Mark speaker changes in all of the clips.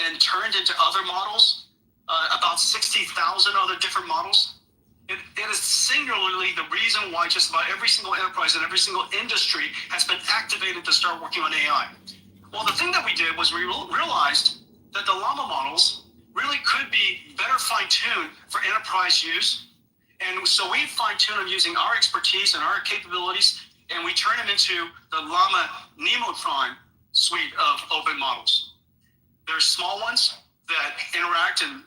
Speaker 1: and turned into other models, about 60,000 other different models. It is singularly the reason why just about every single enterprise and every single industry has been activated to start working on AI. Well, the thing that we did was we realized that the Llama models really could be better fine-tuned for enterprise use. And so we fine-tune them using our expertise and our capabilities, and we turn them into the Llama Nemotron suite of open models. There's small ones that interact in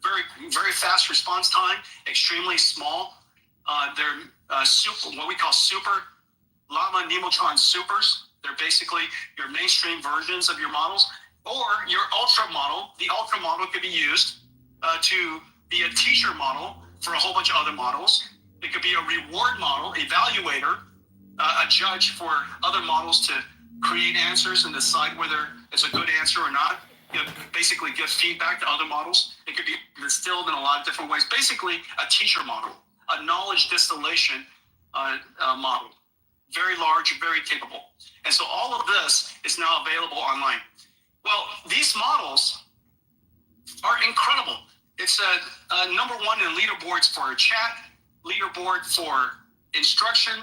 Speaker 1: very fast response time, extremely small. They're what we call super Llama Nemotron supers. They're basically your mainstream versions of your models, or your ultra model. The ultra model could be used to be a teacher model for a whole bunch of other models. It could be a reward model, evaluator, a judge for other models to create answers and decide whether it's a good answer or not. Basically give feedback to other models. It could be distilled in a lot of different ways. Basically, a teacher model, a knowledge distillation model. Very large, very capable. And so all of this is now available online. Well, these models are incredible. It's a number one in leaderboards for chat, leaderboard for instruction,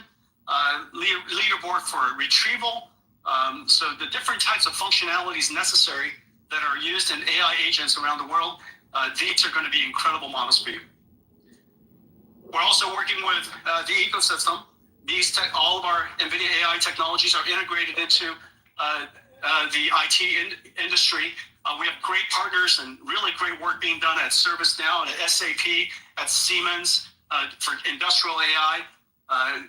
Speaker 1: leaderboard for retrieval. So the different types of functionalities necessary that are used in AI agents around the world, these are going to be incredible models for you. We're also working with the ecosystem. All of our NVIDIA AI technologies are integrated into the IT industry. We have great partners and really great work being done at ServiceNow, at SAP, at Siemens for industrial AI.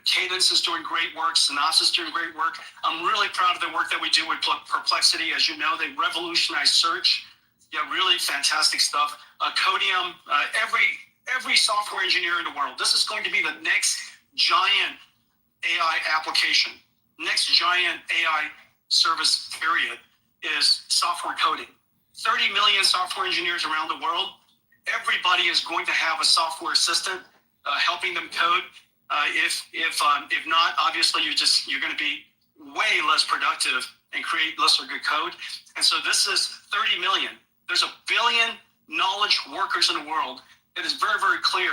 Speaker 1: Cadence is doing great work. Synopsys is doing great work. I'm really proud of the work that we do with Perplexity. As you know, they revolutionized search. Yeah, really fantastic stuff. Codium, every software engineer in the world. This is going to be the next giant AI application. Next giant AI service period is software coding. 30 million software engineers around the world. Everybody is going to have a software assistant helping them code. If not, obviously you're going to be way less productive and create lesser good code. And so this is 30 million. There's 1 billion knowledge workers in the world. It is very, very clear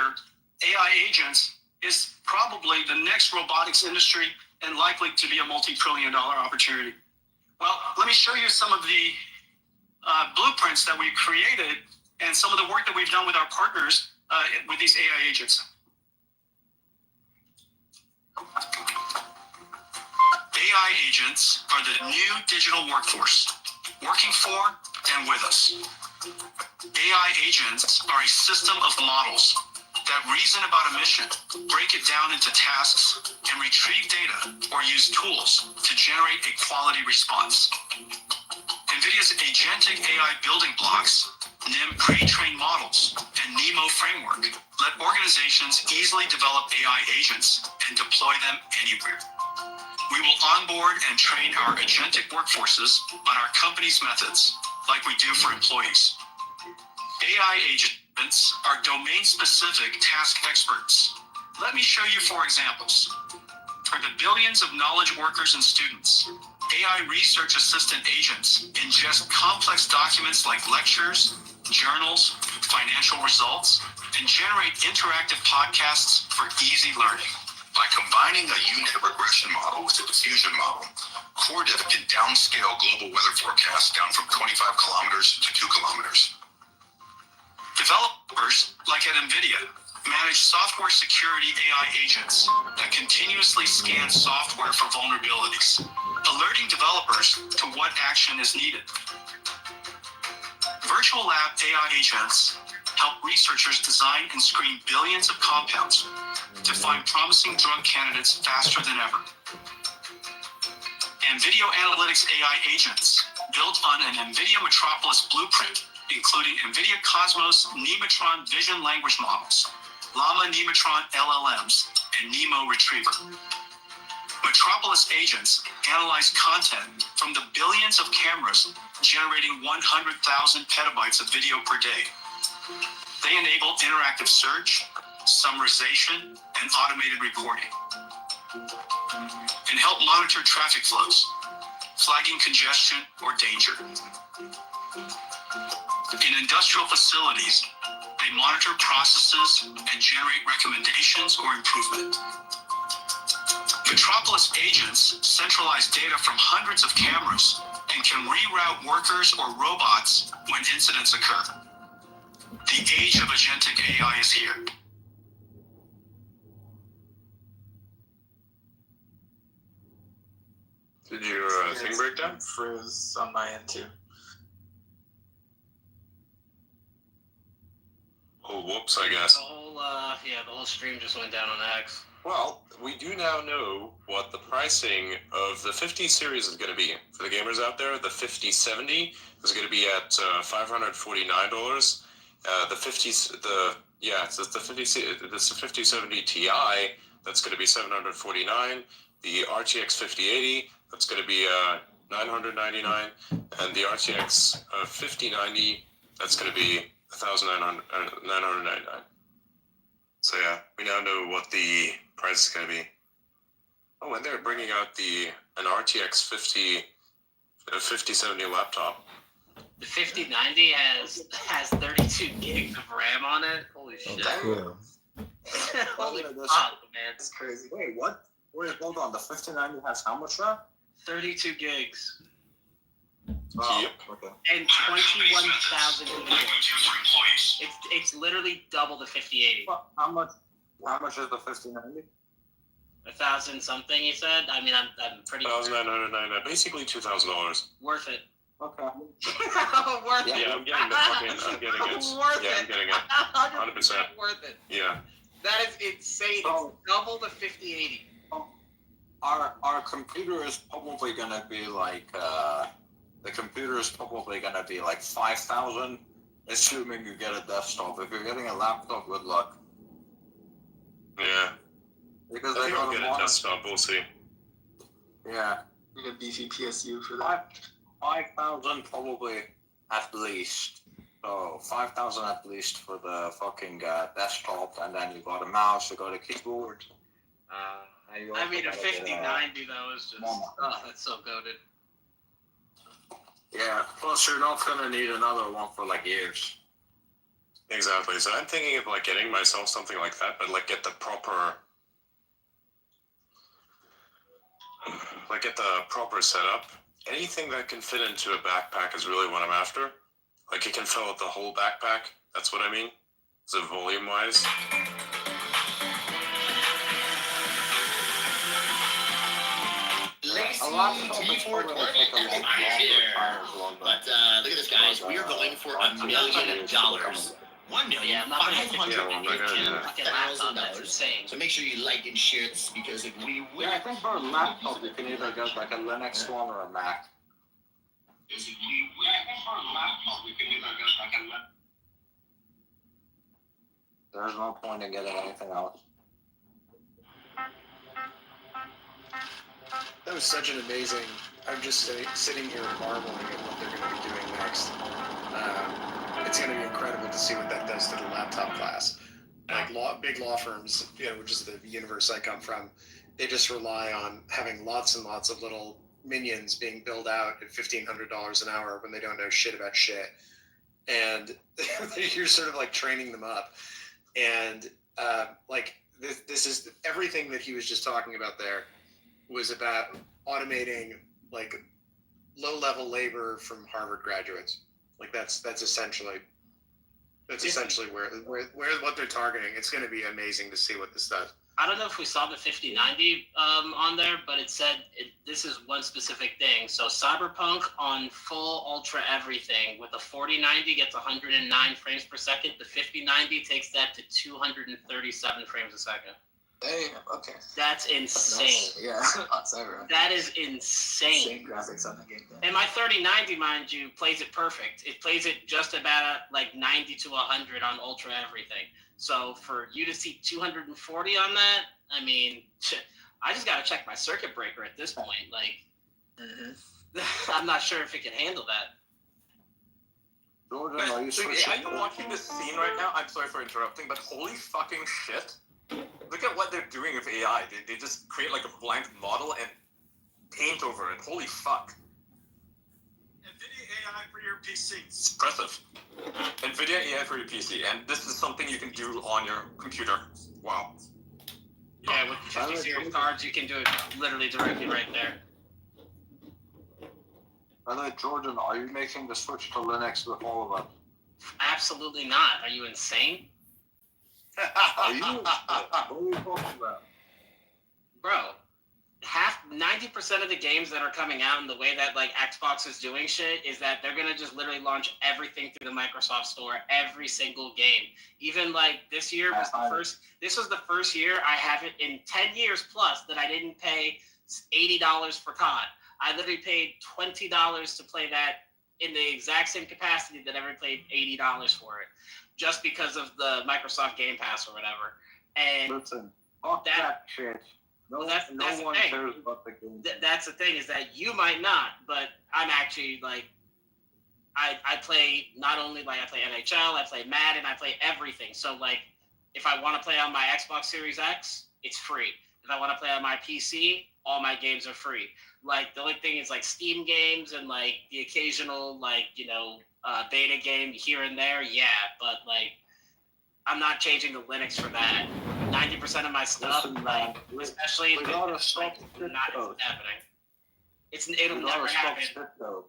Speaker 1: AI agents is probably the next robotics industry and likely to be a multi-trillion-dollar opportunity. Well, let me show you some of the blueprints that we've created and some of the work that we've done with our partners with these AI agents. AI agents are the new digital workforce, working for and with us. AI agents are a system of models that reason about a mission, break it down into tasks, and retrieve data or use tools to generate a quality response. NVIDIA's agentic AI building blocks, NIM pre-trained models, and NEMO framework let organizations easily develop AI agents and deploy them anywhere. We will onboard and train our agentic workforces on our company's methods, like we do for employees. AI agents are domain-specific task experts. Let me show you 4 examples. For the billions of knowledge workers and students, AI research assistant agents ingest complex documents like lectures, journals, financial results, and generate interactive podcasts for easy learning. By combining a unit regression model with a diffusion model, CoreDev can downscale global weather forecasts down from 25 kilometers to 2 kilometers. Developers, like at NVIDIA, manage software security AI agents that continuously scan software for vulnerabilities, alerting developers to what action is needed. Virtual lab AI agents help researchers design and screen billions of compounds to find promising drug candidates faster than ever. And video analytics AI agents built on an NVIDIA Metropolis blueprint, including NVIDIA Cosmos Nemotron vision language models, Llama Nemotron LLMs, and NEMO Retriever. Metropolis agents analyze content from the billions of cameras generating 100,000 petabytes of video per day. They enable interactive search, summarization, and automated reporting, and help monitor traffic flows, flagging congestion or danger. In industrial facilities, they monitor processes and generate recommendations or improvement. Metropolis agents centralize data from hundreds of cameras and can reroute workers or robots when incidents occur. The age of agentic AI is here.
Speaker 2: Did your thing break down?
Speaker 3: Froze on my end too.
Speaker 2: Oh, whoops, I guess.
Speaker 4: The whole stream just went down on X.
Speaker 2: Well, we do now know what the pricing of the 50 series is going to be. For the gamers out there, the 5070 is going to be at $549. The 5070 Ti, that's going to be $749. The RTX 5080, that's going to be $999, and the RTX 5090, that's going to be $1,999. So yeah, we now know what the price is going to be. Oh, and they're bringing out an RTX 5070 laptop.
Speaker 4: The 5090 has 32 gigs of RAM on it. Holy shit!
Speaker 3: Cool.
Speaker 4: Holy fuck, man!
Speaker 3: That's crazy.
Speaker 5: Wait, what? Wait, hold on. The 5090 has how much RAM?
Speaker 4: 32 gigs.
Speaker 5: Oh,
Speaker 2: Yep.
Speaker 5: okay.
Speaker 4: And 21,000 gigabytes. It's literally double the 5080.
Speaker 5: How much is the 5090?
Speaker 4: 1,000 something, he said. I mean, I'm pretty
Speaker 2: $1,999, basically $2,000.
Speaker 4: worth it.
Speaker 5: Okay.
Speaker 4: Worth it.
Speaker 2: Yeah, I'm getting it.
Speaker 4: Worth
Speaker 2: Yeah, I'm getting it.
Speaker 4: 100% worth it.
Speaker 2: Yeah.
Speaker 4: That is insane.
Speaker 5: Oh.
Speaker 4: It's double the 5080.
Speaker 5: Our computer is probably gonna be like the computer is probably gonna be like 5,000, assuming you get a desktop. If you're getting a laptop, good luck.
Speaker 2: Yeah.
Speaker 5: Because
Speaker 2: I
Speaker 5: they
Speaker 2: think I'll
Speaker 5: got
Speaker 2: get a desktop, we'll see.
Speaker 5: Yeah.
Speaker 3: We get beefy PSU for that.
Speaker 5: 5,000 probably at least. So 5,000 at least for the fucking desktop, and then you got a mouse, you got a keyboard.
Speaker 4: I mean, a 5090 though is just that's so goated.
Speaker 5: Yeah. Plus, you're not gonna need another one for like years.
Speaker 2: Exactly. So I'm thinking of like getting myself something like that, but like get the proper setup. Anything that can fit into a backpack is really what I'm after. Like it can fill out the whole backpack. That's what I mean. So volume wise.
Speaker 6: T420. I'm here. But look at this, guys. We are going for $1 million. $1,510,000. So make sure you like and share this because if we win.
Speaker 5: Yeah, I think for a laptop you can either get like a Linux one or a Mac. There's no point in getting anything else.
Speaker 7: That was such an amazing. I'm just sitting here marveling at what they're going to be doing next. It's going to be incredible to see what that does to the laptop class. Like big law firms, which is the universe I come from, they just rely on having lots and lots of little minions being billed out at $1,500 an hour when they don't know shit about shit. And you're sort of like training them up. And this is everything that he was just talking about there was about automating like low-level labor from Harvard graduates. Like that's essentially where what they're targeting. It's going to be amazing to see what this does.
Speaker 4: I don't know if we saw the 5090 on there, but it said this is one specific thing. So Cyberpunk on full ultra everything with a 4090 gets 109 frames per second. The 5090 takes that to 237 frames a second.
Speaker 3: Damn, okay.
Speaker 4: That's insane.
Speaker 3: Yeah, that's everyone.
Speaker 4: That is insane.
Speaker 3: Same graphics on the game.
Speaker 4: And my 3090, mind you, plays it perfect. It plays it just about like 90 to 100 on ultra everything. So for you to see 240 on that, I mean, I just got to check my circuit breaker at this point. Like, I'm not sure if it can handle that.
Speaker 5: Jordan,
Speaker 8: Guys,
Speaker 5: are you
Speaker 8: are you watching this scene right now? I'm sorry for interrupting, but holy fucking shit. Look at what they're doing with AI. They just create like a blank model and paint over it. Holy fuck.
Speaker 1: NVIDIA AI for your PC.
Speaker 8: It's impressive. NVIDIA AI for your PC, and this is something you can do on your computer. Wow.
Speaker 4: Yeah, with 50 series cards, you can do it literally directly right there.
Speaker 5: By the way, Jordan, are you making the switch to Linux with all of us?
Speaker 4: Absolutely not. Are you insane?
Speaker 5: Are you? What are you talking about?
Speaker 4: Bro, 90% of the games that are coming out and the way that like Xbox is doing shit is that they're gonna just literally launch everything through the Microsoft Store, every single game. Even like this year was the first. This was the first year I haven't in 10 years plus that I didn't pay $80 for COD. I literally paid $20 to play that in the exact same capacity that I ever paid $80 for it, just because of the Microsoft Game Pass or whatever. And
Speaker 5: Listen, fuck that shit. No,
Speaker 4: that's
Speaker 5: no
Speaker 4: the
Speaker 5: one
Speaker 4: thing.
Speaker 5: cares about the game.
Speaker 4: That's the thing, is that you might not, but I'm actually like, I play not only like I play NHL, I play Madden, I play everything. So like, if I want to play on my Xbox Series X, it's free. If I want to play on my PC, all my games are free. Like the only thing is like Steam games and like the occasional like beta game here and there, yeah. But like, I'm not changing the Linux for that. 90% of my stuff,
Speaker 5: Listen,
Speaker 4: like
Speaker 5: man,
Speaker 4: especially
Speaker 5: we
Speaker 4: the,
Speaker 5: gotta
Speaker 4: like,
Speaker 5: stop shit,
Speaker 4: not
Speaker 5: though.
Speaker 4: happening. It'll
Speaker 5: We
Speaker 4: never
Speaker 5: gotta stop
Speaker 4: happen.
Speaker 5: shit, though.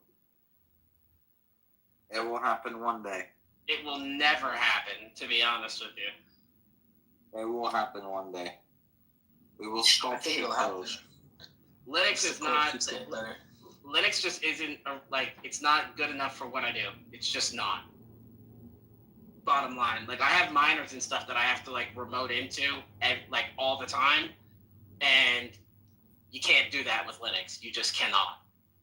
Speaker 5: It will happen one day.
Speaker 4: It will never happen, to be honest with you.
Speaker 5: It will happen one day. We will
Speaker 3: I
Speaker 5: stop
Speaker 3: think
Speaker 5: shit,
Speaker 3: it'll happen.
Speaker 5: though.
Speaker 4: Linux is not.
Speaker 3: Keeps getting better.
Speaker 4: Linux just isn't like it's not good enough for what I do. It's just not. Bottom line, like I have miners and stuff that I have to like remote into like all the time, and you can't do that with Linux. You just cannot.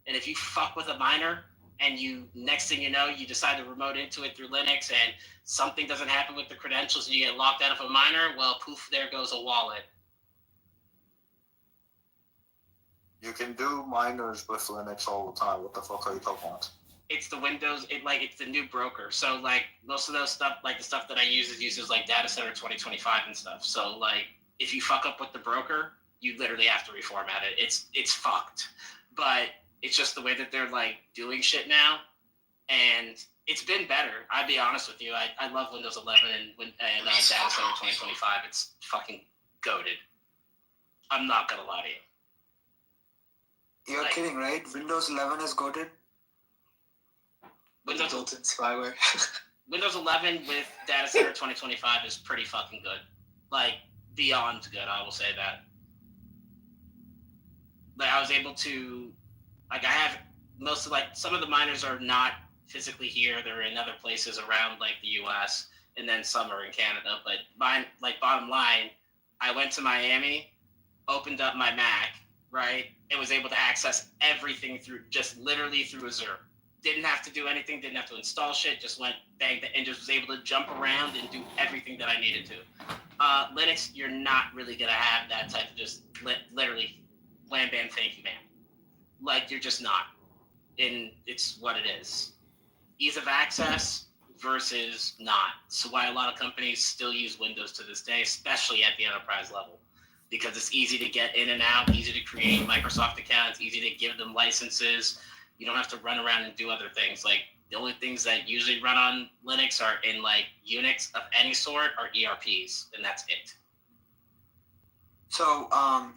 Speaker 4: And if you fuck with a miner and you next thing you know you decide to remote into it through Linux and something doesn't happen with the credentials and you get locked out of a miner, well, poof, there goes a wallet.
Speaker 5: You can do miners with Linux all the time. What the fuck are you talking about?
Speaker 4: It's the Windows, it's the new broker. So like most of those stuff, like the stuff that I uses like Data Center 2025 and stuff. So like if you fuck up with the broker, you literally have to reformat it. It's fucked. But it's just the way that they're like doing shit now, and it's been better. I'll be honest with you. I love Windows 11 and Data Center 2025. It's fucking goated. I'm not gonna lie to you.
Speaker 3: You're
Speaker 4: Like-
Speaker 3: kidding, right? Windows 11 is goated.
Speaker 4: Windows
Speaker 3: Built-in spyware.
Speaker 4: Windows 11 with Data Center 2025 is pretty fucking good. Like, beyond good, I will say that. Like, I was able to, like, I have most of, like, some of the miners are not physically here. They're in other places around, like, the U.S., and then some are in Canada. But, bottom line, I went to Miami, opened up my Mac, right? And was able to access everything just literally through Azure. Didn't have to do anything, didn't have to install shit, just went bang, and just was able to jump around and do everything that I needed to. Linux, you're not really going to have that type of just literally wham, bam, thank you, man. Like, you're just not. And it's what it is. Ease of access versus not. So why a lot of companies still use Windows to this day, especially at the enterprise level. Because it's easy to get in and out, easy to create Microsoft accounts, easy to give them licenses. You don't have to run around and do other things. Like the only things that usually run on Linux are in like Unix of any sort or ERPs, and that's it.
Speaker 3: So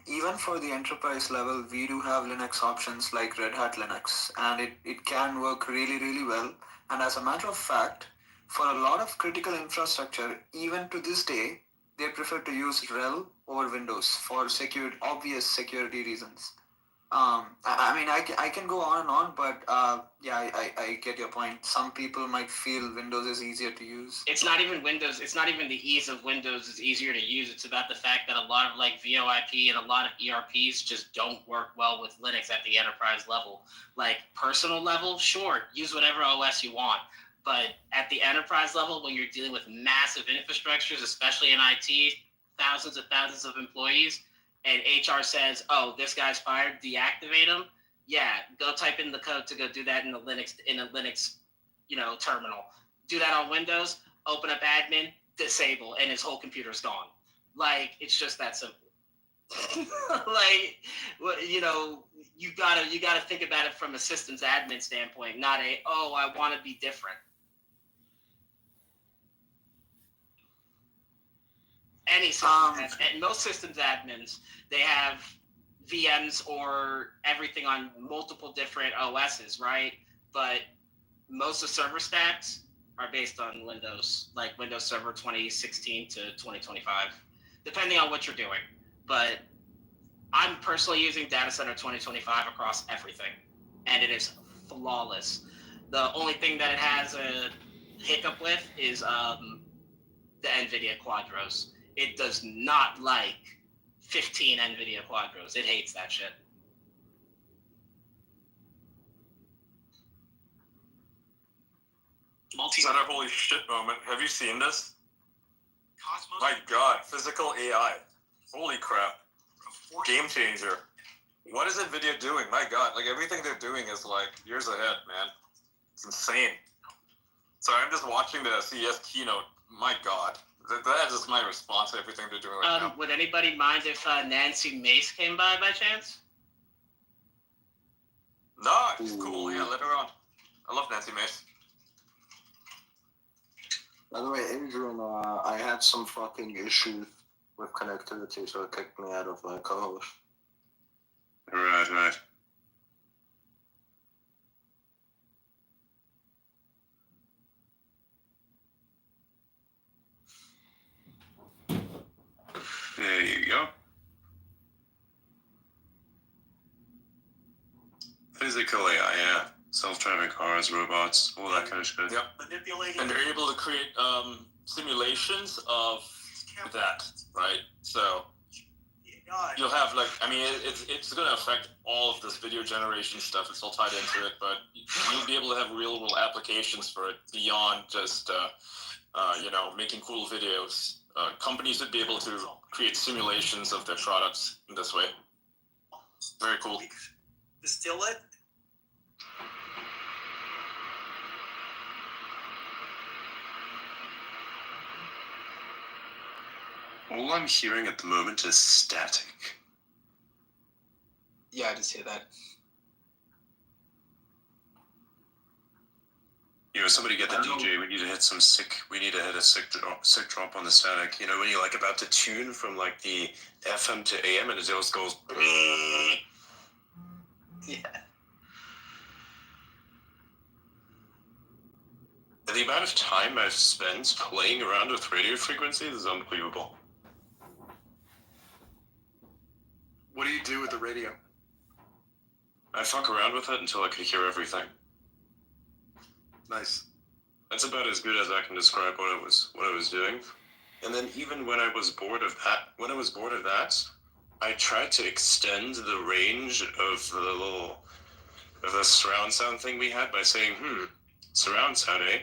Speaker 3: even for the enterprise level, we do have Linux options like Red Hat Linux, and it can work really, really well. And as a matter of fact, for a lot of critical infrastructure, even to this day, they prefer to use RHEL over Windows for obvious security reasons. I can go on and on, but I get your point. Some people might feel Windows is easier to use.
Speaker 4: It's not even Windows. It's not even the ease of Windows is easier to use. It's about the fact that a lot of like VoIP and a lot of ERPs just don't work well with Linux at the enterprise level. Like personal level, sure, use whatever OS you want. But at the enterprise level, when you're dealing with massive infrastructures, especially in IT, thousands of employees, and HR says, "Oh, this guy's fired, deactivate him." Yeah, go type in the code to go do that in a Linux terminal. Do that on Windows, open up admin, disable, and his whole computer's gone. Like, it's just that simple. Like, you gotta think about it from a systems admin standpoint, not I want to be different. Any systems, and most systems admins, they have VMs or everything on multiple different OSs, right? But most of the server stacks are based on Windows, like Windows Server 2016 to 2025, depending on what you're doing. But I'm personally using Data Center 2025 across everything, and it is flawless. The only thing that it has a hiccup with is the NVIDIA Quadros. It does not like 15 NVIDIA Quadros. It hates that shit.
Speaker 8: Is that a holy shit moment? Have you seen this? My god, physical AI. Holy crap. Game changer. What is NVIDIA doing? My god, like everything they're doing is like years ahead, man. It's insane. So I'm just watching the CES keynote. My god. That is my response to everything they're doing right now.
Speaker 4: Would anybody mind if Nancy Mace came by chance?
Speaker 8: No, it's cool. Yeah, let her on. I love Nancy Mace.
Speaker 3: By the way, Adrian, I had some fucking issues with connectivity, so it kicked me out of my co-host.
Speaker 2: Right. There you go. Physical AI, yeah. Self-driving cars, robots, all that kind of shit.
Speaker 8: Yep. And they're able to create simulations of that, right? So you'll have it's going to affect all of this video generation stuff. It's all tied into it, but you'll be able to have real world applications for it beyond just making cool videos. Companies would be able to create simulations of their products in this way. Very cool.
Speaker 1: Distill it.
Speaker 2: All I'm hearing at the moment is static.
Speaker 9: Yeah, I just hear that.
Speaker 2: Somebody get the DJ. We need to hit a sick drop on the static. When you're like about to tune from like the FM to AM and it just goes.
Speaker 9: Yeah.
Speaker 2: The amount of time I've spent playing around with radio frequencies is unbelievable.
Speaker 7: What do you do with the radio?
Speaker 2: I fuck around with it until I could hear everything.
Speaker 7: Nice.
Speaker 2: That's about as good as I can describe what I was doing. And then even when I was bored of that, I tried to extend the range of the surround sound thing we had by saying, surround sound, eh?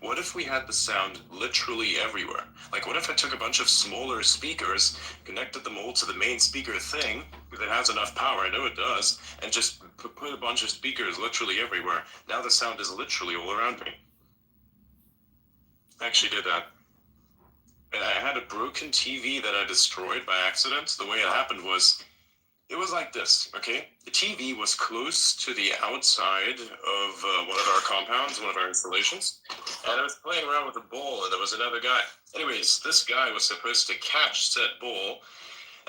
Speaker 2: What if we had the sound literally everywhere? Like, what if I took a bunch of smaller speakers, connected them all to the main speaker thing, that has enough power, I know it does, and just put a bunch of speakers literally everywhere. Now the sound is literally all around me. I actually did that. And I had a broken TV that I destroyed by accident. The way it happened was, it was like this, okay? The TV was close to the outside of one of our compounds, one of our installations, and I was playing around with a ball, and there was another guy. Anyways, this guy was supposed to catch said ball,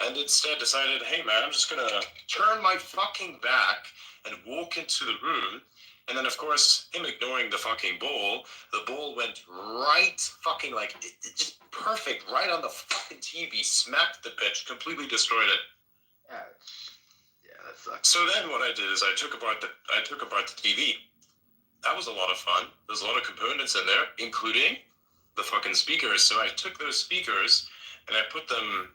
Speaker 2: and instead decided, hey man, I'm just gonna turn my fucking back and walk into the room. And then, of course, him ignoring the fucking ball, the ball went right fucking it just perfect, right on the fucking TV, smacked the bitch, completely destroyed it.
Speaker 9: Yeah, that sucks.
Speaker 2: So then what I did is I took apart the TV. That was a lot of fun. There's a lot of components in there, including the fucking speakers. So I took those speakers and I put them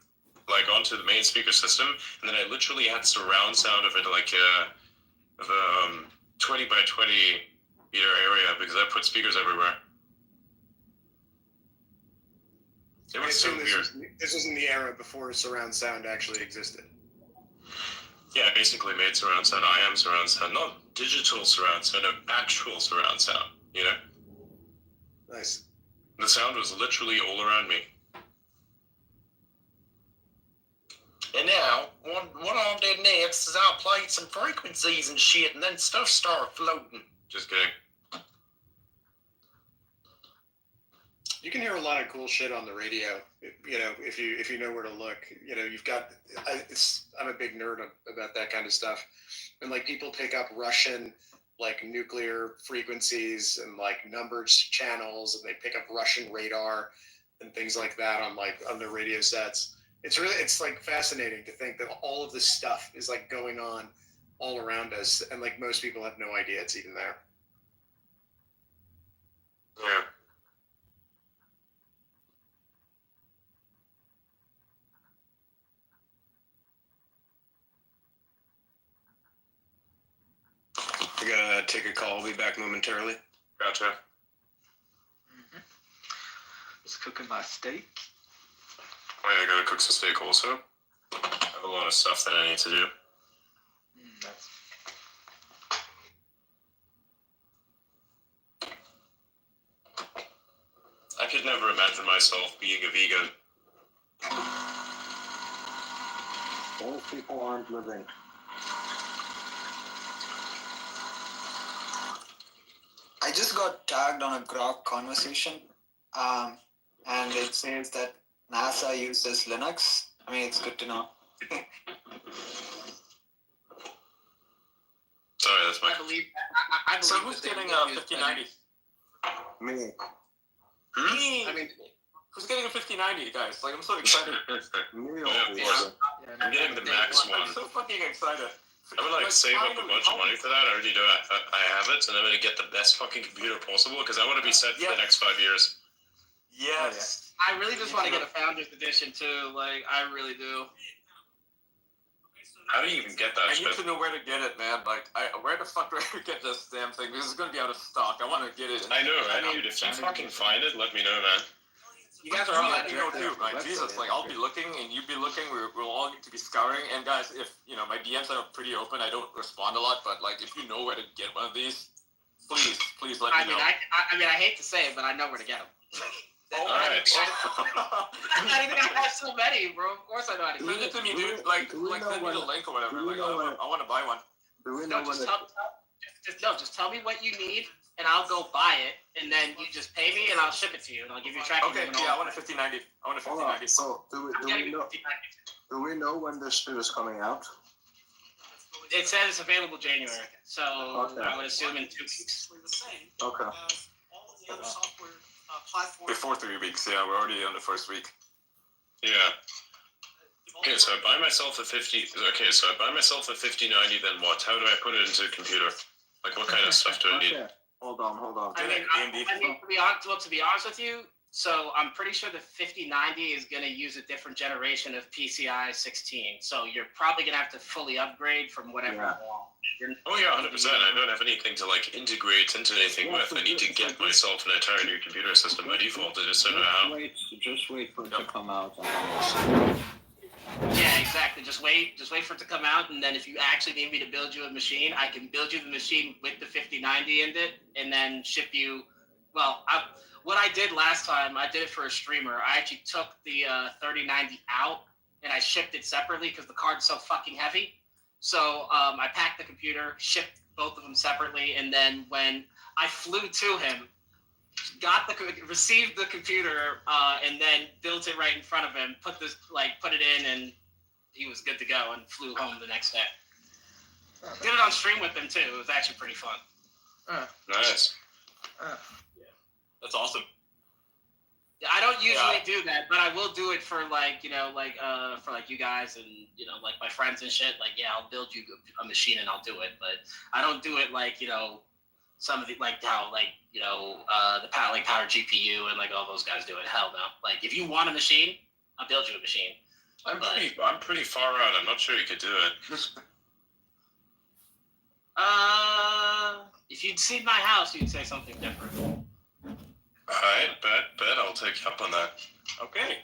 Speaker 2: onto the main speaker system, and then I literally had surround sound of it of a 20 by 20 meter area because I put speakers everywhere. It was so weird.
Speaker 7: This was in the era before surround sound actually existed.
Speaker 2: Yeah, I basically made surround sound. I am surround sound, not digital surround sound, actual surround sound,
Speaker 7: Nice.
Speaker 2: The sound was literally all around me.
Speaker 10: And now, what I did next is I played some frequencies and shit, and then stuff started floating.
Speaker 2: Just kidding.
Speaker 7: You can hear a lot of cool shit on the radio. You know, if you know where to look. You know, you've got. I'm a big nerd about that kind of stuff, and like people pick up Russian like nuclear frequencies and like numbered channels, and they pick up Russian radar and things like that on the radio sets. It's like fascinating to think that all of this stuff is like going on all around us, and like most people have no idea it's even there.
Speaker 2: Yeah.
Speaker 11: I gotta take a call. I'll be back momentarily.
Speaker 2: Gotcha.
Speaker 9: Just cooking my steak.
Speaker 2: Oh yeah, I gotta cook some steak also. I have a lot of stuff that I need to do.
Speaker 9: That's
Speaker 2: I could never imagine myself being a vegan.
Speaker 5: Those people aren't living.
Speaker 3: I just got tagged on a Grok conversation, and it says that NASA uses Linux. I mean, it's good to know.
Speaker 2: Sorry, that's my.
Speaker 4: I believe. I believe
Speaker 8: So who's
Speaker 4: that they
Speaker 8: getting
Speaker 4: will
Speaker 8: a
Speaker 4: use
Speaker 8: 5090?
Speaker 5: Me.
Speaker 8: Me.
Speaker 4: I mean,
Speaker 8: Who's getting a 5090, guys? Like, I'm so excited.
Speaker 5: Me
Speaker 2: Yeah, I'm getting the max
Speaker 8: I'm
Speaker 2: one.
Speaker 8: so fucking excited.
Speaker 2: I'm gonna like save up a
Speaker 8: finally,
Speaker 2: bunch of money for that. I already do. I have it, and I'm gonna get the best fucking computer possible because I want to be set for the next 5 years.
Speaker 8: Yes.
Speaker 4: I really just want to get a Founders Edition too. Like, I really do.
Speaker 2: How do you even get that
Speaker 8: I need
Speaker 2: shit?
Speaker 8: to know where to get it, man. Like, where the fuck do I get this damn thing? Because it's gonna be out of stock. I want to get it.
Speaker 2: I know, man. Dude, if you fucking find it, let me know, man.
Speaker 4: You guys are all
Speaker 8: Let me know
Speaker 4: at
Speaker 8: too, right? Jesus, like, I'll be looking and you be looking. We'll all need to be scouring. And guys, if you know, my DMs are pretty open. I don't respond a lot, but like, if you know where to get one of these, please let me know.
Speaker 4: I hate to say it, but I know where to get them.
Speaker 8: Oh,
Speaker 2: Alright.
Speaker 4: I think I have so many, bro. Of course I know how to
Speaker 8: Send
Speaker 4: get
Speaker 8: it to
Speaker 4: it.
Speaker 8: me, dude. Like,
Speaker 5: do we know
Speaker 8: send me the
Speaker 5: when-
Speaker 8: link or whatever.
Speaker 5: do we
Speaker 8: Like,
Speaker 5: know
Speaker 8: I want to buy one.
Speaker 5: Do we
Speaker 4: No,
Speaker 5: know when
Speaker 4: just tell me what you need, and I'll go buy it, and then you just pay me, and I'll ship it to you, and I'll give you a tracking
Speaker 8: Okay,
Speaker 4: number.
Speaker 8: yeah, I want a 5090. I want a
Speaker 5: Hold on.
Speaker 8: 5090.
Speaker 5: So do we know when this shit is coming out?
Speaker 4: It says it's available January, so
Speaker 5: Okay.
Speaker 4: I would assume in 2 weeks.
Speaker 5: Okay.
Speaker 8: Before 3 weeks, yeah, we're already on the first week.
Speaker 2: Yeah. Okay, so I buy myself a 50. Okay, so I buy myself a 5090. Then what? How do I put it into a computer? Like, what kind of stuff do I need?
Speaker 5: Okay. Hold on.
Speaker 4: I mean, to be honest with you, so I'm pretty sure the 5090 is going to use a different generation of PCI 16. So you're probably going to have to fully upgrade from whatever
Speaker 5: Yeah.
Speaker 4: you want.
Speaker 2: Oh yeah, 100%. I don't have anything to like integrate into anything with. I need to get myself an entire new computer system by default. I just don't know how.
Speaker 5: Just wait for it to come out.
Speaker 4: Yeah, exactly. Just wait for it to come out, and then if you actually need me to build you a machine, I can build you the machine with the 5090 in it, and then ship you. Well, what I did last time, I did it for a streamer. I actually took the 3090 out, and I shipped it separately because the card's so fucking heavy. So I packed the computer, shipped both of them separately, and then when I flew to him, received the computer, and then built it right in front of him, put it in, and he was good to go and flew home the next day. Did it on stream with him too. It was actually pretty fun.
Speaker 2: Nice.
Speaker 8: That's awesome.
Speaker 4: Yeah, I don't usually do that, but I will do it for for you guys and like my friends and shit. Like, yeah, I'll build you a machine and I'll do it, but I don't do it like some of the the power GPU and like all those guys do it. Hell no. Like, if you want a machine, I'll build you a machine.
Speaker 2: I'm pretty far out. I'm not sure you could do it.
Speaker 4: If you'd seen my house, you'd say something different.
Speaker 2: Alright, bet I'll take you up on that.
Speaker 8: Okay.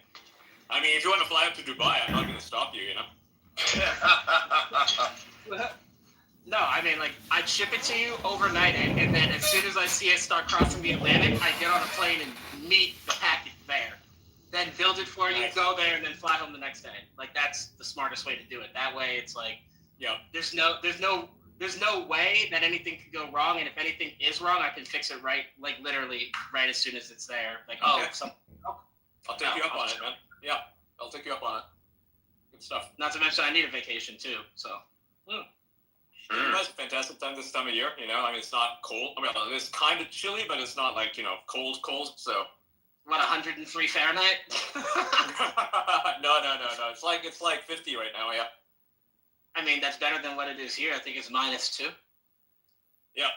Speaker 8: I mean, if you want to fly up to Dubai, I'm not going to stop you,
Speaker 4: No, I mean, like, I'd ship it to you overnight, and then as soon as I see it start crossing the Atlantic, I get on a plane and meet the package there. then build it for you,
Speaker 8: Nice.
Speaker 4: go there, and then fly home the next day. Like that's the smartest way to do it. That way, it's like,
Speaker 8: Yeah.
Speaker 4: there's no way that anything could go wrong, and if anything is wrong, I can fix it right, like literally right as soon as it's there. Like,
Speaker 8: Okay.
Speaker 4: I'll
Speaker 8: take you up on it, man. Yeah, I'll take you up on it. Good stuff.
Speaker 4: Not to mention, I need a vacation too. So
Speaker 8: It's a fantastic time this time of year. You know, I mean, it's not cold. I mean, it's kind of chilly, but it's not like cold. So
Speaker 4: what, 103 Fahrenheit?
Speaker 8: no. It's like 50 right now. Yeah.
Speaker 4: I mean, that's better than what it is here. I think it's -2.
Speaker 8: Yep.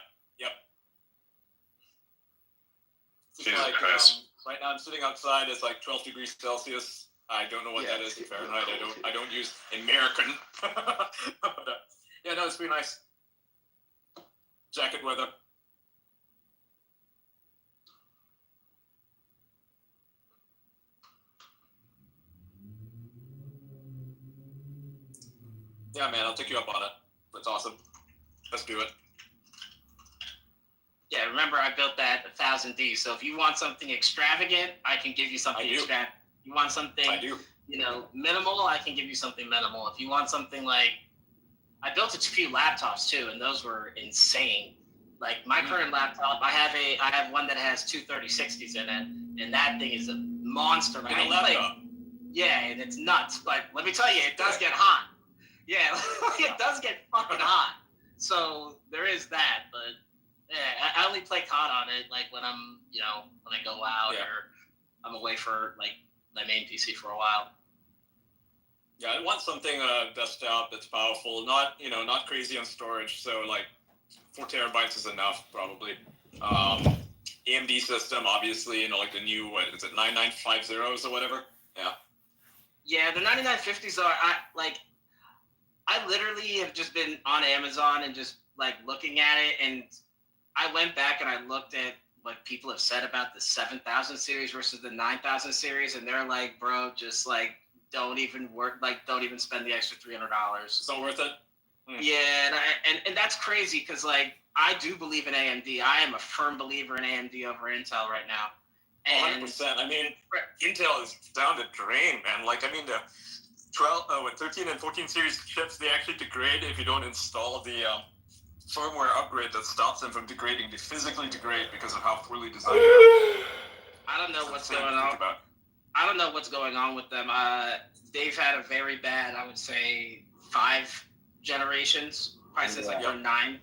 Speaker 8: It's
Speaker 2: Jesus
Speaker 8: like,
Speaker 2: Christ.
Speaker 8: right now I'm sitting outside. It's like 12 degrees Celsius. I don't know what that is in Fahrenheit. I don't use American. But, yeah, no, it's pretty nice. Jacket weather. Yeah, man, I'll take you up on it. That's awesome. Let's do it.
Speaker 4: Yeah, remember I built that 1000D. So if you want something extravagant, I can give you something
Speaker 8: I do.
Speaker 4: extravagant. You want something,
Speaker 8: I do.
Speaker 4: minimal, I can give you something minimal. If you want something like, I built a few laptops too, and those were insane. Like my current laptop, I have one that has two 3060s in it, and that thing is a monster. Like, yeah, and it's nuts. But let me tell you, it does get hot. Yeah, it does get fucking hot. So there is that, but yeah, I only play COD on it like when I'm, when I go out or I'm away for like my main PC for a while.
Speaker 8: Yeah, I want something desktop that's powerful, not crazy on storage. So like 4 terabytes is enough probably. AMD system, obviously, like the new 9950s or whatever. Yeah.
Speaker 4: Yeah, the 9950s are I literally have just been on Amazon and just like looking at it, and I went back and I looked at what people have said about the 7000 series versus the 9000 series, and they're like, bro, just like don't even spend the extra $300.
Speaker 8: It's not worth it.
Speaker 4: Yeah, and that's crazy because like I do believe in AMD. I am a firm believer in AMD over Intel right now. And
Speaker 8: 100%. I mean, Intel is down the drain, man. Like, I mean, the 13 and 14 series chips, they actually degrade if you don't install the firmware upgrade that stops them from degrading. They physically degrade because of how poorly designed they are.
Speaker 4: I don't know what's going on. I don't know what's going on with them. They've had a very bad, I would say, 5 generations. Probably since their ninth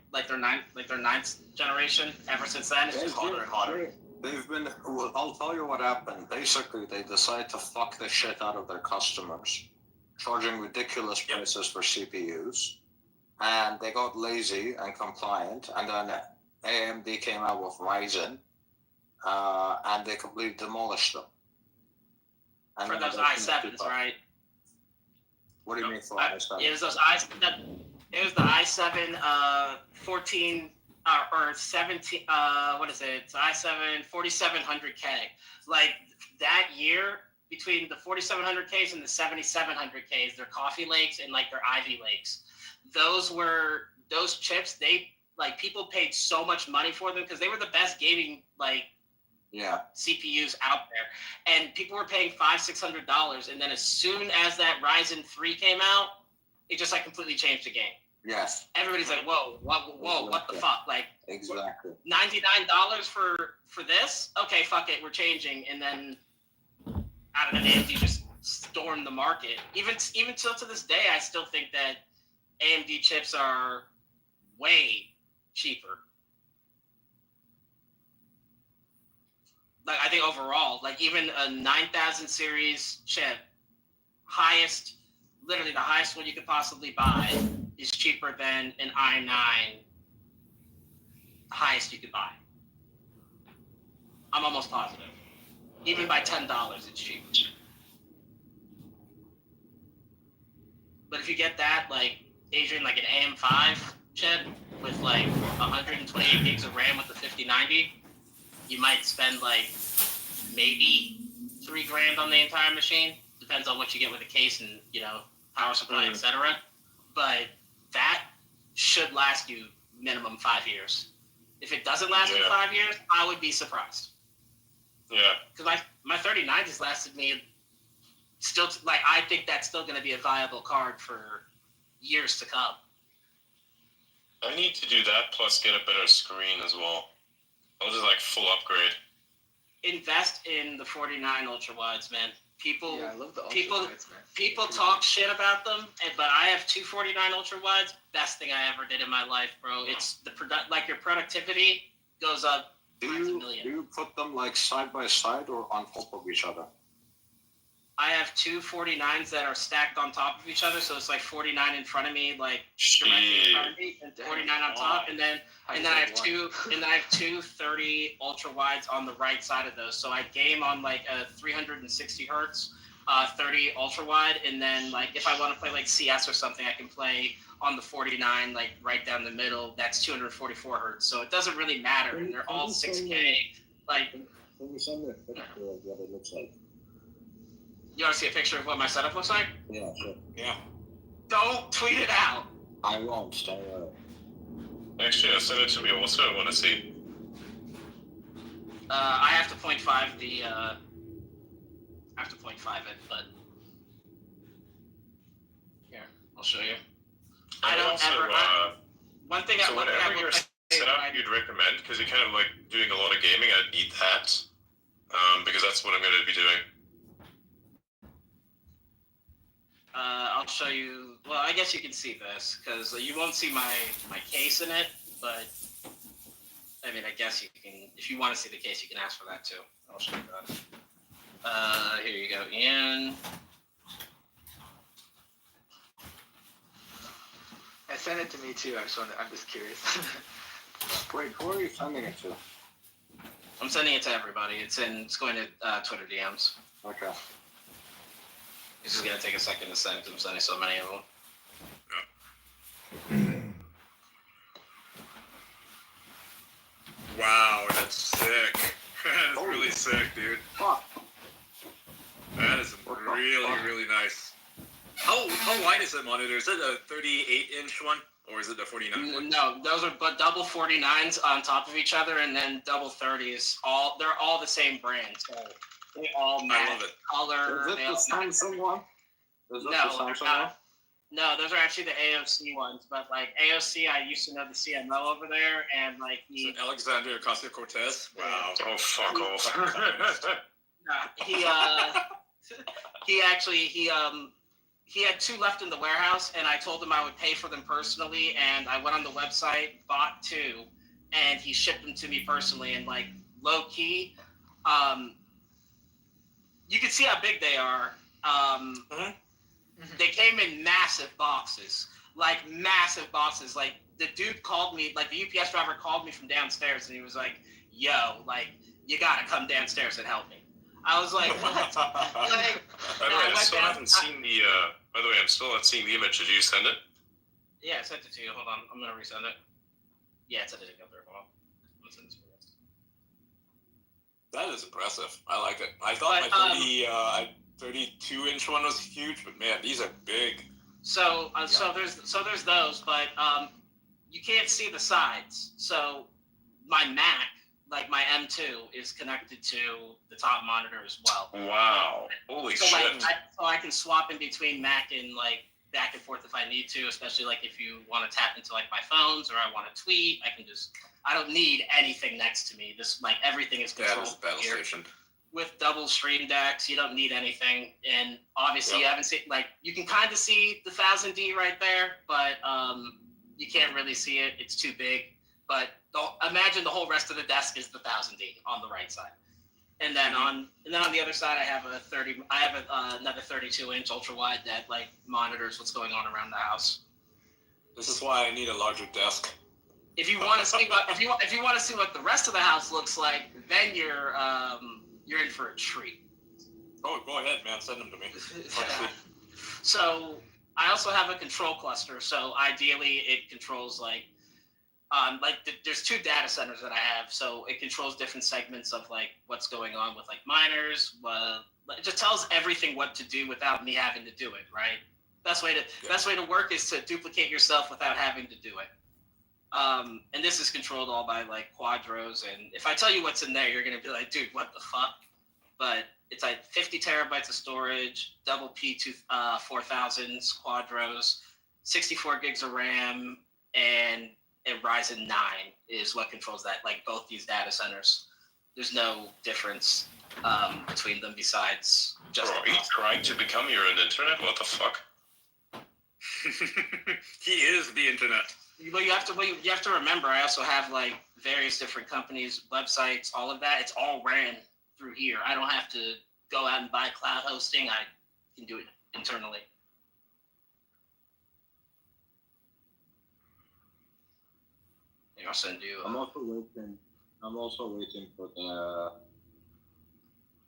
Speaker 4: generation. Ever since then, it's just hotter and hotter.
Speaker 5: They've been. Well, I'll tell you what happened. Basically, they decided to fuck the shit out of their customers, charging ridiculous prices for CPUs, and they got lazy and compliant. And then AMD came out with Ryzen, and they completely demolished them. And
Speaker 4: for those i7s, right?
Speaker 5: What do you mean for i7?
Speaker 4: It was those i7. It was the i7 14 or 17. What is it? It's i7 4700K. Like that year, between the 4700Ks and the 7700Ks, their Coffee Lakes and like their Ivy Lakes. Those chips. They like people paid so much money for them because they were the best gaming CPUs out there, and people were paying $500-$600. And then as soon as that Ryzen 3 came out, it just like completely changed the game.
Speaker 5: Yes.
Speaker 4: Everybody's like, whoa, what the fuck? Like,
Speaker 5: exactly.
Speaker 4: $99 for this? Okay, fuck it, we're changing. And then out of the AMD just stormed the market. Even till to this day, I still think that AMD chips are way cheaper. Like, I think overall, like even a 9000 series chip, literally the highest one you could possibly buy, is cheaper than an i9 highest you could buy. I'm almost positive. Even by $10, it's cheaper. But if you get that, like, Adrian, like an AM5 chip with like 128 gigs of RAM with the 5090, you might spend like maybe $3,000 on the entire machine. Depends on what you get with the case and, power supply, etc. But that should last you minimum 5 years. If it doesn't last you 5 years, I would be surprised.
Speaker 2: Yeah.
Speaker 4: Because my 3090s lasted me still like I think that's still going to be a viable card for years to come.
Speaker 2: I need to do that plus get a better screen as well. I'll just like full upgrade.
Speaker 4: Invest in the 49 ultra wides, man. People,
Speaker 9: Yeah, I love the ultra
Speaker 4: people,
Speaker 9: wides, man.
Speaker 4: people talk shit about them, but I have two 49 ultra wides. Best thing I ever did in my life, bro. It's the like your productivity goes up.
Speaker 5: Do you put them like side by side or on top of each other?
Speaker 4: I have two 49s that are stacked on top of each other, so it's like 49 in front of me, like directly in front of me, and 49 on top, and then I have two 30 ultra wides on the right side of those. So I game on like a 360 hertz, 30 ultra wide, and then like if I want to play like CS or something, I can play on the 49 like right down the middle. That's 244 hertz. So it doesn't really matter. And they're all 6K. Like,
Speaker 5: Can you send me a picture of what it looks like?
Speaker 4: you want to see a picture of what my setup looks like?
Speaker 5: Yeah, sure.
Speaker 8: Yeah.
Speaker 4: Don't tweet it out.
Speaker 5: I won't. Don't worry.
Speaker 2: Actually, send it to me also. I want to see.
Speaker 4: I have to 0.5 the. I have to 0.5 it, but here I'll show you. I don't
Speaker 2: also,
Speaker 4: ever. One thing
Speaker 2: so
Speaker 4: I
Speaker 2: whatever
Speaker 4: will
Speaker 2: your
Speaker 4: say,
Speaker 2: setup you'd recommend, because you're kind of like doing a lot of gaming, I'd need that. Because that's what I'm going to be doing.
Speaker 4: I'll show you. Well, I guess you can see this because you won't see my case in it, but I mean, I guess you can. If you want to see the case, you can ask for that too. I'll show you that. Here you go, Ian.
Speaker 9: I sent it to me too. I'm just curious.
Speaker 5: Wait, who are you sending it to?
Speaker 4: I'm sending it to everybody. It's going to Twitter DMs.
Speaker 5: Okay.
Speaker 4: This is gonna take a second to send. I'm sending so many of them.
Speaker 12: Wow, that's sick. That is really sick, dude.
Speaker 5: Fuck.
Speaker 12: That is really nice. How wide is that monitor? Is it a 38-inch one, or is it a 49 one?
Speaker 4: No, those are but double 49s on top of each other, and then double 30s. They're all the same brand, so they all match
Speaker 12: I love it.
Speaker 4: color.
Speaker 5: Is it the Samsung one? Is it the Samsung one?
Speaker 4: No, those are actually the AOC ones. But like AOC, I used to know the CMO over there, and like
Speaker 12: Alexander Ocasio-Cortez. Wow.
Speaker 2: Oh, fuck off.
Speaker 4: He had two left in the warehouse, and I told him I would pay for them personally. And I went on the website, bought two, and he shipped them to me personally. And like low key, you can see how big they are. They came in massive boxes, like the dude called me, like the UPS driver called me from downstairs, and he was like, "Yo, like you gotta come downstairs and help me." I was like, "What?" Like,
Speaker 2: By the way, I still haven't seen the. By the way, I'm still not seeing the image. Did you send it?
Speaker 4: Yeah, I sent it to you. Hold on, I'm gonna resend it. Yeah, it's editing up there. Hold on. I'm gonna send it to you.
Speaker 8: That is impressive. I like it. I thought my 32-inch one was huge, but man, these are big.
Speaker 4: So there's those, but you can't see the sides. So my Mac, like my M2, is connected to the top monitor as well.
Speaker 2: Wow! Holy shit!
Speaker 4: So I can swap in between Mac and like back and forth if I need to, especially like if you want to tap into like my phones or I want to tweet. I don't need anything next to me. This like everything is controlled
Speaker 8: That is battle
Speaker 4: here.
Speaker 8: station.
Speaker 4: With double stream decks, you don't need anything, and obviously you haven't seen, like, you can kind of see the 1000D right there, but you can't really see it. It's too big. But imagine the whole rest of the desk is the 1000D on the right side, and then on the other side I have another 32-inch ultra wide that like monitors what's going on around the house.
Speaker 8: This is why I need a larger desk.
Speaker 4: If you want to see what the rest of the house looks like, then you're in for a treat.
Speaker 8: Oh, go ahead, man. Send them to me.
Speaker 4: So I also have a control cluster. So ideally, it controls there's two data centers that I have. So it controls different segments of like what's going on with like miners. It just tells everything what to do without me having to do it. Right. Best way to work is to duplicate yourself without having to do it. And this is controlled all by like Quadros. And if I tell you what's in there, you're gonna be like, dude, what the fuck? But it's like 50 terabytes of storage, double P4000s, Quadros, 64 gigs of RAM, and a Ryzen 9 is what controls that. Like both these data centers, there's no difference between them besides just.
Speaker 2: Bro, are you trying to become your own internet? What the fuck?
Speaker 12: He is the internet.
Speaker 4: Well, you have to remember. I also have like various different companies, websites, all of that. It's all ran through here. I don't have to go out and buy cloud hosting. I can do it internally. Maybe I'll send you.
Speaker 5: I'm also waiting for the.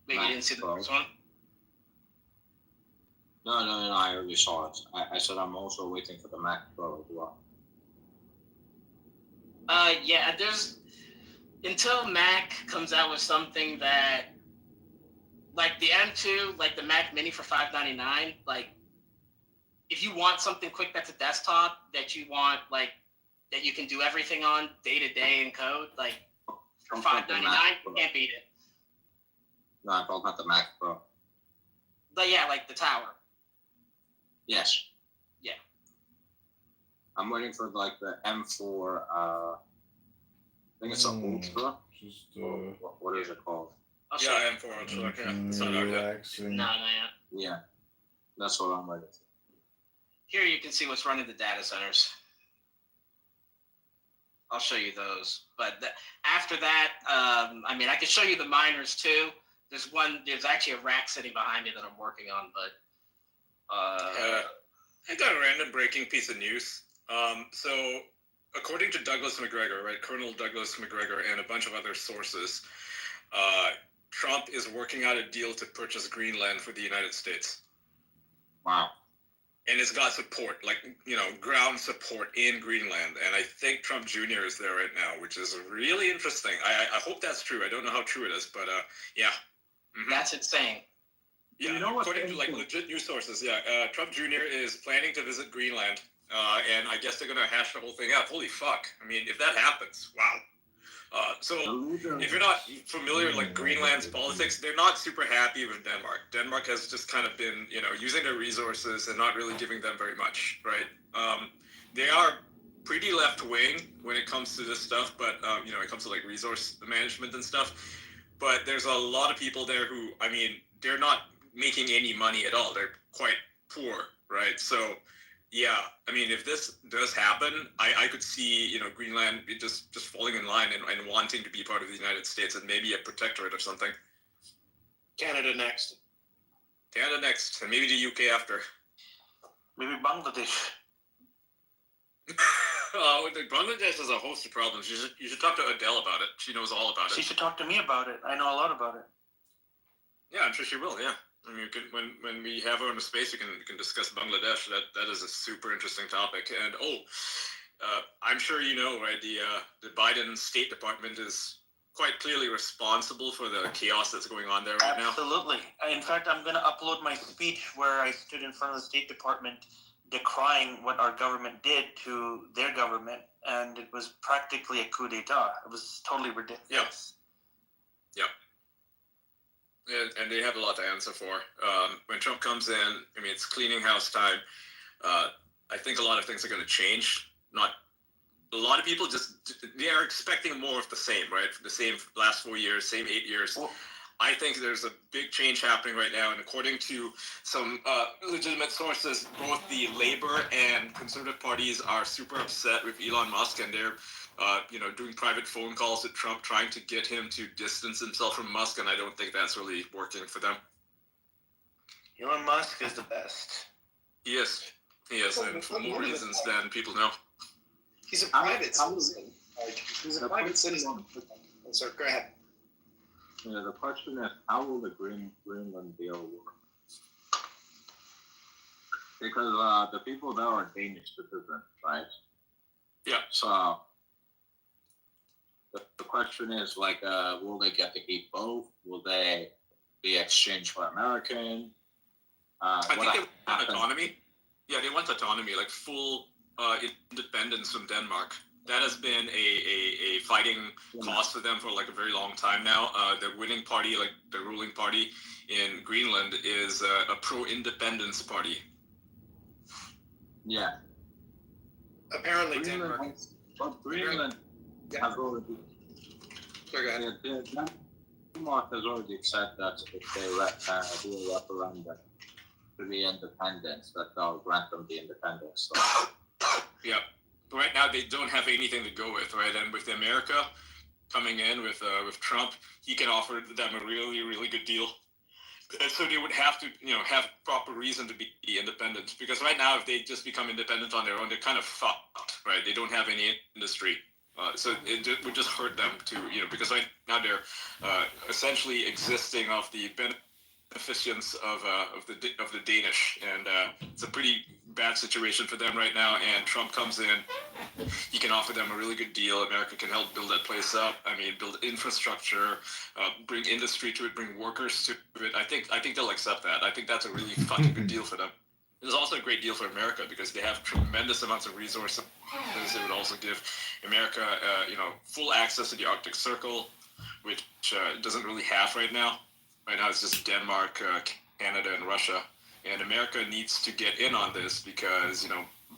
Speaker 4: Wait, you didn't see the first one?
Speaker 5: No, I already saw it. I said I'm also waiting for the Mac Pro as well.
Speaker 4: Yeah, there's until Mac comes out with something that, like the M2, like the Mac Mini for $599. Like, if you want something quick that's a desktop that you want, like that you can do everything on day to day in code, like for $599, you can't beat it.
Speaker 5: No, I'm talking about the Mac Pro.
Speaker 4: But yeah, like the tower.
Speaker 5: Yes.
Speaker 4: Yeah.
Speaker 5: I'm waiting for like the M4. I think it's an Ultra. What is it called?
Speaker 12: Yeah, M4 Ultra. Yeah, it's not out yet.
Speaker 4: No, not yet.
Speaker 5: Yeah, that's what I'm waiting for.
Speaker 4: Here you can see what's running the data centers. I'll show you those. But after that, I mean, I can show you the miners too. There's actually a rack sitting behind me that I'm working on, but.
Speaker 12: I got a random breaking piece of news. So, according to Douglas McGregor, right, Colonel Douglas McGregor and a bunch of other sources, Trump is working out a deal to purchase Greenland for the United States.
Speaker 5: Wow.
Speaker 12: And it's got support, like, ground support in Greenland. And I think Trump Jr. is there right now, which is really interesting. I hope that's true. I don't know how true it is, but yeah. Mm-hmm.
Speaker 4: That's insane.
Speaker 12: Yeah, according to like legit news sources, Trump Jr. is planning to visit Greenland, and I guess they're gonna hash the whole thing out. Holy fuck! I mean, if that happens, wow. So if you're not familiar like Greenland's politics, they're not super happy with Denmark. Denmark has just kind of been, using their resources and not really giving them very much, right? They are pretty left wing when it comes to this stuff, but when it comes to like resource management and stuff. But there's a lot of people there who, I mean, they're not making any money at all. They're quite poor, right? So, yeah, I mean, if this does happen, I could see, Greenland just falling in line and wanting to be part of the United States and maybe a protectorate or something.
Speaker 7: Canada next.
Speaker 12: Canada next, and maybe the UK after.
Speaker 10: Maybe Bangladesh.
Speaker 12: Bangladesh has a host of problems. You should talk to Adele about it. She knows all about it.
Speaker 10: She should talk to me about it. I know a lot about it.
Speaker 12: Yeah, I'm sure she will. Yeah, I mean, when we have her in the space, we can discuss Bangladesh. That is a super interesting topic. And I'm sure you know, right? The Biden State Department is quite clearly responsible for the chaos that's going on there right now.
Speaker 10: Absolutely. In fact, I'm going to upload my speech where I stood in front of the State Department decrying what our government did to their government, and it was practically a coup d'etat. It was totally ridiculous.
Speaker 12: Yeah. And they have a lot to answer for. When Trump comes in, I mean, it's cleaning house time. I think a lot of things are going to change. Not a lot of people they are expecting more of the same, right? The same last 4 years, same 8 years. Well, I think there's a big change happening right now, and according to some legitimate sources, both the Labor and Conservative parties are super upset with Elon Musk, and they're doing private phone calls to Trump, trying to get him to distance himself from Musk, and I don't think that's really working for them.
Speaker 10: Elon Musk is the best.
Speaker 12: He is, and for more reasons than people know.
Speaker 7: He's a private citizen. He's a private citizen. So go ahead.
Speaker 5: Yeah, the question is, how will the Greenland deal work? Because the people there are Danish citizens, right?
Speaker 12: Yeah.
Speaker 5: So the question is, like, will they get to keep both? Will they be exchanged for American?
Speaker 12: I think they want autonomy. Yeah, they want autonomy, like full independence from Denmark. that has been a fighting cause for them for like a very long time now. The winning party, like the ruling party in Greenland, is a pro-independence party.
Speaker 13: Yeah.
Speaker 7: Apparently,
Speaker 13: Greenland
Speaker 7: Denmark.
Speaker 13: has, but Greenland has already.
Speaker 7: Sorry, go ahead.
Speaker 13: Denmark has already said that if they do a referendum to be independent, that they'll grant them the independence. So.
Speaker 12: Yeah. But right now they don't have anything to go with, right? And with America coming in with Trump, he can offer them a really, really good deal. And so they would have to, have proper reason to be independent. Because right now, if they just become independent on their own, they're kind of fucked, right? They don't have any industry. So it would just hurt them to, because right now they're essentially existing off the beneficence of the Danish, and it's a pretty bad situation for them right now. And Trump comes in, he can offer them a really good deal. America can help build that place up. I mean, build infrastructure, bring industry to it, bring workers to it. I think they'll accept that. I think that's a really fucking good deal for them. It's also a great deal for America because they have tremendous amounts of resources. It would also give America, full access to the Arctic Circle, which it doesn't really have right now. Right now, it's just Denmark, Canada, and Russia. And America needs to get in on this because,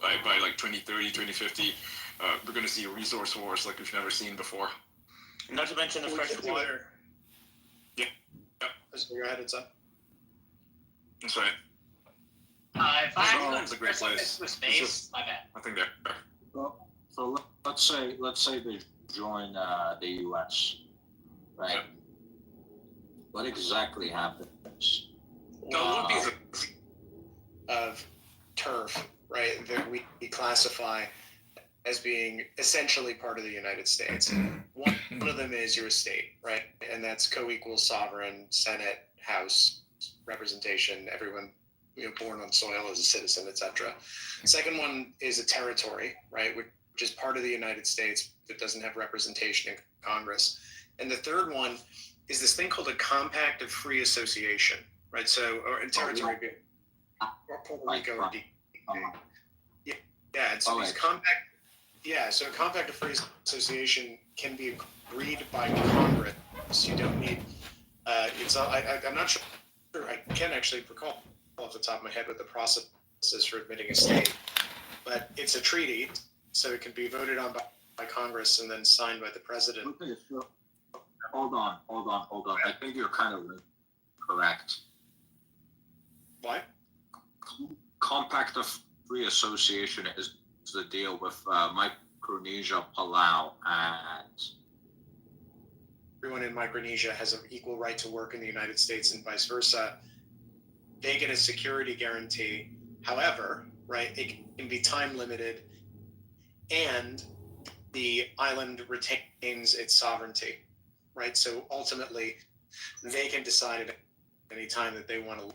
Speaker 12: by like 2030, 2050, we're going to see resource wars like we've never seen before.
Speaker 10: Not to mention the fresh water.
Speaker 12: Yeah.
Speaker 7: Go ahead, it's up.
Speaker 12: That's right.
Speaker 4: If I
Speaker 12: Greenland's a great place.
Speaker 4: to space, my bad.
Speaker 12: I think they're.
Speaker 13: So let's say they join the U.S. Right?
Speaker 12: Yeah.
Speaker 13: What exactly happens?
Speaker 12: No,
Speaker 7: Of turf, right, that we classify as being essentially part of the United States. One of them is your state, right? And that's co-equal sovereign, Senate, House, representation, everyone born on soil as a citizen, etc. Second one is a territory, right, which is part of the United States that doesn't have representation in Congress. And the third one is this thing called a Compact of Free Association, right? So, or in territory, or Puerto Rico, or yeah. And so these compact, so a Compact of Free Association can be agreed by Congress. You don't need. It's not. I'm not sure. I can't actually recall off the top of my head what the process is for admitting a state, but it's a treaty, so it can be voted on by Congress and then signed by the president.
Speaker 13: Okay, so hold on. I think you're kind of correct.
Speaker 7: Why?
Speaker 13: Compact of Free Association is the deal with Micronesia, Palau, and
Speaker 7: everyone in Micronesia has an equal right to work in the United States and vice versa. They get a security guarantee. However, right, it can be time limited, and the island retains its sovereignty, right? So ultimately, they can decide at any time that they want to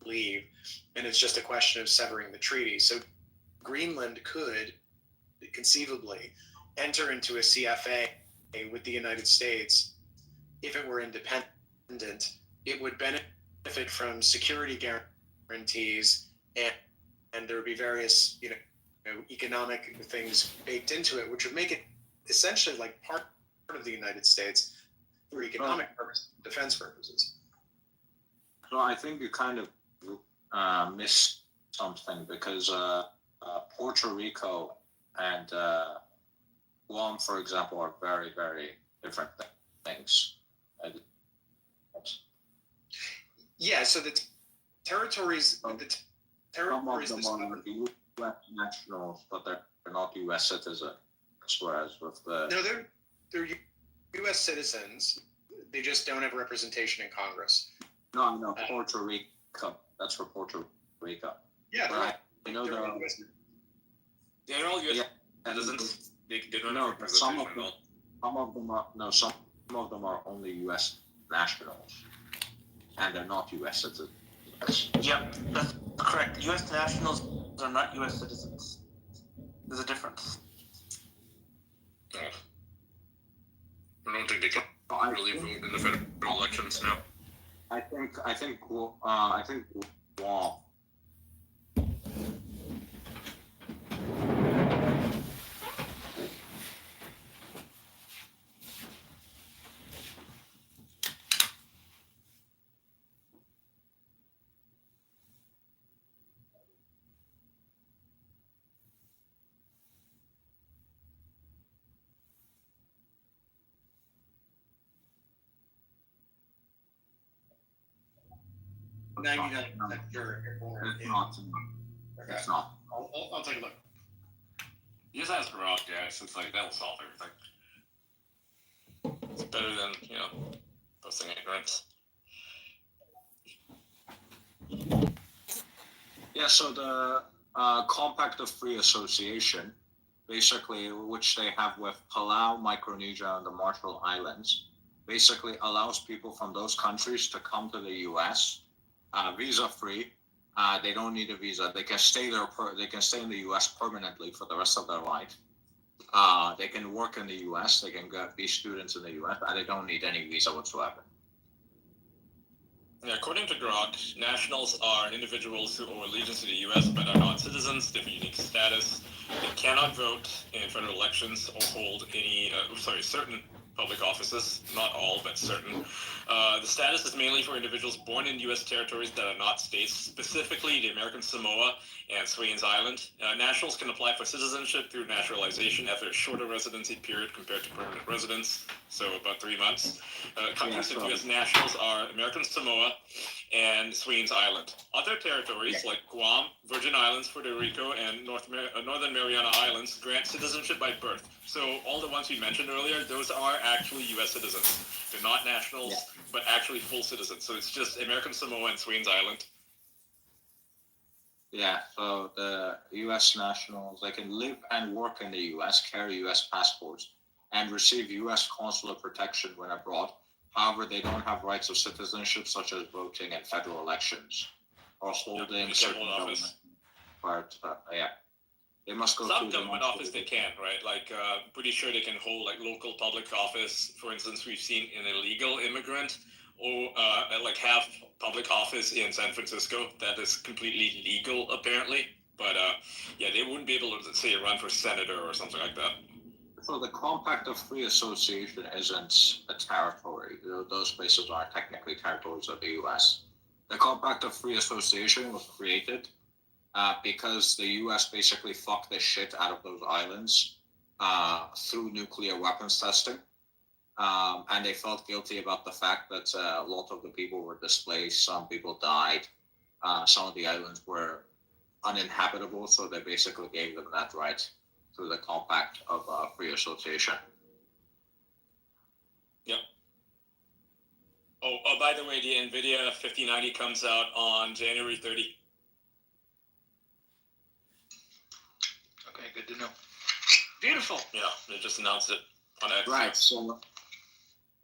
Speaker 7: leave, and it's just a question of severing the treaty. So Greenland could conceivably enter into a CFA with the United States if it were independent. It would benefit from security guarantees, and there would be various economic things baked into it, which would make it essentially like part of the United States for economic purposes, defense purposes.
Speaker 13: So I think you kind of missed something because Puerto Rico and Guam, for example, are very, very different things.
Speaker 7: Yeah, so the territories,
Speaker 13: Some of them are U.S. nationals, but they're not U.S. citizens. Whereas with the
Speaker 7: they're U.S. citizens. They just don't have representation in Congress.
Speaker 13: No, Puerto Rico. That's for Puerto Rico.
Speaker 7: Yeah,
Speaker 13: right. They're
Speaker 12: all U.S. citizens. They don't have representation at all.
Speaker 13: Some of them are only U.S. nationals, and they're not U.S. citizens.
Speaker 10: Yep, that's correct. U.S. nationals are not U.S. citizens. There's a difference.
Speaker 12: I don't think they can really vote in the federal elections now.
Speaker 13: I think Guam.
Speaker 7: 99% sure airborne.
Speaker 13: It's not.
Speaker 7: Okay.
Speaker 13: It's not.
Speaker 7: I'll take a look.
Speaker 8: You just ask Rock, guys. It's like that'll solve everything. It's better than posting ignorance.
Speaker 13: Yeah, so the Compact of Free Association, basically, which they have with Palau, Micronesia, and the Marshall Islands, basically allows people from those countries to come to the U.S. Visa-free. They don't need a visa. They can stay there. They can stay in the U.S. permanently for the rest of their life. They can work in the U.S. They can be students in the U.S. And they don't need any visa whatsoever.
Speaker 8: Yeah, according to Grok, nationals are individuals who owe allegiance to the U.S. but are not citizens. They have a unique status. They cannot vote in federal elections or hold any, certain public offices. Not all, but certain. The status is mainly for individuals born in U.S. territories that are not states, specifically the American Samoa and Swains Island. Nationals can apply for citizenship through naturalization after a shorter residency period compared to permanent residence, so about 3 months. Countries with U.S. nationals are American Samoa and Swains Island. Other territories like Guam, Virgin Islands, Puerto Rico, and Northern Mariana Islands grant citizenship by birth. So all the ones we mentioned earlier, those are actually U.S. citizens. They're not nationals, but actually full citizens. So it's just American Samoa and Swains Island.
Speaker 13: Yeah, so the U.S. nationals, they can live and work in the U.S., carry U.S. passports, and receive U.S. consular protection when abroad. However, they don't have rights of citizenship, such as voting in federal elections or holding certain government parts. They must go
Speaker 8: Some
Speaker 13: through
Speaker 8: government office they can, right? Like, pretty sure they can hold like local public office. For instance, we've seen an illegal immigrant or like have public office in San Francisco that is completely legal, apparently. But yeah, they wouldn't be able to say run for senator or something like that.
Speaker 13: So the Compact of Free Association isn't a territory. Those places aren't technically territories of the U.S. The Compact of Free Association was created because the U.S. basically fucked the shit out of those islands through nuclear weapons testing. And they felt guilty about the fact that a lot of the people were displaced, some people died, some of the islands were uninhabitable, so they basically gave them that right through the Compact of Free Association.
Speaker 8: Yep. Oh, by the way, the NVIDIA 5090 comes out on January 30.
Speaker 9: Okay, good to know.
Speaker 4: Beautiful.
Speaker 8: Yeah, they just announced it on X.
Speaker 13: Right,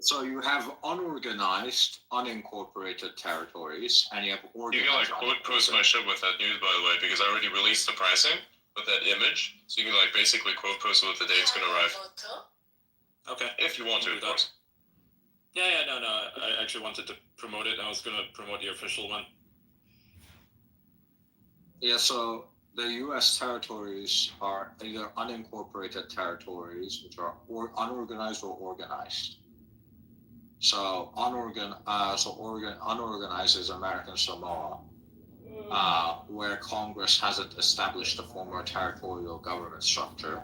Speaker 13: so you have unorganized, unincorporated territories, and you have organized.
Speaker 2: You can like quote post my shit with that news, by the way, because I already released the pricing with that image, so you can like basically quote post with the date it's going to arrive.
Speaker 8: Okay.
Speaker 2: If you want to, of course.
Speaker 8: No. I actually wanted to promote it. I was going to promote the official one.
Speaker 13: Yeah, so the U.S. territories are either unincorporated territories, which are unorganized or organized. So unorganized is American Samoa, where Congress hasn't established a former territorial government structure.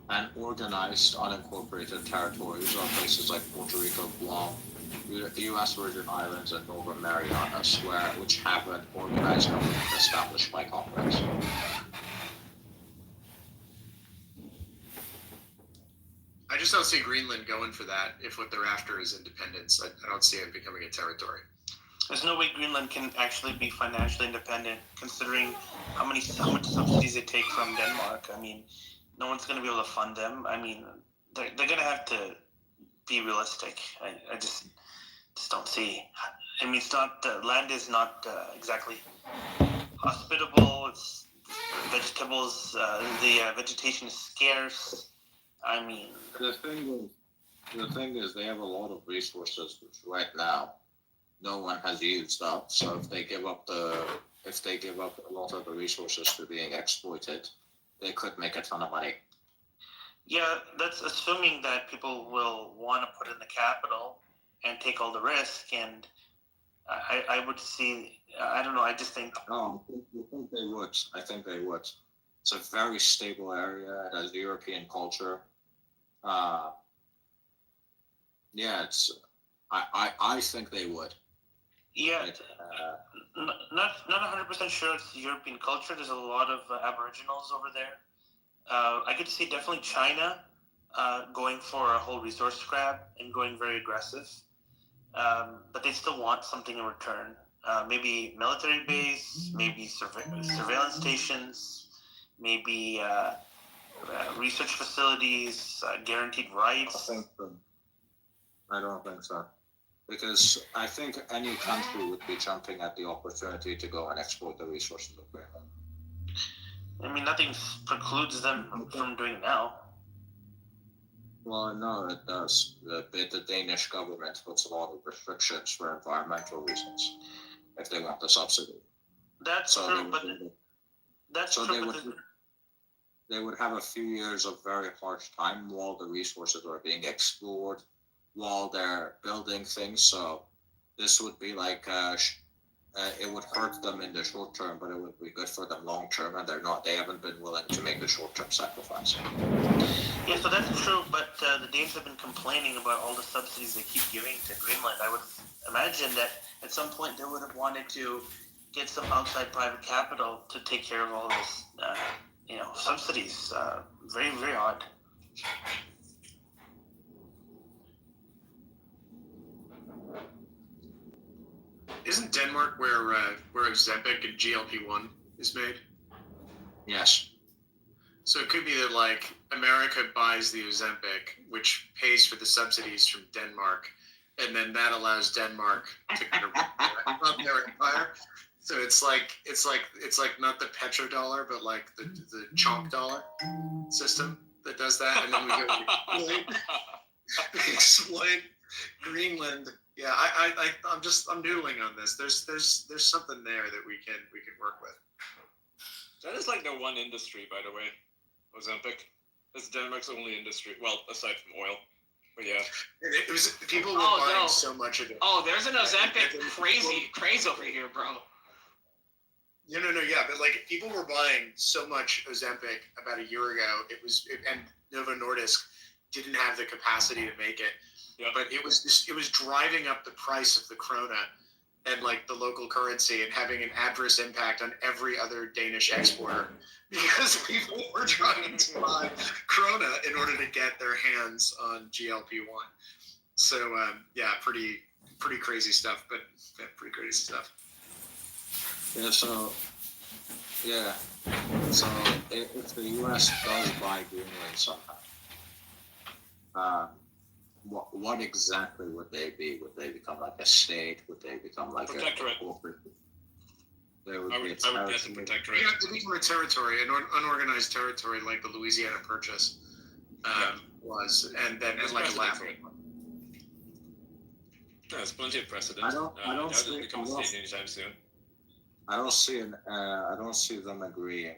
Speaker 13: And organized unincorporated territories are places like Puerto Rico, Guam, U.S. Virgin Islands, and Northern Marianas, which have an organized government established by Congress.
Speaker 14: I just don't see Greenland going for that if what they're after is independence. I don't see it becoming a territory.
Speaker 10: There's no way Greenland can actually be financially independent, considering how much subsidies they take from Denmark. I mean, no one's going to be able to fund them. I mean, they're going to have to be realistic. I just don't see. I mean, it's not land is not exactly hospitable. It's vegetables. The vegetation is scarce. I mean,
Speaker 13: the thing is, they have a lot of resources which right now no one has used up. So if they give up a lot of the resources to being exploited, they could make a ton of money.
Speaker 10: Yeah, that's assuming that people will want to put in the capital and take all the risk. And I would see. I don't know. I just think.
Speaker 13: Oh, I think they would. I think they would. It's a very stable area. It has European culture. Yeah, I think they would.
Speaker 10: Yeah,
Speaker 13: Right?
Speaker 10: not 100% sure it's European culture. There's a lot of Aboriginals over there. I could see definitely China going for a whole resource grab and going very aggressive, but they still want something in return. Maybe military base, maybe surveillance stations, maybe research facilities, guaranteed rights.
Speaker 13: I don't think so. Because I think any country would be jumping at the opportunity to go and exploit the resources of Greenland.
Speaker 10: I mean, nothing precludes them from doing it now.
Speaker 13: Well, no, it does. The Danish government puts a lot of restrictions for environmental reasons if they want the subsidy.
Speaker 10: That's
Speaker 13: So
Speaker 10: true, but that's
Speaker 13: so
Speaker 10: true. But
Speaker 13: they would have a few years of very harsh time while the resources are being explored, while they're building things. So this would be like it would hurt them in the short term, but it would be good for them long term, and they haven't been willing to make the short term sacrifice.
Speaker 10: Yeah, so that's true, but the Danes have been complaining about all the subsidies they keep giving to Greenland. I would imagine that at some point they would have wanted to get some outside private capital to take care of all this, subsidies. Very, very odd.
Speaker 14: Isn't Denmark where Ozempic and GLP-1 is made?
Speaker 13: Yes.
Speaker 14: So it could be that like America buys the Ozempic, which pays for the subsidies from Denmark, and then that allows Denmark to kind of run their empire. So it's like not the petrodollar, but like the chonk dollar system that does that, and then we go exploit Greenland. Yeah, I'm noodling on this. There's something there that we can work with.
Speaker 12: That is like the one industry, by the way, Ozempic. That's Denmark's only industry. Well, aside from oil. But yeah.
Speaker 14: It was people were buying so much of it.
Speaker 4: Oh, there's an Ozempic craze over here, bro.
Speaker 14: No, yeah, but like people were buying so much Ozempic about a year ago. And Novo Nordisk didn't have the capacity to make it.
Speaker 12: Yep.
Speaker 14: But it was driving up the price of the krona and like the local currency and having an adverse impact on every other Danish exporter because people were trying to buy krona in order to get their hands on GLP-1. So pretty crazy stuff, but pretty crazy stuff.
Speaker 13: Yeah, so if the U.S. does buy Greenland somehow, what exactly would they be? Would they become like a state? Would they become like
Speaker 12: protectorate?
Speaker 13: A corporate? They would
Speaker 12: I would guess a protectorate.
Speaker 14: Yeah, to become a territory, an unorganized territory like the Louisiana Purchase was, and then like a lab.
Speaker 12: There's plenty of precedent.
Speaker 13: I don't see
Speaker 12: become a state anytime soon.
Speaker 13: I don't see them agreeing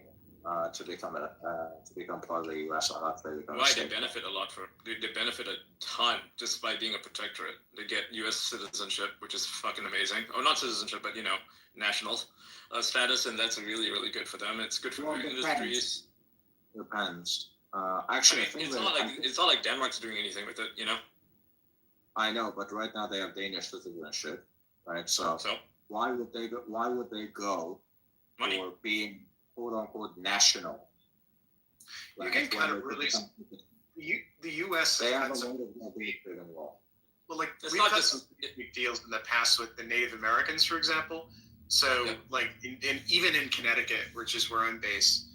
Speaker 13: to become part of the U.S. unless they become.
Speaker 12: Why? They benefit a lot they benefit a ton just by being a protectorate. They get U.S. citizenship, which is fucking amazing. Oh, not citizenship, but national status, and that's really, really good for them. It's good for their industries.
Speaker 13: Depends. Actually,
Speaker 12: it's not like Denmark's doing anything with it,
Speaker 13: I know, but right now they have Danish citizenship, right? So why would they go
Speaker 12: Money.
Speaker 13: for being quote unquote national?
Speaker 14: You can kind of really the U.S.
Speaker 13: They have a lot of weight involved.
Speaker 14: Well, like
Speaker 12: it's
Speaker 14: we've
Speaker 12: not
Speaker 14: had
Speaker 12: just
Speaker 14: some big deals in the past with the Native Americans, for example. So, like, even in Connecticut, which is where I'm based,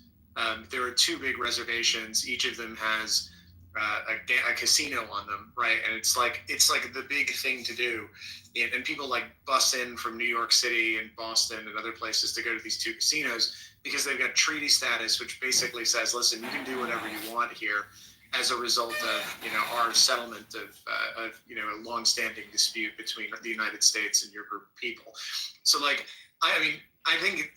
Speaker 14: there are two big reservations. Each of them has a casino on them, right? And it's like the big thing to do. And people like bus in from New York City and Boston and other places to go to these two casinos because they've got treaty status, which basically says, listen, you can do whatever you want here as a result of our settlement of a long-standing dispute between the United States and your group of people. So like I think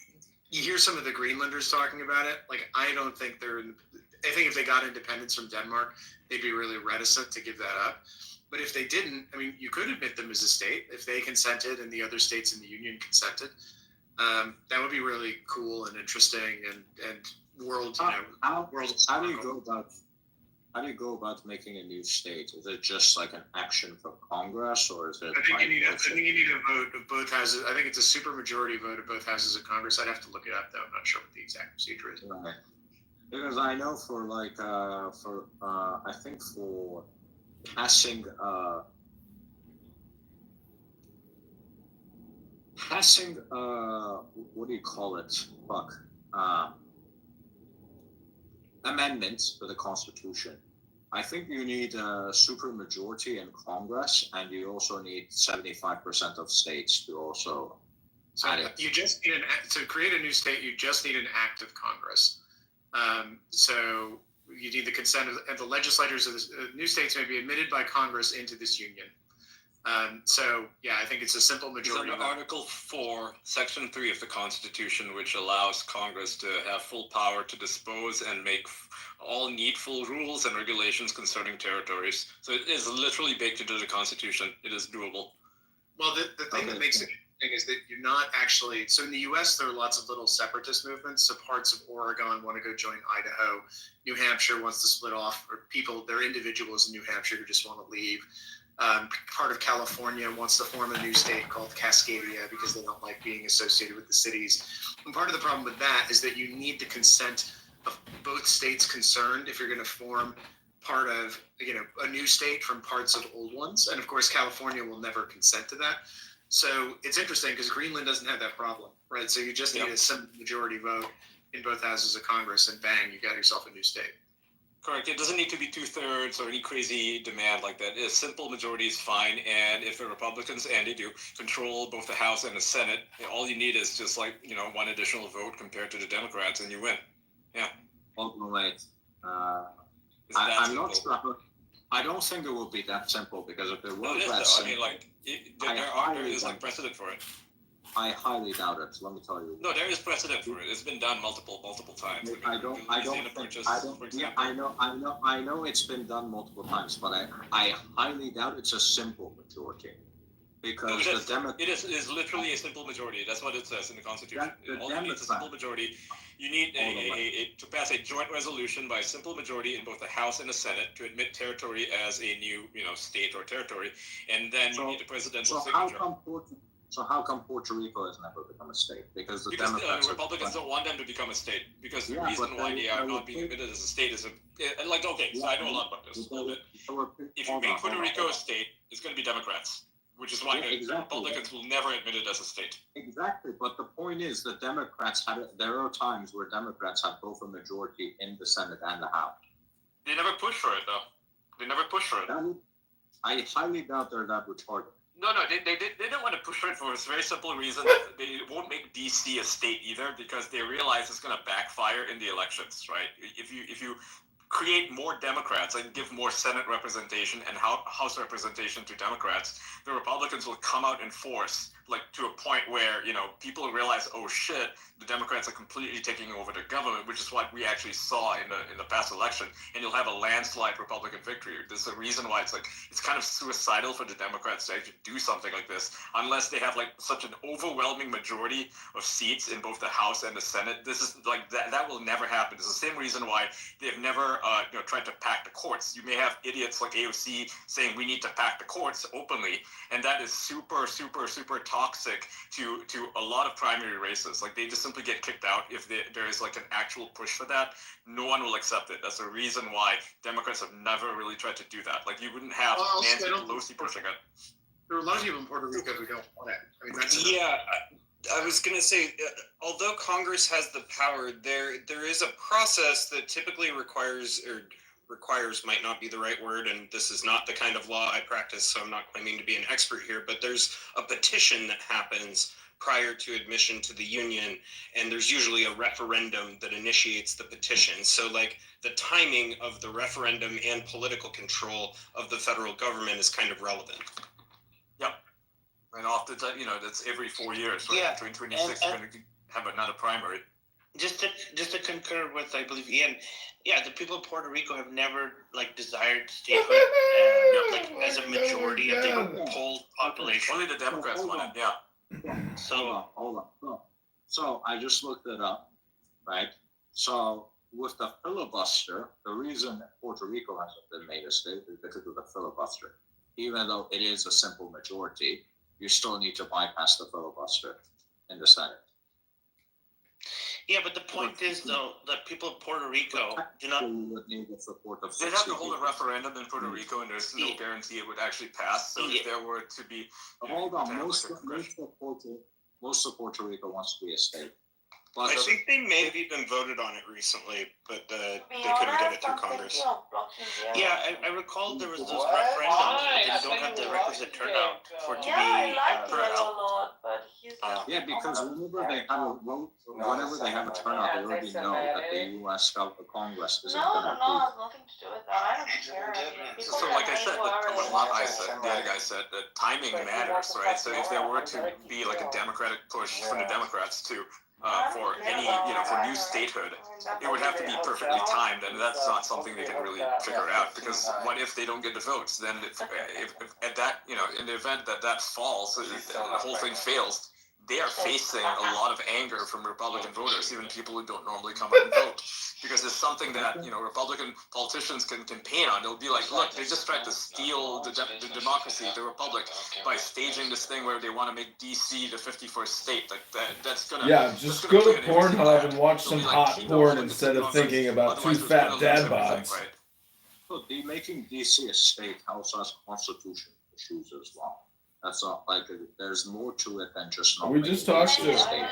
Speaker 14: you hear some of the Greenlanders talking about it. Like I don't think I think if they got independence from Denmark, they'd be really reticent to give that up. But if they didn't, you could admit them as a state if they consented and the other states in the union consented. That would be really cool and interesting and world.
Speaker 13: How do you go how do you go about making a new state? Is it just like an action from Congress, or is it?
Speaker 14: I think you need a vote of both houses. I think it's a supermajority vote of both houses of Congress. I'd have to look it up though. I'm not sure what the exact procedure is.
Speaker 13: Right. Because I know for like I think for passing what do you call it? Amendments for the Constitution. I think you need a supermajority in Congress, and you also need 75% of states to also.
Speaker 14: So you just need to create a new state. You just need an act of Congress. So you need the consent of the legislators of the new states may be admitted by Congress into this union. So yeah, I think it's a simple majority.
Speaker 8: Under Article 4, Section 3 of the Constitution, which allows Congress to have full power to dispose and make all needful rules and regulations concerning territories. So it is literally baked into the Constitution. It is doable.
Speaker 14: Well, the thing that makes it interesting is that you're not actually. So in the U.S., there are lots of little separatist movements. So parts of Oregon want to go join Idaho. New Hampshire wants to split off, or they're individuals in New Hampshire who just want to leave. Part of California wants to form a new state called Cascadia because they don't like being associated with the cities. And part of the problem with that is that you need the consent of both states concerned if you're going to form part of a new state from parts of old ones. And of course, California will never consent to that. So it's interesting because Greenland doesn't have that problem, right? So you just need a simple majority vote in both houses of Congress, and bang, you got yourself a new state.
Speaker 8: Correct. It doesn't need to be 2/3 or any crazy demand like that. A simple majority is fine. And if the Republicans, and they do, control both the House and the Senate, all you need is just one additional vote compared to the Democrats, and you win. Yeah.
Speaker 13: Ultimately, I'm not sure. I don't think it will be that simple, because if it was that simple,
Speaker 8: there is precedent for it.
Speaker 13: I highly doubt it. Let me tell you.
Speaker 8: No, there is precedent for it. It's been done multiple times.
Speaker 13: I know it's been done multiple times, but I highly doubt it's a simple majority, because
Speaker 8: it is literally a simple majority. That's what it says in the Constitution. All you need is a simple majority. You need to pass a joint resolution by a simple majority in both the House and the Senate to admit territory as a new state or territory, and then you need a presidential signature.
Speaker 13: So how come Puerto Rico has never become a state? Because the
Speaker 8: Republicans don't want them to become a state. Because the reason why they are not being admitted as a state is so I know a lot about this a little bit. If you make Puerto Rico a state, it's going to be Democrats, which is why the Republicans will never admit it as a state.
Speaker 13: Exactly, but the point is that there are times where Democrats have both a majority in the Senate and the House.
Speaker 8: They never push for it, though. They never push for it.
Speaker 13: I highly doubt they're that retarded.
Speaker 8: No, they don't want to push for it for a very simple reason. That they won't make DC a state either, because they realize it's going to backfire in the elections, right? If you create more Democrats and give more Senate representation and House representation to Democrats, the Republicans will come out in force, to a point where, people realize, oh shit, the Democrats are completely taking over the government, which is what we actually saw in the past election, and you'll have a landslide Republican victory. There's a reason why it's kind of suicidal for the Democrats to actually do something like this, unless they have such an overwhelming majority of seats in both the House and the Senate. This is that will never happen. It's the same reason why they've never tried to pack the courts. You may have idiots like AOC saying we need to pack the courts openly, and that is super, super, super toxic to a lot of primary races. They just simply get kicked out if there is an actual push for that. No one will accept it. That's the reason why Democrats have never really tried to do that. You wouldn't have Nancy Pelosi pushing it.
Speaker 14: There are a lot of people in Puerto Rico who don't want it.
Speaker 15: I was going to say, although Congress has the power, there is a process that typically requires might not be the right word, and this is not the kind of law I practice, so I'm not claiming to be an expert here, but there's a petition that happens prior to admission to the union, and there's usually a referendum that initiates the petition. So the timing of the referendum and political control of the federal government is kind of relevant.
Speaker 8: Yep. And often, that's every 4 years, right?
Speaker 10: Yeah.
Speaker 8: 2026, you're going to have another primary.
Speaker 10: Just to concur with, I believe, Ian, yeah, the people of Puerto Rico have never desired statehood as a majority of the polled population.
Speaker 8: Only the Democrats want it, yeah.
Speaker 13: Hold on. So I just looked it up, right? So with the filibuster, the reason Puerto Rico hasn't been made a state is because of the filibuster. Even though it is a simple majority, you still need to bypass the filibuster in the Senate.
Speaker 10: Yeah, but the point is, though, that people of Puerto Rico do not.
Speaker 13: Would need the support of
Speaker 8: They'd have to hold a referendum in Puerto Rico, and there's no guarantee it would actually pass. So if there were to be,
Speaker 13: hold on, most of Puerto Rico wants to be a state.
Speaker 15: I think they may have even voted on it recently, but they couldn't get it through Congress.
Speaker 10: Yeah, I recall there was this referendum that they don't have the requisite turnout for it to be
Speaker 13: Yeah, because whenever they have a vote, whenever they have a turnout, they already know that the U.S. Congress isn't going to approve.
Speaker 8: So like I said, well, not I said, the other guy said that timing matters, right? So if there were to be like a Democratic push from the Democrats to for any, for new statehood, it would have to be perfectly timed, and that's not something they can really figure out, because what if they don't get the votes? Then if at that, in the event that falls, the whole thing fails, they are facing a lot of anger from Republican voters, even people who don't normally come out and vote, because it's something that Republican politicians can campaign on. They'll be like, look, they just tried to steal the democracy, the republic, by staging this thing where they want to make DC the 51st state. Like that's gonna
Speaker 16: just go to Pornhub and watch some hot porn instead of thinking about two fat dad bods.
Speaker 13: Right. Look, making DC a state helps us constitutional issues as well. That's not like there's more to it than just not.
Speaker 16: We just talked to.
Speaker 13: State.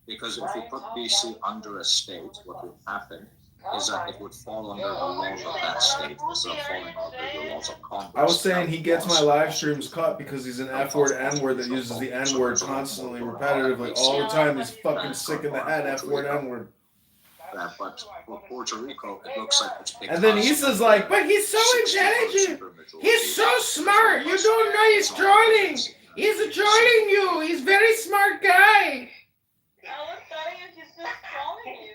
Speaker 13: Because if you put DC under a state, what would happen is that it would fall under the laws of that state instead of falling under the laws of Congress.
Speaker 16: I was saying he gets my live streams cut because he's an F-word N-word that uses the N-word constantly, repetitively, all the time. He's fucking sick in the head, F-word N-word.
Speaker 13: But for Puerto Rico, it looks like it's because.
Speaker 16: And then Issa's like, but he's so intelligent. He's so smart. You don't know he's trolling. He's trolling you. He's a very smart guy.
Speaker 17: I was telling you he's just trolling you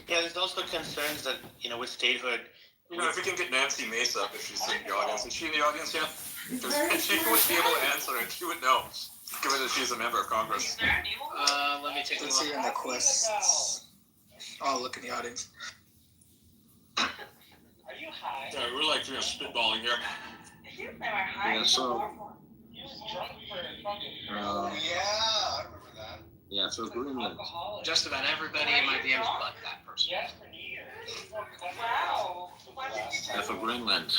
Speaker 10: Yeah, there's also concerns that, with statehood.
Speaker 8: If we can get Nancy Mesa, if she's in the audience. Is she in the audience yet? Because she would be able to answer it. She would know, given that she's a member of Congress.
Speaker 4: Let me take a look.
Speaker 9: Let's see on the quest. Oh, look in the audience.
Speaker 17: Are you high?
Speaker 8: Yeah, we're like spitballing here.
Speaker 13: Yeah, so. Yeah, so Greenland.
Speaker 4: Just about everybody in my DMs but that person.
Speaker 17: Wow.
Speaker 13: Yeah, for Greenland,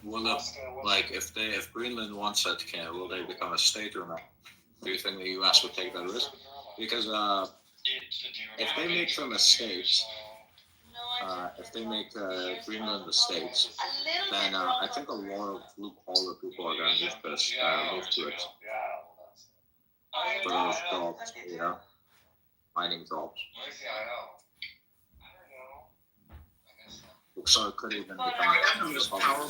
Speaker 13: will it, like if Greenland wants it, will they become a state or not? Do you think the U.S. would take that risk? Because if they make them a state, if they make Greenland a state, then I think a lot of blue-collar people are going to move to it. For those jobs, mining jobs. So it could even become
Speaker 14: the most powerful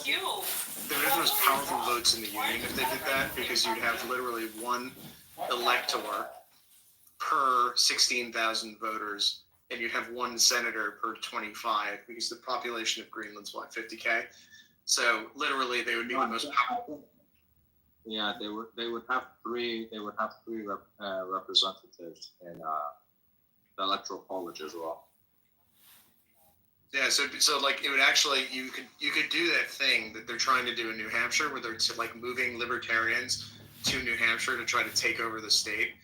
Speaker 14: votes in the union if they did that, because you'd have literally one elector per 16,000 voters, and you'd have one senator per 25, because the population of Greenland's 50K. So literally, they would be the most powerful.
Speaker 13: Yeah, they would have three representatives in the electoral college as well.
Speaker 14: Yeah, so like it would actually you could do that thing that they're trying to do in New Hampshire, where they're like moving libertarians to New Hampshire to try to take over the state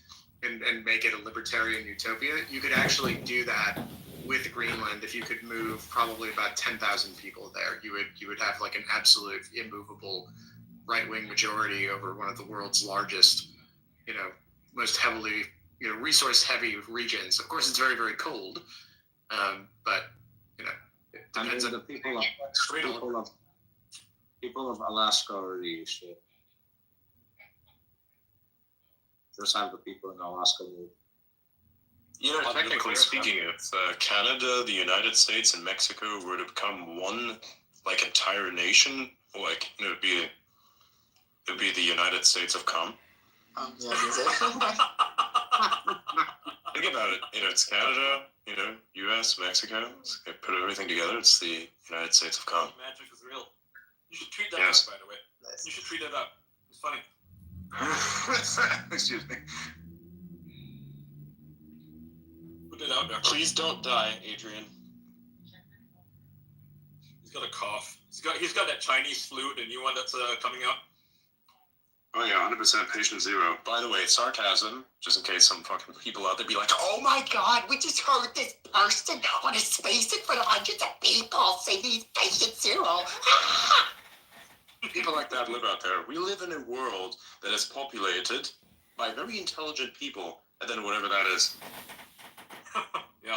Speaker 14: and make it a libertarian utopia. You could actually do that with Greenland if you could move probably about 10,000 people there. You would have like an absolute immovable right-wing majority over one of the world's largest, most heavily, resource-heavy regions. Of course, it's very, very cold, but it depends on
Speaker 13: the people of Alaska already used to just have the people in Alaska move.
Speaker 2: Technically speaking, if Canada, the United States, and Mexico were to become one, entire nation, it'd be the United States of Com. Think about it. It's Canada, U.S., Mexico. Put everything together. It's the United States of Com.
Speaker 8: Magic is real. You should tweet that out, by the way. You should tweet that out. It's funny.
Speaker 2: Excuse me.
Speaker 8: Put it out there.
Speaker 11: Please don't die, Adrian.
Speaker 8: He's got a cough. He's got that Chinese flu, the new one that's coming out.
Speaker 2: Oh yeah, 100% patient zero. By the way, sarcasm, just in case some fucking people out there be like, oh my god, we just heard this person on a space in front of hundreds of people say he's patient zero. People like that live out there. We live in a world that is populated by very intelligent people, and then whatever that is.
Speaker 8: Yeah.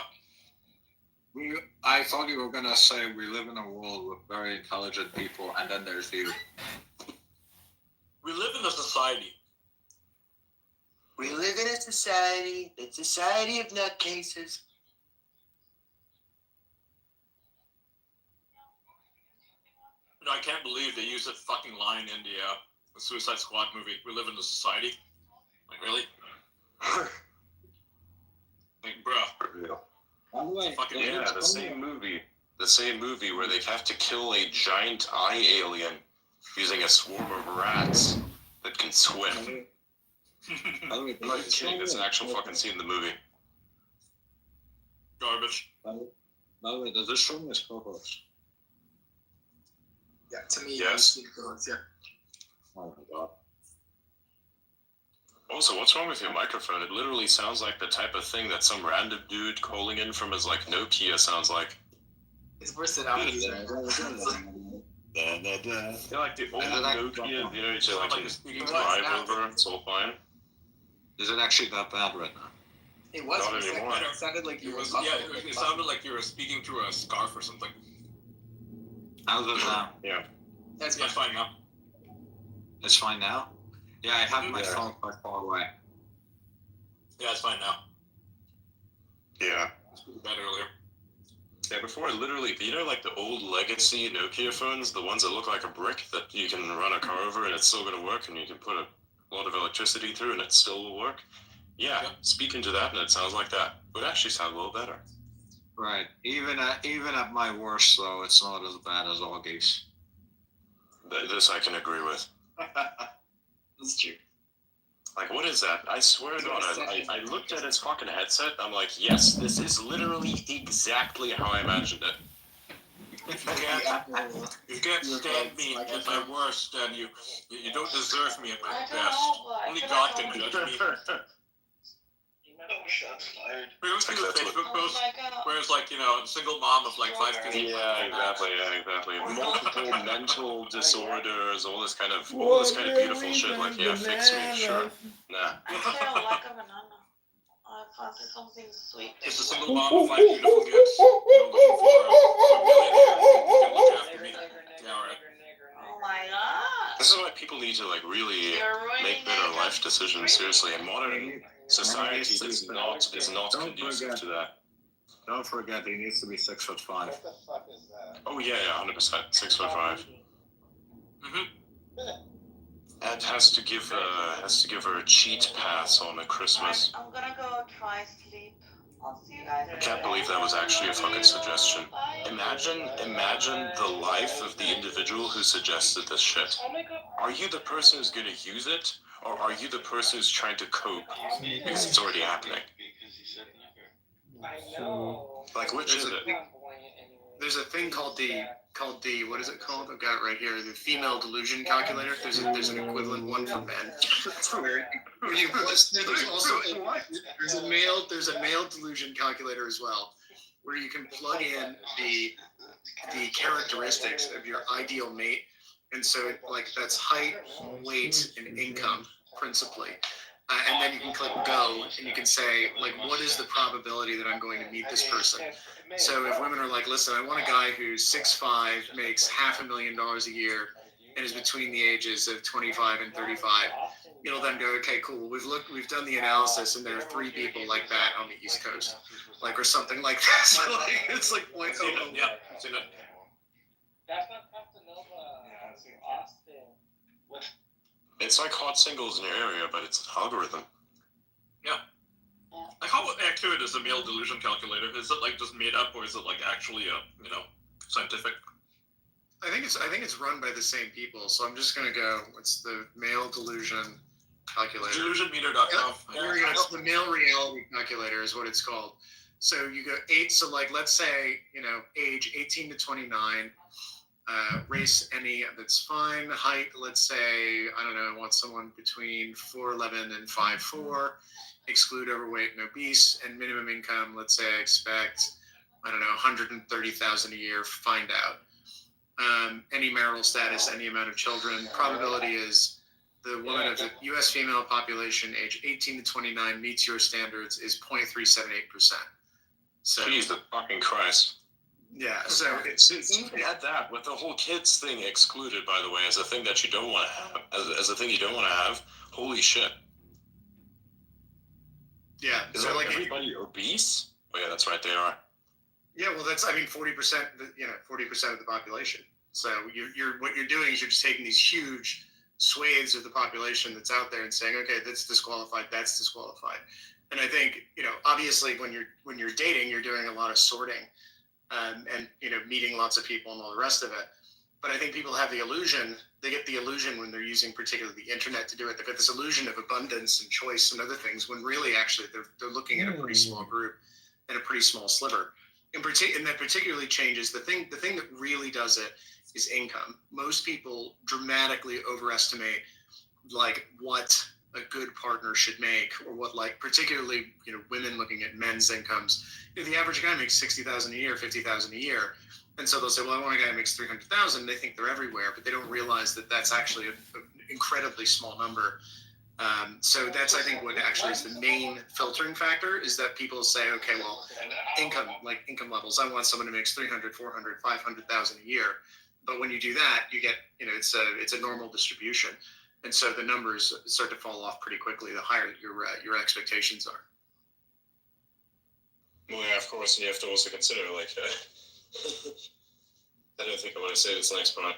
Speaker 5: I thought you were gonna say we live in a world with very intelligent people, and then there's you.
Speaker 8: We live in a society.
Speaker 18: We live in a society, the society of nutcases.
Speaker 8: You know, I can't believe they used that fucking line in the Suicide Squad movie. We live in a society. Like, really? Like, bruh.
Speaker 5: By the way,
Speaker 8: Fucking
Speaker 2: Yeah,
Speaker 8: idiots.
Speaker 2: the same movie where they have to kill a giant eye alien using a swarm of rats that can swim.
Speaker 5: By the way,
Speaker 2: I'm not even kidding, that's an actual fucking scene in the movie.
Speaker 8: Garbage.
Speaker 5: By the way, does this show me as co-host?
Speaker 9: Yeah, to me,
Speaker 2: Yes.
Speaker 9: yeah.
Speaker 5: Oh my god.
Speaker 2: Also, what's wrong with your microphone? It literally sounds like the type of thing that some random dude calling in from his, like, Nokia sounds like.
Speaker 9: It's worse than Audis.
Speaker 2: Yeah, like the old Nokia, you know, you say, like,
Speaker 8: Like
Speaker 2: you
Speaker 8: a speaking
Speaker 2: drive
Speaker 9: now.
Speaker 2: over, it's all fine.
Speaker 5: Is it actually that bad right now?
Speaker 9: It was
Speaker 2: Not
Speaker 9: for a second.
Speaker 2: anymore.
Speaker 9: It sounded like you
Speaker 8: It
Speaker 9: were
Speaker 8: was,
Speaker 9: muffled.
Speaker 8: it sounded like you were speaking through a scarf or something.
Speaker 5: How's it now?
Speaker 2: Yeah.
Speaker 9: That's
Speaker 8: Yeah,
Speaker 9: fine.
Speaker 8: fine now.
Speaker 5: It's fine now? Yeah, I have my
Speaker 2: Yeah.
Speaker 5: phone quite far away.
Speaker 8: Yeah, it's fine now.
Speaker 2: Yeah.
Speaker 8: It's pretty bad earlier.
Speaker 2: Yeah, before I literally, you know, like the old legacy Nokia phones, the ones that look like a brick that you can run a car over and it's still going to work and you can put a lot of electricity through and it still will work? Yeah, speaking to that and it sounds like that. It would actually sound a little better.
Speaker 5: Right. Even at my worst, though, it's not as bad as Augie's.
Speaker 2: This I can agree with.
Speaker 9: That's true.
Speaker 2: Like, what is that? I swear to God, I looked at his fucking headset. I'm like, yes, this is literally exactly how I imagined it.
Speaker 8: You can't stand me at my worst, and you don't deserve me at my
Speaker 17: I don't
Speaker 8: best.
Speaker 17: know, but I
Speaker 8: Only
Speaker 17: feel
Speaker 8: God
Speaker 17: like
Speaker 8: can
Speaker 17: I'm-
Speaker 8: judge me.
Speaker 17: Oh, shots fired.
Speaker 8: We always see the
Speaker 2: That's what-
Speaker 8: Facebook post
Speaker 17: Oh my God.
Speaker 8: where it's like, you know, a single mom of like 5 kids.
Speaker 2: Yeah, exactly. Multiple mental disorders, all this kind of beautiful shit. Like, yeah, fix me, sure. Nah.
Speaker 17: I don't like a banana. I fancy something sweet.
Speaker 8: Just a single mom of 5 beautiful kids. Looking for a millionaire who can look after me. Yeah, all right.
Speaker 17: Oh my God.
Speaker 2: This is why people need to, like, really
Speaker 17: You're ruining
Speaker 2: make better
Speaker 17: it.
Speaker 2: life decisions seriously. And modern society is not conducive to that.
Speaker 5: Don't forget, he needs to be 6'5".
Speaker 17: What the fuck is that?
Speaker 2: Oh yeah, 100%, 6'5". And has to give her a cheat pass on a Christmas.
Speaker 17: I'm gonna go try sleep. I'll see you guys.
Speaker 2: I can't believe that was actually a fucking suggestion. Imagine the life of the individual who suggested this shit. Are you the person who's gonna use it, or are you the person who's trying to cope because it's already happening?
Speaker 17: I know.
Speaker 2: Like, which is it?
Speaker 14: There's a thing called the what is it called? I've got it right here. The female delusion calculator. There's an equivalent one for men. When you there's also there's a male delusion calculator as well, where you can plug in the characteristics of your ideal mate, and so like that's height, weight, and income principally. And then you can click go and you can say, like, what is the probability that I'm going to meet this person? So if women are like, listen, I want a guy who's 6'5", makes $500,000 a year, and is between the ages of 25 and 35, you'll then go, okay, cool. We've done the analysis, and there are 3 people like that on the East Coast, like, or something like that. So like, it's like point oh.
Speaker 8: Yeah, seen it.
Speaker 17: That's not Castanova. Austin. What?
Speaker 2: It's like hot singles in your area, but it's an algorithm.
Speaker 8: Yeah. Like, how accurate is the male delusion calculator? Is it like just made up, or is it like actually scientific?
Speaker 14: I think it's run by the same people. So I'm just gonna go. What's the male delusion calculator?
Speaker 8: Delusionmeter.com.
Speaker 14: Here we go. It's the male reality calculator is what it's called. So you go so like, let's say, age 18 to 29, race any, that's fine. Height, let's say, I don't know, I want someone between 4'11" and 5'4", exclude overweight and obese, and minimum income, let's say I expect, I don't know, 130,000 a year, find out. Any marital status, any amount of children. Probability is the woman of the U.S. female population, age 18 to 29, meets your standards is 0.378%. So,
Speaker 2: Jesus fucking Christ.
Speaker 14: Yeah, so
Speaker 2: it's even at that, with the whole kids thing excluded, by the way, as a thing that you don't want to have, as a thing you don't want to have. Holy shit.
Speaker 14: Yeah,
Speaker 2: is
Speaker 14: so
Speaker 2: like
Speaker 14: like
Speaker 2: everybody obese? Oh yeah, that's right, they are.
Speaker 14: Yeah, well, that's 40%. 40% of the population. So what you're doing is you're just taking these huge swathes of the population that's out there and saying, okay, that's disqualified, that's disqualified. And I think obviously when you're dating, you're doing a lot of sorting, and meeting lots of people and all the rest of it. But I think people have the illusion. They get the illusion when they're using particularly the internet to do it. They've got this illusion of abundance and choice and other things, when really actually they're looking at a pretty small group and a pretty small sliver. And that particularly changes the thing that really does it is income. Most people dramatically overestimate like what a good partner should make, or what, like, particularly women looking at men's incomes. The average guy makes 60,000 a year, 50,000 a year, and so they'll say, well, I want a guy who makes 300,000. They think they're everywhere, but they don't realize that that's actually an incredibly small number. So that's, I think, what actually is the main filtering factor, is that people say, okay, well, income levels, I want someone who makes 300, 400, 500,000 a year. But when you do that, you get, it's a normal distribution. And so the numbers start to fall off pretty quickly the higher your expectations are.
Speaker 2: Well, yeah, of course, and you have to also consider, like, I don't think I want to say this next part.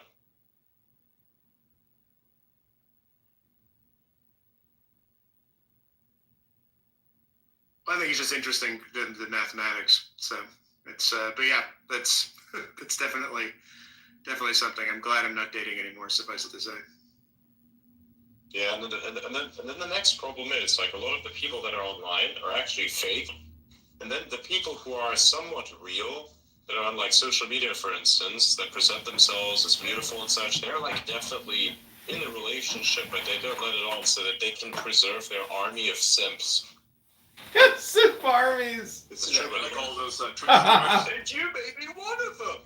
Speaker 14: I think it's just interesting, the mathematics. So it's, but yeah, that's definitely something. I'm glad I'm not dating anymore, suffice it to say.
Speaker 2: Yeah, and then the next problem is, like, a lot of the people that are online are actually fake, and then the people who are somewhat real, that are on, like, social media, for instance, that present themselves as beautiful and such, they're, like, definitely in a relationship, but they don't let it on so that they can preserve their army of simps.
Speaker 16: Simp armies.
Speaker 2: It's true, but
Speaker 8: like all those
Speaker 2: and you may be one of them.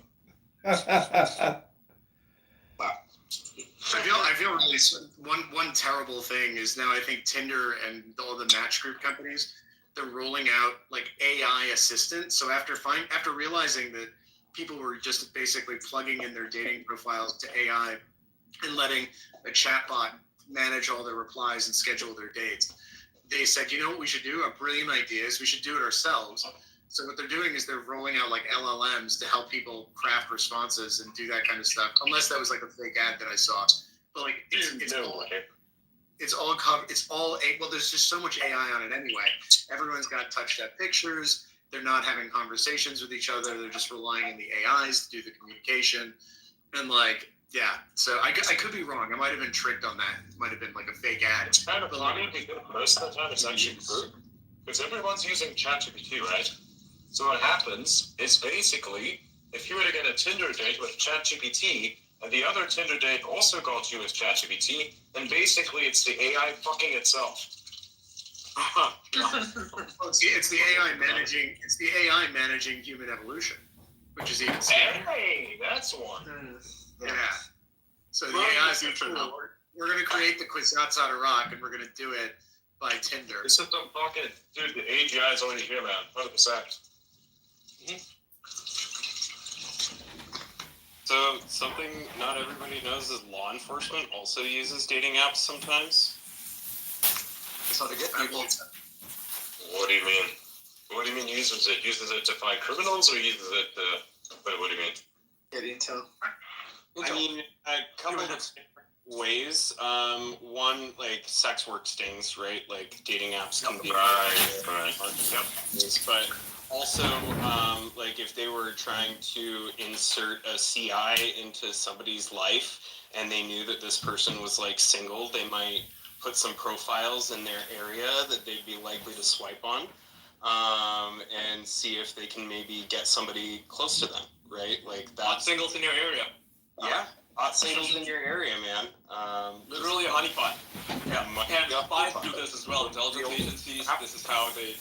Speaker 14: I feel really, one terrible thing is now I think Tinder and all the match group companies, they're rolling out like AI assistants. So after realizing that people were just basically plugging in their dating profiles to AI and letting a chatbot manage all their replies and schedule their dates, they said, you know what we should do? A brilliant idea is we should do it ourselves. So what they're doing is they're rolling out like LLMs to help people craft responses and do that kind of stuff. Unless that was like a fake ad that I saw, but like it's all covered. Well, there's just so much AI on it anyway. Everyone's got touched up pictures. They're not having conversations with each other. They're just relying on the AIs to do the communication. And like, yeah. So I could be wrong. I might have been tricked on that. It might have been like a fake ad.
Speaker 2: It's kind of funny because most of the time it's actually true. Because everyone's using ChatGPT, right? So what happens is basically, if you were to get a Tinder date with ChatGPT, and the other Tinder date also got you with ChatGPT, then basically it's the AI fucking itself.
Speaker 14: It's the AI managing human evolution, which is even scarier.
Speaker 2: Hey, that's one.
Speaker 14: Yeah. So the AI is we're going to create the Kwisatz Haderach, and we're going to do it by Tinder.
Speaker 2: This is the fucking dude. The AGI is already here, man. 100%.
Speaker 15: So something not everybody knows is law enforcement also uses dating apps sometimes.
Speaker 14: That's how they get people.
Speaker 2: What do you mean? What do you mean uses it? Uses it to find criminals, or uses it to... What do you mean?
Speaker 9: Get intel.
Speaker 15: I mean, a couple of different ways. One, like sex work stings, right? Like dating apps can be
Speaker 2: right.
Speaker 15: Yep. But also, like if they were trying to insert a CI into somebody's life and they knew that this person was like single, they might put some profiles in their area that they'd be likely to swipe on. and see if they can maybe get somebody close to them, right? Like that.
Speaker 8: Hot singles in your area.
Speaker 15: Yeah, hot singles in your area, man.
Speaker 8: Literally a honeypot.
Speaker 15: Yeah,
Speaker 8: And spies do this as well. Intelligence agencies. This is how they,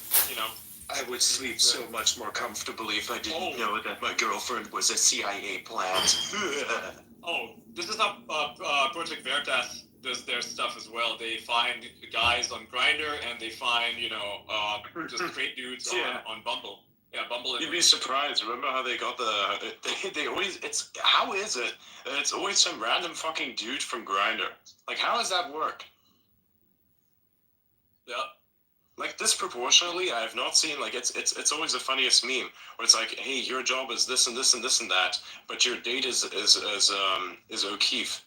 Speaker 19: I would sleep so much more comfortably if I didn't know that my girlfriend was a CIA plant.
Speaker 8: Oh, this is how Project Veritas does their stuff as well. They find guys on Grindr and they find, just straight dudes on Bumble. Yeah, Bumble.
Speaker 2: You'd be surprised. Remember how they got they always, how is it that it's always some random fucking dude from Grindr? Like, how does that work?
Speaker 8: Yeah.
Speaker 2: Like, disproportionately, I have not seen, like, it's always the funniest meme, where it's like, hey, your job is this and this and this and that, but your date is O'Keefe.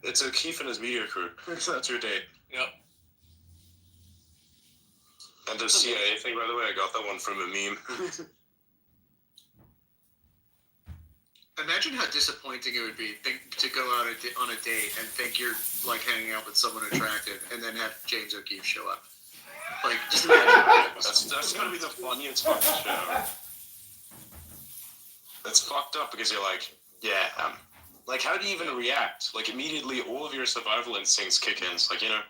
Speaker 2: It's O'Keefe and his media crew. That's your date.
Speaker 8: Yep.
Speaker 2: And the CIA thing, by the way, I got that one from a meme.
Speaker 14: Imagine how disappointing it would be to go out on a date and think you're like hanging out with someone attractive, and then have James O'Keefe show up. Like, just imagine.
Speaker 2: That's gonna be the funniest fucking show. That's fucked up because you're like, yeah. Like, how do you even react? Like, immediately, all of your survival instincts kick in. It's like, the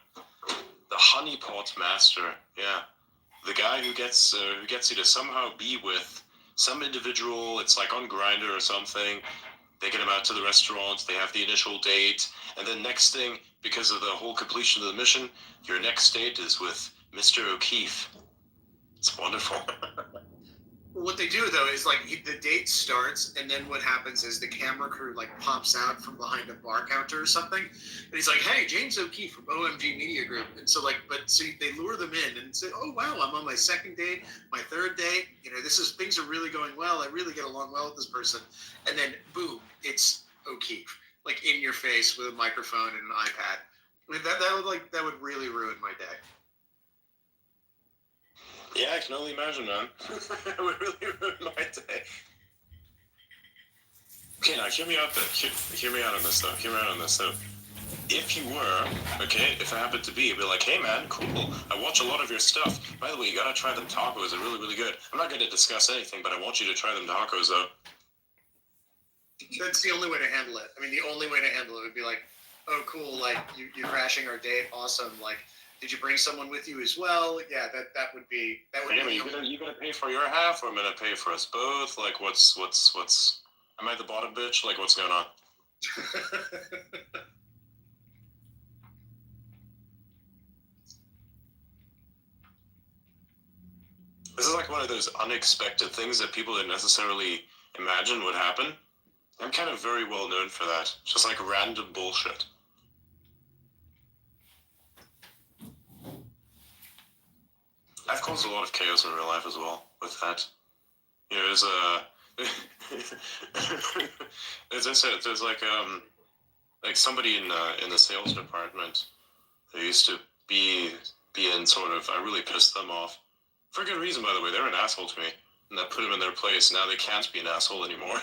Speaker 2: honeypot master. Yeah, the guy who gets you to somehow be with some individual. It's like on Grindr or something. They get him out to the restaurant. They have the initial date, and then next thing, because of the whole completion of the mission, your next date is with Mr. O'Keefe. It's wonderful.
Speaker 14: What they do though is like the date starts, and then what happens is the camera crew like pops out from behind a bar counter or something, and he's like, "Hey, James O'Keefe from OMG Media Group," and so they lure them in and say, "Oh wow, I'm on my second date, my third date. Things are really going well. I really get along well with this person," and then boom, it's O'Keefe like in your face with a microphone and an iPad. I mean, that would really ruin my day.
Speaker 2: Yeah, I can only imagine, man. It would really ruin my day. Okay, now hear me out, though. Hear me out on this, though. Hear me out on this, though. If you were, if I happened to be, I'd be like, hey, man, cool. I watch a lot of your stuff. By the way, you gotta try them tacos. They're really, really good. I'm not gonna discuss anything, but I want you to try them tacos, though.
Speaker 14: That's the only way to handle it. I mean, the only way to handle it would be like, oh, cool, like, you're crashing our date. Awesome. Like, did you bring someone with you as well? Yeah, that would be.
Speaker 2: You gonna pay for your half, or I'm gonna pay for us both? Like, what's? Am I the bottom bitch? Like, what's going on? This is like one of those unexpected things that people didn't necessarily imagine would happen. I'm kind of very well known for that. Just like random bullshit. I've caused a lot of chaos in real life as well with that. There's there's like somebody in the sales department that used to be in sort of, I really pissed them off. For good reason, by the way. They're an asshole to me. And that put them in their place. Now they can't be an asshole anymore.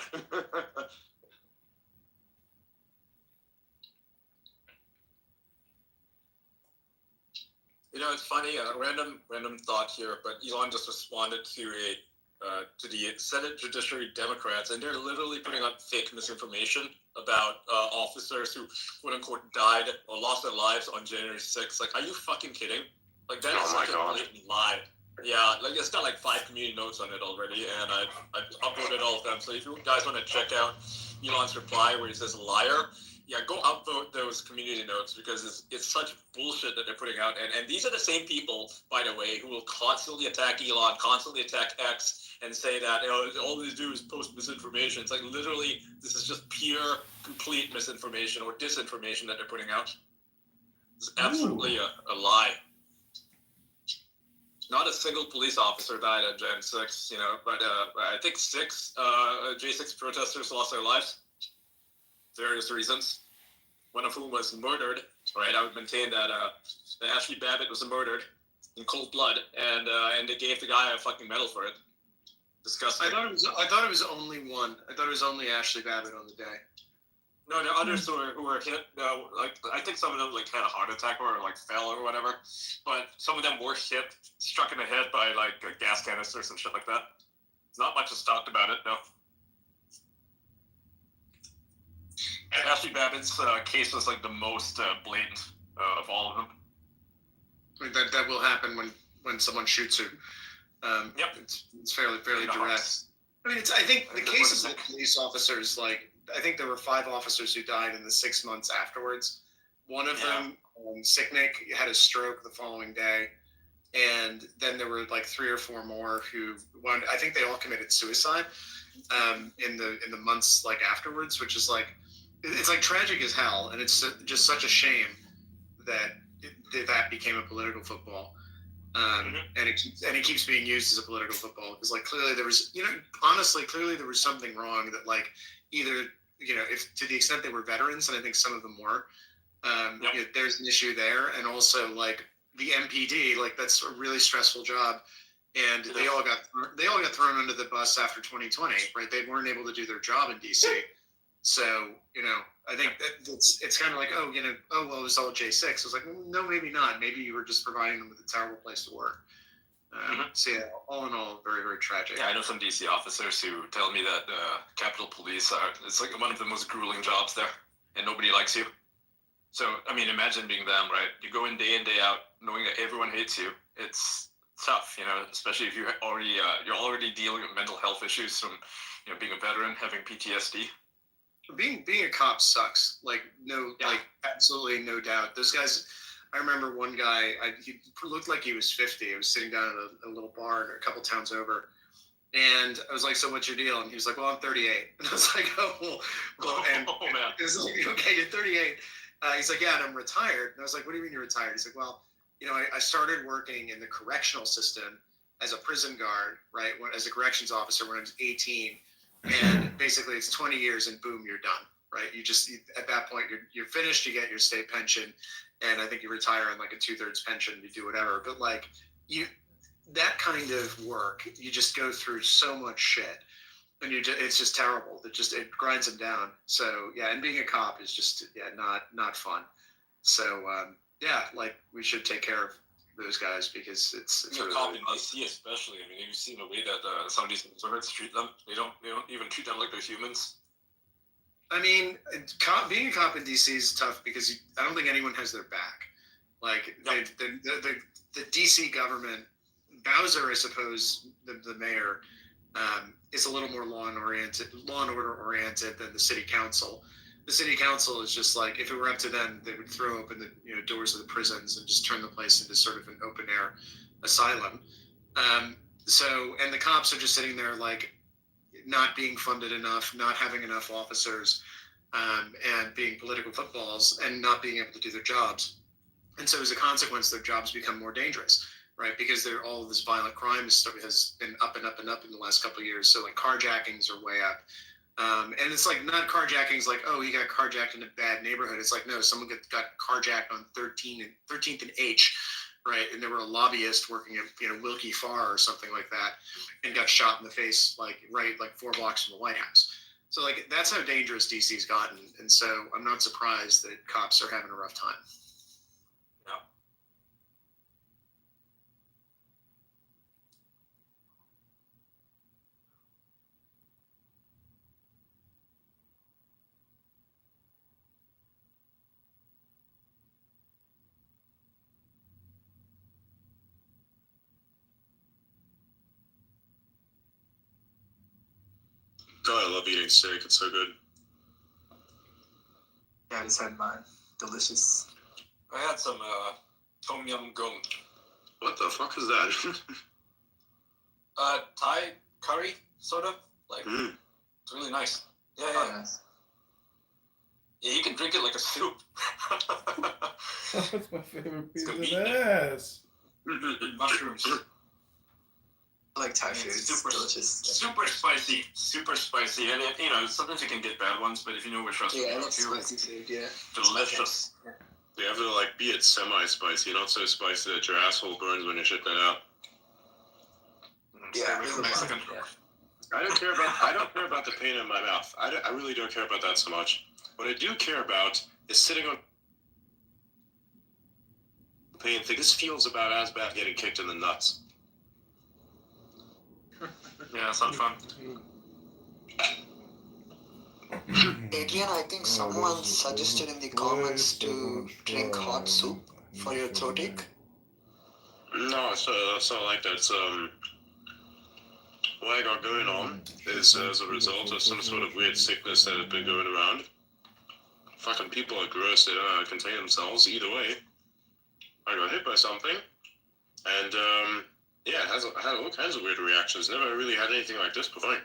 Speaker 8: It's funny. Random thought here, but Elon just responded to the Senate Judiciary Democrats, and they're literally putting out fake misinformation about officers who, quote unquote, died or lost their lives on January 6th. Like, are you fucking kidding? Like, that is such a blatant lie. Yeah, like, it's got like 5 community notes on it already, and I've upvoted all of them. So if you guys want to check out Elon's reply where he says liar, yeah, go upvote those community notes, because it's such bullshit that they're putting out. And these are the same people, by the way, who will constantly attack Elon, constantly attack X, and say that all they do is post misinformation. It's like, literally, this is just pure, complete misinformation or disinformation that they're putting out. It's absolutely a lie. Not a single police officer died at Jan 6, but I think 6 J6 protesters lost their lives. Various reasons, one of whom was murdered. Right, I would maintain that Ashley Babbitt was murdered in cold blood, and they gave the guy a fucking medal for it. Disgusting.
Speaker 14: I thought it was only one. I thought it was only Ashley Babbitt on the day.
Speaker 8: No, the others who were hit, like I think some of them like had a heart attack or like fell or whatever, but some of them were hit, struck in the head by like a gas canisters and shit like that. Not much is talked about it, no. Ashley Babbitt's case was like the most blatant of all of them.
Speaker 14: I mean, that will happen when someone shoots her.
Speaker 8: Yep.
Speaker 14: It's fairly direct. I mean, I think the cases of police officers, like, I think there were 5 officers who died in the 6 months afterwards. One of them, Sicknick, had a stroke the following day. And then there were like 3 or 4 more who, I think they all committed suicide in the months like afterwards, which is like, it's like tragic as hell. And it's just such a shame that that became a political football. And it keeps being used as a political football because like clearly there was, honestly, clearly there was something wrong that like either, if to the extent they were veterans, and I think some of them were, there's an issue there. And also like the MPD, like that's a really stressful job. And they all got thrown under the bus after 2020, right? They weren't able to do their job in DC. So, I think it's kind of like, well, it was all J6. I was like, well, no, maybe not. Maybe you were just providing them with a terrible place to work. So yeah, all in all, very, very tragic.
Speaker 8: Yeah, I know some DC officers who tell me that Capitol Police it's like one of the most grueling jobs there, and nobody likes you. So, I mean, imagine being them, right? You go in day out, knowing that everyone hates you. It's tough, especially if you're already dealing with mental health issues from, being a veteran, having PTSD.
Speaker 14: Being a cop sucks. Like absolutely no doubt. Those guys. I remember one guy. He looked like he was 50. I was sitting down at a little bar a couple towns over, and I was like, "So what's your deal?" And he was like, "Well, I'm 38." And I was like, "Oh, well." And
Speaker 8: man.
Speaker 14: It was like, "Okay, you're 38." He's like, "Yeah, and I'm retired." And I was like, "What do you mean you're retired?" He's like, "Well, I started working in the correctional system as a prison guard, right? As a corrections officer when I was 18." And basically it's 20 years and boom, you're done, right? At that point, you're finished, you get your state pension. And I think you retire on like a 2/3 pension, you do whatever. But like that kind of work, you just go through so much shit and it's just terrible. It grinds them down. So yeah, and being a cop is just, not fun. So like we should take care of those guys because it's
Speaker 8: really cop in DC especially. I mean, you've seen the way that some of these conservatives treat them. They don't even treat them like they're humans.
Speaker 14: I mean, being a cop in DC is tough because I don't think anyone has their back. Like the DC government, Bowser, I suppose, the mayor, is a little more law and order oriented than the city council. The city council is just like, if it were up to them, they would throw open the doors of the prisons and just turn the place into sort of an open air asylum. And the cops are just sitting there like not being funded enough, not having enough officers, and being political footballs and not being able to do their jobs. And so as a consequence, their jobs become more dangerous, right? Because all of this violent crime has been up and up and up in the last couple of years. So like carjackings are way up. And it's like not carjackings like, oh, he got carjacked in a bad neighborhood. It's like, no, someone got carjacked on 13th and H, right? And there were a lobbyist working at Wilkie Farr or something like that and got shot in the face, like 4 blocks from the White House. So like that's how dangerous DC's gotten. And so I'm not surprised that cops are having a rough time.
Speaker 2: God, I love eating steak. It's so good.
Speaker 9: Yeah, I just had mine. Delicious.
Speaker 8: I had some tom yum goong.
Speaker 2: What the fuck is that?
Speaker 8: Thai curry, sort of. Like, It's really nice. Yeah.
Speaker 9: Nice.
Speaker 8: Yeah, you can drink it like a soup.
Speaker 16: That's my favorite piece of ass.
Speaker 8: Mushrooms.
Speaker 9: I like Thai food. It's delicious.
Speaker 8: Super spicy. And sometimes you can get bad ones, but if you know which restaurant
Speaker 9: I love spicy food. Yeah.
Speaker 8: Delicious.
Speaker 2: You have to like be it semi-spicy, not so spicy that your asshole burns when you shit that out.
Speaker 9: Yeah,
Speaker 8: Mexican.
Speaker 2: I don't care about the pain in my mouth. I really don't care about that so much. What I do care about is sitting on pain. Think this feels about as bad getting kicked in the nuts.
Speaker 8: Yeah, it's not fun.
Speaker 3: Adrian, I think someone suggested in the comments to drink hot soup for your throatache.
Speaker 2: No, it's not like that. What I got going on is as a result of some sort of weird sickness that has been going around. Fucking people are gross, they don't know how to contain themselves. Either way, I got hit by something, and yeah, I had all kinds of weird reactions. Never really had anything like this before.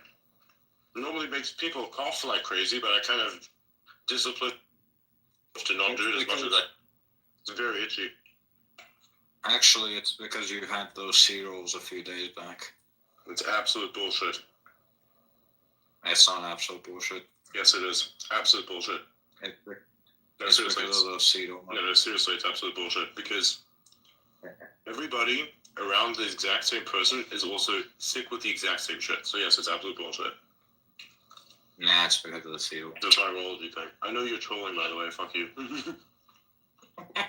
Speaker 2: Normally makes people cough like crazy, but I kind of disciplined to not do it as much as I. It's very itchy.
Speaker 13: Actually, it's because you had those C-rolls a few days back.
Speaker 2: It's absolute bullshit.
Speaker 13: It's not absolute bullshit.
Speaker 2: Yes, it is. Absolute bullshit. No, seriously,
Speaker 13: because of those C-rolls.
Speaker 2: No, seriously, it's absolute bullshit because everybody around the exact same person is also sick with the exact same shit. So yes, it's absolute bullshit.
Speaker 13: Nah, it's because of the C-roll.
Speaker 2: The virology thing. I know you're trolling, by the way. Fuck you. I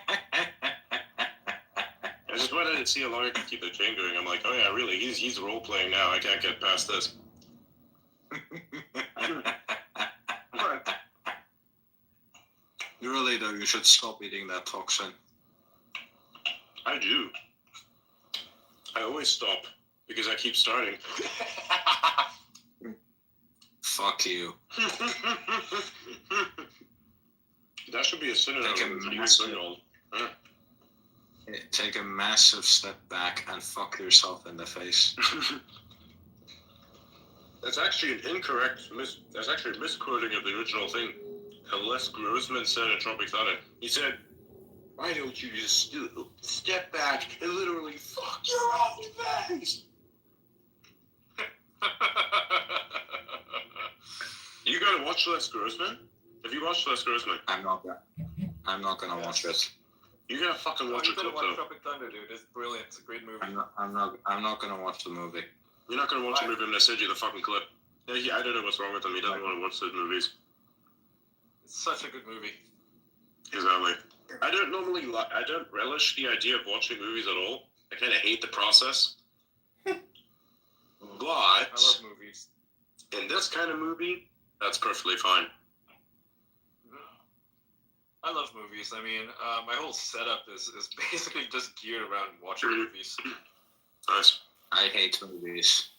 Speaker 2: just wanted to see how long I could keep the chain going. I'm like, oh yeah, really? He's role playing now. I can't get past this.
Speaker 13: Really though, you should stop eating that toxin.
Speaker 2: I do. I always stop because I keep starting.
Speaker 13: Fuck you.
Speaker 2: That should be a synonym.
Speaker 13: Take a massive step back and fuck yourself in the face.
Speaker 2: That's actually an incorrect. That's actually a misquoting of the original thing. Les Grossman said in Tropic Thunder. He said, "Why don't you just step back and literally fuck your own face?" You gotta watch Les Grossman. Have you watched Les Grossman?
Speaker 13: I'm not gonna watch it.
Speaker 2: You gotta fucking watch it.
Speaker 8: You gotta watch Tropic Thunder, dude. It's brilliant. It's a great movie.
Speaker 13: I'm not gonna watch the movie.
Speaker 2: You're not gonna watch the movie. I'm gonna send you the fucking clip. Yeah, I don't know what's wrong with him. He doesn't want to watch those movies.
Speaker 8: It's such a good movie.
Speaker 2: Exactly. I don't normally I don't relish the idea of watching movies at all. I kind of hate the process. But
Speaker 8: I love movies.
Speaker 2: In this kind of movie, that's perfectly fine.
Speaker 8: I love movies. I mean, my whole setup is basically just geared around watching movies.
Speaker 2: Nice.
Speaker 13: I hate movies.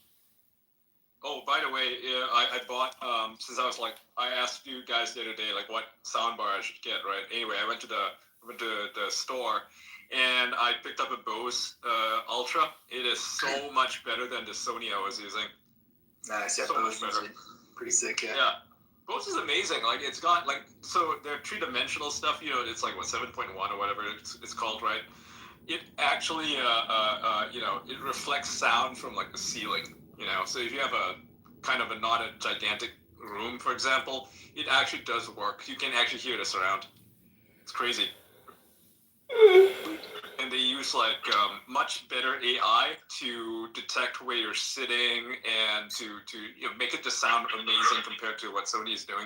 Speaker 8: Oh, by the way, I bought, since I asked you guys the other day, like, what soundbar I should get, right? Anyway, I went to the store, and I picked up a Bose Ultra. It is so much better than the Sony I was using.
Speaker 9: Nice, yeah,
Speaker 8: so
Speaker 9: Bose
Speaker 8: much better.
Speaker 9: is pretty sick, yeah.
Speaker 8: Yeah. Bose is amazing. Like, it's got, like, so their three-dimensional stuff, you know, it's like, what, 7.1 or whatever it's called, right? It actually, you know, it reflects sound from, like, the ceiling. You know, so if you have a kind of not a gigantic room, for example, it actually does work. You can actually hear this around. It's crazy. And they use like much better AI to detect where you're sitting and to you know, make it just sound amazing compared to what Sony is doing.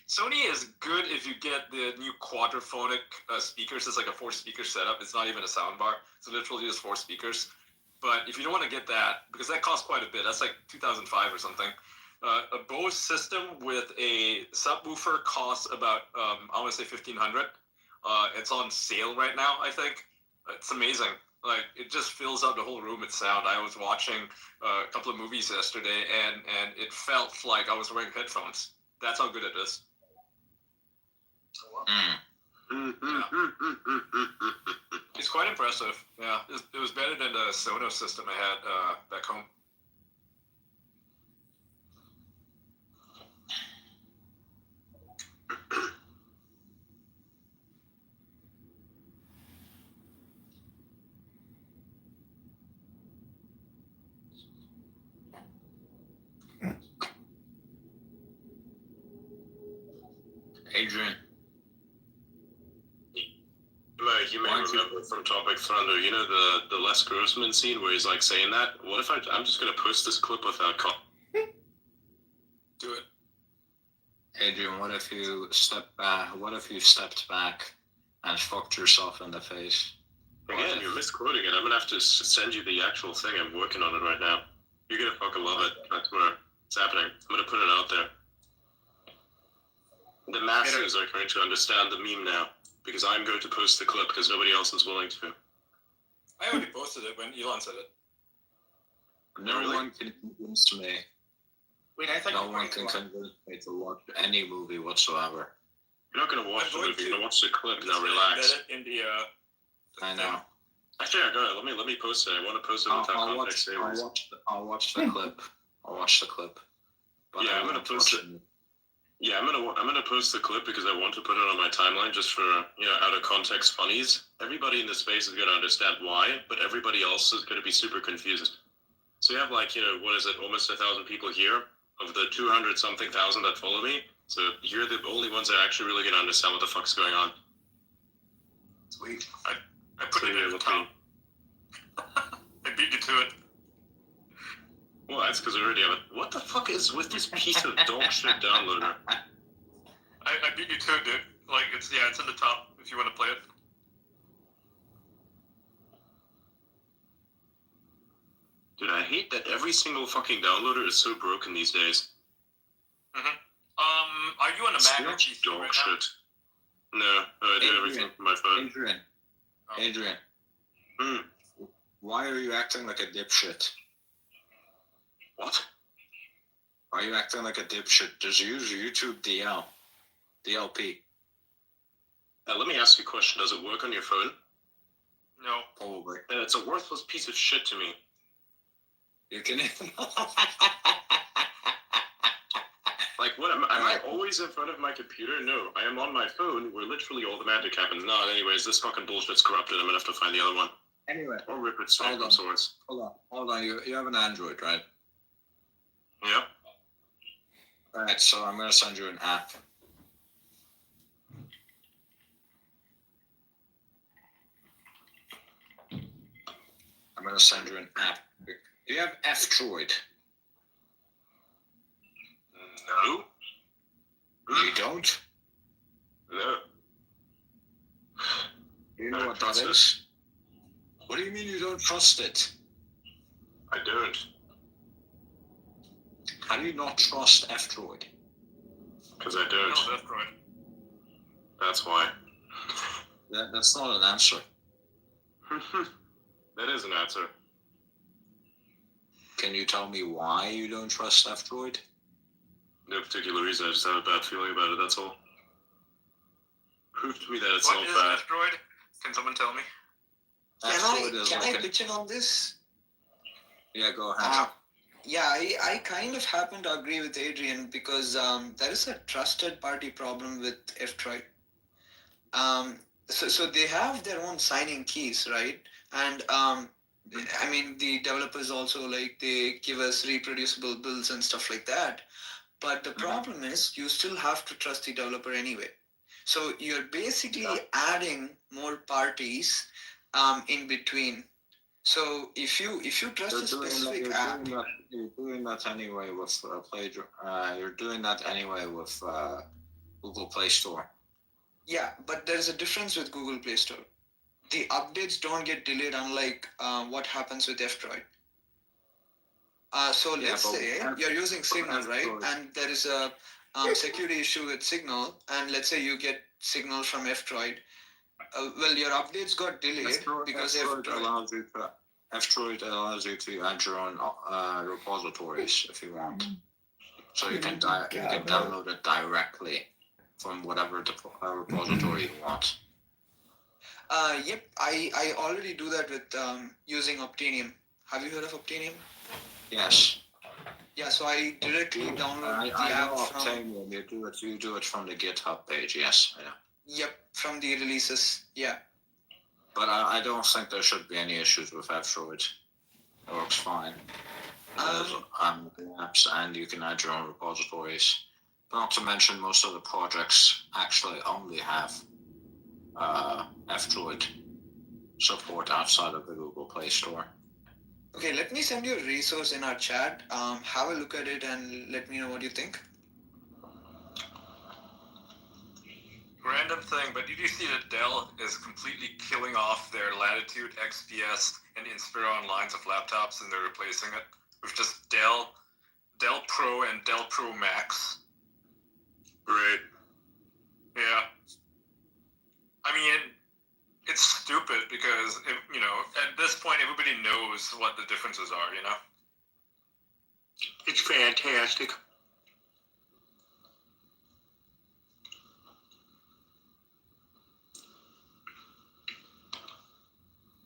Speaker 8: Sony is good if you get the new quadraphonic speakers. It's like a 4-speaker setup. It's not even a soundbar. It's literally just 4 speakers. But if you don't want to get that, because that costs quite a bit, that's like 2005 or something. A Bose system with a subwoofer costs about, I want to say $1,500. It's on sale right now, I think. It's amazing. Like, it just fills up the whole room with sound. I was watching a couple of movies yesterday, and it felt like I was wearing headphones. That's how good it is. It's quite impressive. Yeah, it was better than the Sonos system I had back home.
Speaker 13: Adrian.
Speaker 2: You may remember from Tropic Thunder, you know the Les Grossman scene where he's like saying that? What if I'm just going to post this clip without
Speaker 8: Do it.
Speaker 13: Adrian, what if you stepped back? What if you stepped back and fucked yourself in the face?
Speaker 2: Again, you're misquoting it. I'm gonna have to send you the actual thing. I'm working on it right now. You're gonna fucking love it. That's where it's happening. I'm gonna put it out there. The masses are going to understand the meme now because I'm going to post the clip because nobody else is willing to.
Speaker 12: I already posted it when Elon said it.
Speaker 13: No one can convince me.
Speaker 9: Wait, I thought
Speaker 13: No
Speaker 9: you
Speaker 13: one
Speaker 9: were
Speaker 13: can
Speaker 9: going
Speaker 13: convince me to watch any movie whatsoever.
Speaker 2: You're not gonna watch the movie. You're gonna watch the clip. Now
Speaker 12: Embed
Speaker 2: relax.
Speaker 12: it in the
Speaker 13: I know.
Speaker 2: Actually, I got it. Let me post it. I want to post it without context tables.
Speaker 13: I'll watch the clip. I'll watch the clip. But
Speaker 2: Yeah, I'm gonna post it. Yeah, I'm gonna post the clip because I want to put it on my timeline just for out of context funnies. Everybody in the space is gonna understand why, but everybody else is gonna be super confused. So you have what is it, almost 1,000 people here of the 200 something thousand that follow me. So you're the only ones that are actually really gonna understand what the fuck's going on.
Speaker 12: Sweet. I put it in the top. I beat you to it.
Speaker 2: Well, that's because I already have it. What the fuck is with this piece of dog shit downloader?
Speaker 12: I beat you to it, dude. Like it's in the top if you want to play it.
Speaker 2: Dude, I hate that every single fucking downloader is so broken these days.
Speaker 12: Are you on a Mac or
Speaker 2: Such
Speaker 12: PC
Speaker 2: dog
Speaker 12: right
Speaker 2: shit. No, I do everything from my phone.
Speaker 13: Adrian. Why are you acting like a dipshit?
Speaker 2: What?
Speaker 13: Why are you acting like a dipshit? Just use YouTube DLP.
Speaker 2: Let me ask you a question. Does it work on your phone?
Speaker 12: No.
Speaker 13: Probably.
Speaker 2: Then it's a worthless piece of shit to me.
Speaker 13: You can.
Speaker 2: Like, what am I always in front of my computer? No, I am on my phone where literally all the magic happens. No, anyways, this fucking bullshit's corrupted. I'm gonna have to find the other one.
Speaker 13: Anyway.
Speaker 2: Or rip it straight from source.
Speaker 13: Hold on. You have an Android, right?
Speaker 2: Yeah.
Speaker 13: Alright, so I'm gonna send you an app. I'm gonna send you an app. Do you have F-Droid?
Speaker 2: No.
Speaker 13: You don't?
Speaker 2: No.
Speaker 13: Do you know what that is? What do you mean you don't trust it?
Speaker 2: I don't.
Speaker 13: How do you not trust F-Droid?
Speaker 2: Because I don't.
Speaker 12: No, F-Droid.
Speaker 2: That's why.
Speaker 13: That's not an answer.
Speaker 2: That is an answer.
Speaker 13: Can you tell me why you don't trust F-Droid?
Speaker 2: No particular reason. I just have a bad feeling about it. That's all. Prove to me that it's
Speaker 12: What
Speaker 2: not
Speaker 12: is
Speaker 2: bad.
Speaker 12: F-Droid? Can someone tell me?
Speaker 3: Can I pitch in on this?
Speaker 13: Yeah, go ahead.
Speaker 3: Yeah, I kind of happen to agree with Adrian because there is a trusted party problem with F-Droid. So they have their own signing keys, right? And I mean, the developers also they give us reproducible builds and stuff like that. But the problem is you still have to trust the developer anyway. So you're basically adding more parties in between. So if you trust a specific app,
Speaker 13: you're doing that anyway with You're doing that anyway with Google Play Store.
Speaker 3: Yeah, but there's a difference with Google Play Store. The updates don't get delayed, unlike what happens with F-Droid. So let's say you're using Signal, right? And there is a security issue with Signal, and let's say you get Signal from F-Droid. Well, your updates got delayed because
Speaker 13: F-Droid allows you to add your own repositories if you want. So you can download it directly from whatever repository you want.
Speaker 3: Yep, I already do that with using Optinium. Have you heard of Optinium?
Speaker 13: Yes.
Speaker 3: Yeah, so I directly download the
Speaker 13: I
Speaker 3: app
Speaker 13: know
Speaker 3: from.
Speaker 13: Optinium. You do it from the GitHub page. Yes. Yeah.
Speaker 3: Yep, from the releases. Yeah.
Speaker 13: But I don't think there should be any issues with F-Droid. It works fine. There's apps and you can add your own repositories. Not to mention most of the projects actually only have F-Droid support outside of the Google Play Store.
Speaker 3: Okay, let me send you a resource in our chat. Have a look at it and let me know what you think.
Speaker 12: random thing, but did you see that Dell is completely killing off their Latitude, XPS, and Inspiron lines of laptops, and they're replacing it with just Dell Pro and Dell Pro Max?
Speaker 2: Right.
Speaker 12: Yeah. I mean, it's stupid because, at this point, everybody knows what the differences are,
Speaker 19: It's fantastic.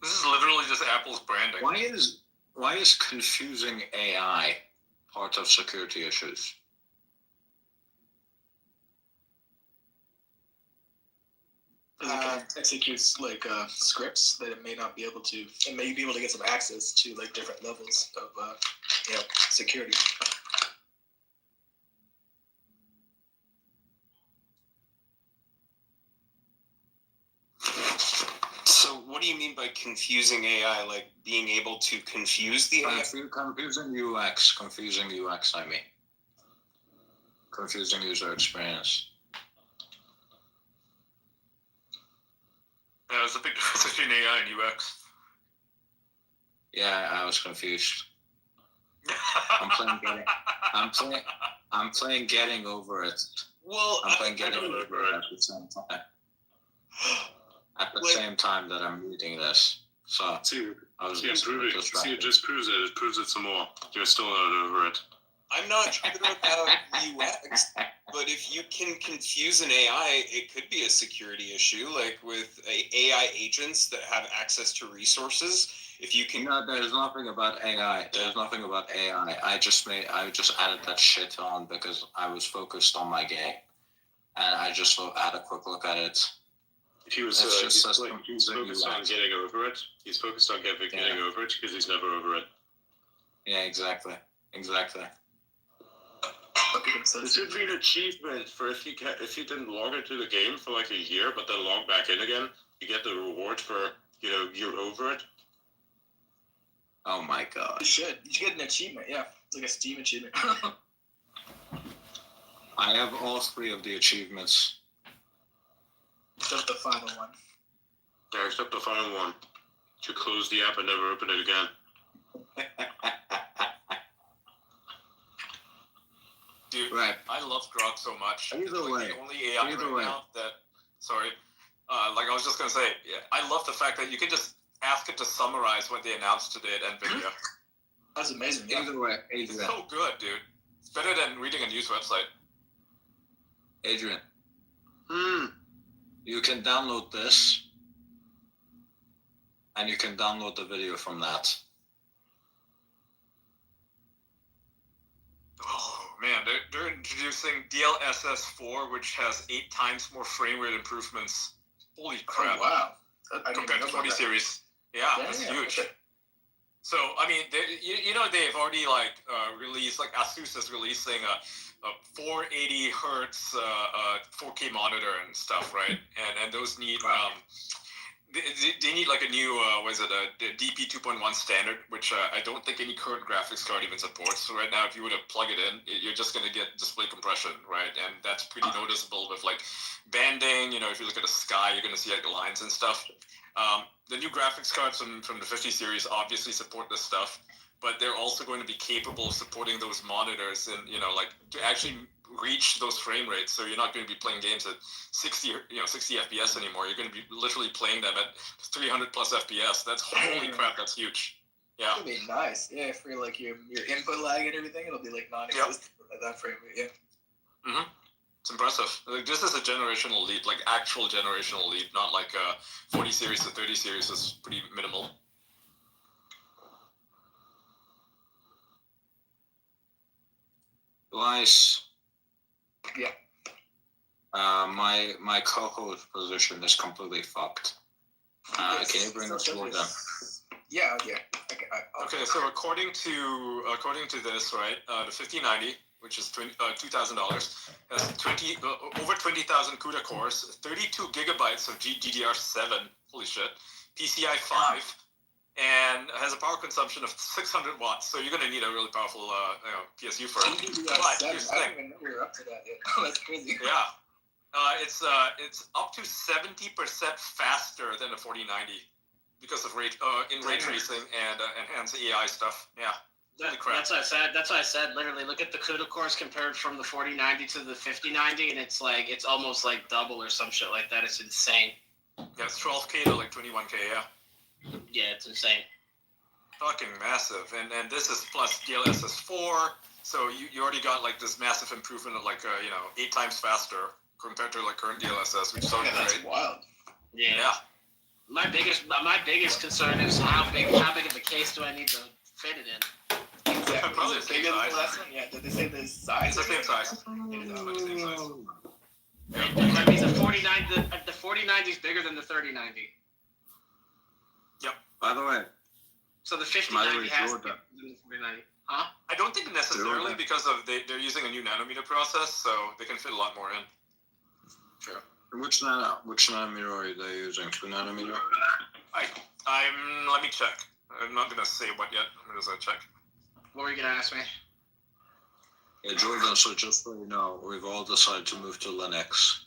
Speaker 12: This is literally just Apple's branding.
Speaker 13: Why is confusing AI part of security issues?
Speaker 9: Because it executes like scripts that it may not be able to, and may be able to get some access to like different levels of security.
Speaker 15: So what do you mean by confusing AI? Like being able to confuse the AI?
Speaker 13: Confusing UX, I mean. Confusing user experience.
Speaker 12: Yeah, there's a big difference between AI and UX.
Speaker 13: Yeah, I was confused. I'm playing Getting Over It.
Speaker 15: Well,
Speaker 13: I'm playing Getting Over It at the same time. At the same time that I'm reading this. So
Speaker 2: it just proves it. It proves it some more. You're still not over it.
Speaker 15: I'm not sure about UX, but if you can confuse an AI, it could be a security issue, like with AI agents that have access to resources. If you can,
Speaker 13: there's nothing about AI. There's nothing about AI. I just added that shit on because I was focused on my game, and I just had a quick look at it.
Speaker 2: He was he's focused on getting over it. He's focused on getting over it because he's never over it.
Speaker 13: Yeah, exactly.
Speaker 2: There should be an achievement for if you didn't log into the game for like a year, but then log back in again, you get the reward for you're over it.
Speaker 13: Oh my god!
Speaker 9: You should get an achievement, yeah, like a Steam achievement.
Speaker 13: I have all 3 of the achievements.
Speaker 9: Except the final one.
Speaker 2: Yeah, except the final one. To close the app and never open it again.
Speaker 12: Dude,
Speaker 13: right.
Speaker 12: I love Grok so much.
Speaker 13: Either way.
Speaker 12: The only AI now that, I was just going to say, I love the fact that you can just ask it to summarize what they announced today at NVIDIA.
Speaker 9: That's amazing.
Speaker 13: Either way,
Speaker 12: It's so good, dude. It's better than reading a news website.
Speaker 13: Adrian. You can download this, and you can download the video from that.
Speaker 12: Oh man, they're introducing DLSS 4, which has 8 times more frame rate improvements. Holy crap!
Speaker 9: Oh, wow.
Speaker 12: Compared to 40 series, that's huge.
Speaker 9: Okay.
Speaker 12: So I mean, they've already released, like ASUS is releasing a 480 hertz 4K monitor and stuff, right? And those need they need like a new the DP 2.1 standard, which I don't think any current graphics card even supports. So right now, if you were to plug it in, you're just going to get display compression, right? And that's pretty noticeable with like banding. If you look at the sky, you're going to see like the lines and stuff. The new graphics cards from the 50 series obviously support this stuff, but they're also going to be capable of supporting those monitors and to actually reach those frame rates. So you're not going to be playing games at 60 FPS anymore. You're going to be literally playing them at 300 plus FPS. That's holy crap. That's huge. Yeah.
Speaker 9: It'll be nice. Yeah, for like your input lag and everything, it'll be like non-existent at that frame rate. Yeah.
Speaker 12: Mm-hmm. It's impressive. Like, this is a generational leap, like actual generational leap, not like 40 series to 30 series is pretty minimal.
Speaker 13: Nice.
Speaker 9: Yeah.
Speaker 13: My co-host position is completely fucked. Can you bring us forward then?
Speaker 9: Yeah.
Speaker 12: Okay, so according to this, right, the 5090, which is $2,000, has over 20,000 CUDA cores, 32 gigabytes of GDDR7, holy shit, PCI 5, and has a power consumption of 600 watts. So you're going to need a really powerful PSU for it. But here's the
Speaker 9: I
Speaker 12: thing.
Speaker 9: don't even know we're up to that yet. That's crazy.
Speaker 12: Yeah. It's up to 70% faster than the 4090 because of ray tracing and enhanced AI stuff. Yeah. Holy crap.
Speaker 4: That's what I said. That's what I said. Literally, look at the CUDA cores compared from the 4090 to the 5090, and it's almost like double or some shit like that. It's insane.
Speaker 12: Yeah, it's 12K to like 21K. Yeah.
Speaker 4: Yeah, it's insane.
Speaker 12: Fucking massive, and this is plus DLSS 4, so you already got like this massive improvement of like 8 times faster compared to like current DLSS, which sounds great.
Speaker 9: That's wild.
Speaker 4: Yeah. My biggest concern is how big of a case do I need to fit it in?
Speaker 9: Exactly.
Speaker 12: Probably
Speaker 9: Is
Speaker 12: the
Speaker 9: it
Speaker 12: same
Speaker 9: bigger than
Speaker 12: size.
Speaker 9: the last one? Yeah. Did they say the size?
Speaker 12: It's the same size.
Speaker 9: It is
Speaker 12: It's like the same size.
Speaker 4: I mean, the 4090 is bigger than the 3090.
Speaker 12: Yep.
Speaker 13: By the way,
Speaker 4: So the 5090 has to be bigger than the 4090. Huh?
Speaker 12: I don't think necessarily because of they're using a new nanometer process, so they can fit a lot more in.
Speaker 13: Sure. Which nanometer are they using? 2 nanometer?
Speaker 12: Let me check. I'm not gonna say what yet. I'm just gonna check.
Speaker 4: What were you gonna ask me?
Speaker 13: Yeah, Jordan. So just so you know, we've all decided to move to Linux.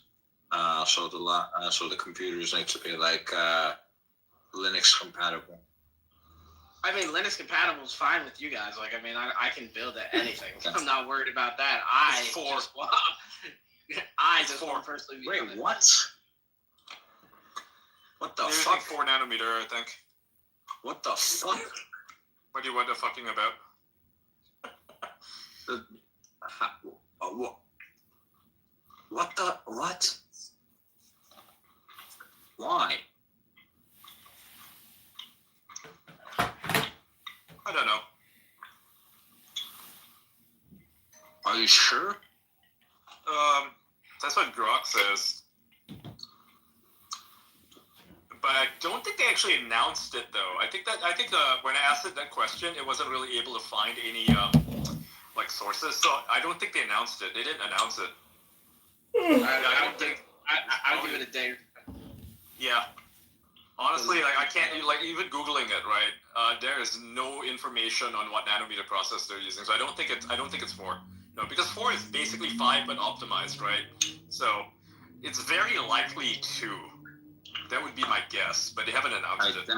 Speaker 13: So the computers need to be like Linux compatible.
Speaker 4: I mean, Linux compatible is fine with you guys. Like, I mean, I can build anything. I'm not worried about that. I just want personally.
Speaker 13: Wait, what? What the
Speaker 12: They're
Speaker 13: fuck?
Speaker 12: using 4 nanometer, I think.
Speaker 13: What the fuck?
Speaker 12: What do you want to fucking about?
Speaker 13: What the what? Why?
Speaker 12: I don't know.
Speaker 13: Are you sure?
Speaker 12: That's what Grok says. But I don't think they actually announced it, though. I think when I asked it that question, it wasn't really able to find any like sources. So I don't think they announced it. They didn't announce it. I don't think.
Speaker 4: I'll give it a day.
Speaker 12: Yeah. Honestly, like I can't like even Googling it, right? There is no information on what nanometer process they're using. So I don't think it's 4. No, because 4 is basically 5 but optimized, right? So it's very likely 2. That would be my guess, but they haven't announced it.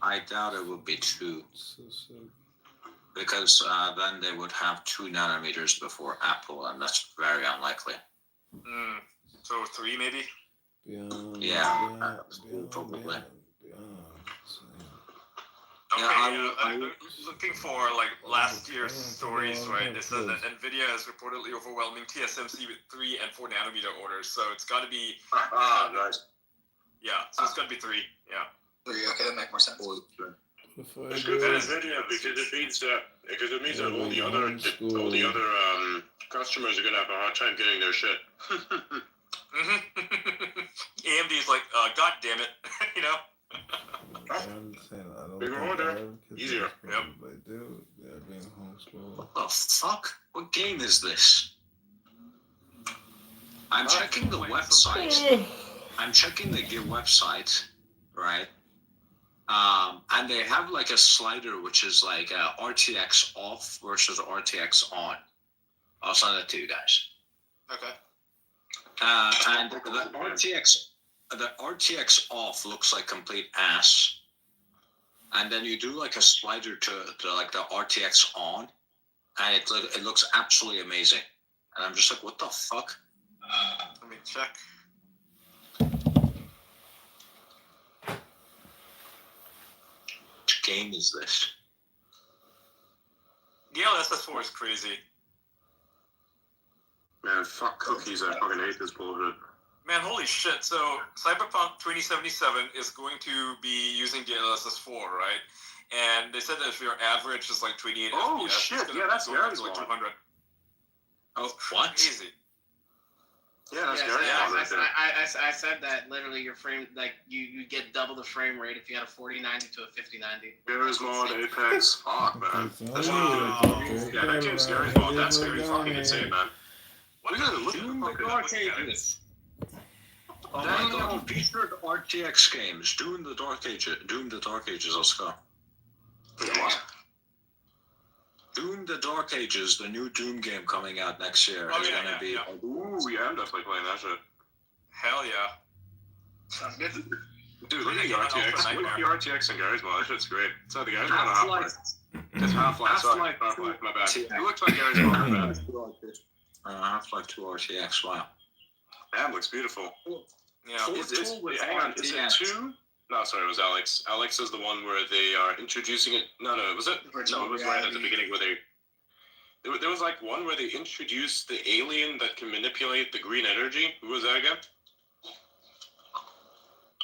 Speaker 13: I doubt it would be 2. Because then they would have 2 nanometers before Apple, and that's very unlikely.
Speaker 12: So 3 maybe?
Speaker 13: Yeah, probably.
Speaker 12: Okay, I'm looking for like last year's stories, right? They said that NVIDIA is reportedly overwhelming TSMC with 3 and 4 nanometer orders, so it's got to be.
Speaker 13: Nice.
Speaker 12: Yeah, so it's got to be 3. Yeah.
Speaker 9: 3. Okay, that makes more sense.
Speaker 2: It's good for NVIDIA because it means that all the other customers are gonna have a hard time getting their shit.
Speaker 12: AMD's like, God damn it, you know.
Speaker 2: Bigger order, easier. Yep.
Speaker 13: What the fuck? What game is this? I'm checking the website. I'm checking the website, right? And they have like a slider which is like RTX off versus RTX on. I'll send it to you guys.
Speaker 12: Okay.
Speaker 13: And the RTX off looks like complete ass. And then you do like a slider to like the RTX on, and it looks absolutely amazing. And I'm just like, what the fuck?
Speaker 12: Let me check.
Speaker 13: Which game is this?
Speaker 12: DLSS4 is crazy.
Speaker 2: Man, fuck cookies. I fucking hate this bullshit.
Speaker 12: Man, holy shit. So, Cyberpunk 2077 is going to be using DLSS4, right? And they said that if your average is like 28
Speaker 2: Oh,
Speaker 12: FPS,
Speaker 2: shit.
Speaker 12: it's
Speaker 2: Yeah, that's
Speaker 12: going
Speaker 2: Gary's
Speaker 12: to like
Speaker 2: one.
Speaker 12: 200.
Speaker 13: Oh, what?
Speaker 12: Crazy.
Speaker 2: Yeah, that's
Speaker 4: Yes,
Speaker 2: Gary's one right there.
Speaker 4: I said that literally your frame, like you get double the frame rate if you had a 4090 to a 5090.
Speaker 2: Gary's mod, Apex. Fuck, man. Yeah, that game's Gary's mod. That's very fucking insane, man. What are you look at the
Speaker 13: Dark Ages. Oh my god. Featured RTX games. Doom the Dark Ages, let's go.
Speaker 2: What?
Speaker 13: Doom the Dark Ages, the new Doom game coming out next year, is gonna be.
Speaker 2: Ooh, yeah, I'm definitely playing that shit.
Speaker 8: Hell yeah.
Speaker 9: Sounds good.
Speaker 2: Dude, look at the RTX. Look at the RTX and Gary's mod. That shit's great. So the Gary's mod
Speaker 13: Half-Life.
Speaker 2: It's Half-Life. Sorry, Half-Life. My bad. It looks like Gary's mod. My bad.
Speaker 13: Half-Life 2 RTX. Wow.
Speaker 2: That looks beautiful.
Speaker 8: Yeah.
Speaker 2: Hang on. Is it 2? No, sorry, it was Alex. Alex is the one where they are introducing it. No, was it? No, it was right at the beginning where they. There was like one where they introduced the alien that can manipulate the green energy. Who was that again?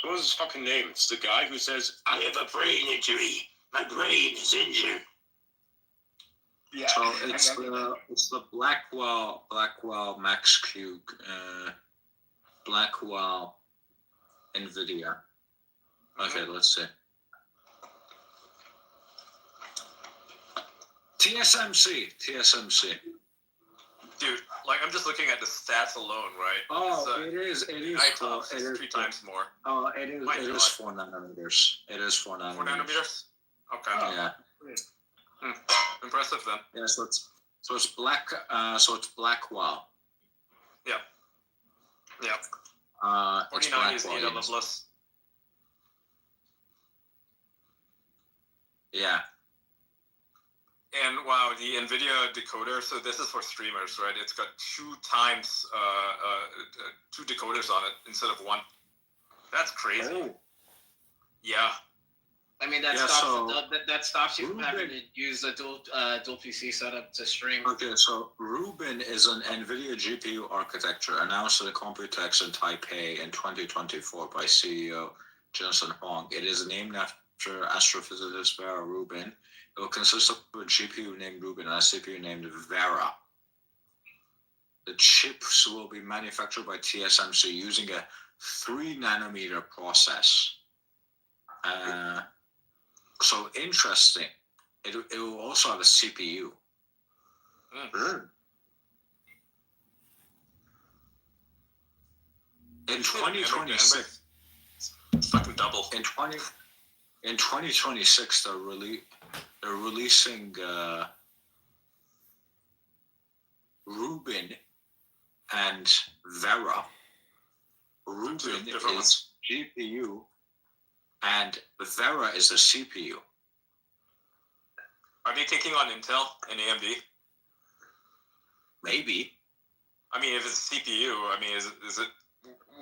Speaker 2: What was his fucking name? It's the guy who says, "I have a brain injury. My brain is injured."
Speaker 9: Yeah.
Speaker 13: So it's the Blackwell Max Q, Blackwell NVIDIA. Okay, let's see. TSMC.
Speaker 8: Dude, like I'm just looking at the stats alone, right?
Speaker 13: Oh, it is.
Speaker 8: ITOPS is 3 times more.
Speaker 13: Oh, it is 4 nanometers. It is 4 nanometers.
Speaker 8: 4 nanometers? Okay.
Speaker 13: Yeah.
Speaker 8: Impressive then.
Speaker 13: Yeah. So it's Blackwell.
Speaker 8: Yeah. Yeah.
Speaker 13: It's
Speaker 8: 49 is
Speaker 13: Blackwell,
Speaker 8: Ada
Speaker 13: yes.
Speaker 8: Lovelace.
Speaker 13: Yeah.
Speaker 8: And wow, the NVIDIA decoder. So this is for streamers, right? It's got 2 times 2 decoders on it instead of 1. That's crazy.
Speaker 13: Oh.
Speaker 8: Yeah.
Speaker 4: I mean, that stops you from having to use a dual PC setup to stream.
Speaker 13: Okay, so Rubin is an NVIDIA GPU architecture announced at the Computex in Taipei in 2024 by CEO Jensen Huang. It is named after astrophysicist Vera Rubin. It will consist of a GPU named Rubin and a CPU named Vera. The chips will be manufactured by TSMC using a 3 nanometer process. So interesting. It will also have a CPU. In 2026,
Speaker 8: fucking double.
Speaker 13: In 2026, they're releasing Rubin and Vera. Rubin is GPU, and Vera is the CPU.
Speaker 8: Are they taking on Intel and AMD?
Speaker 13: Maybe.
Speaker 8: I mean, if it's CPU, I mean, is it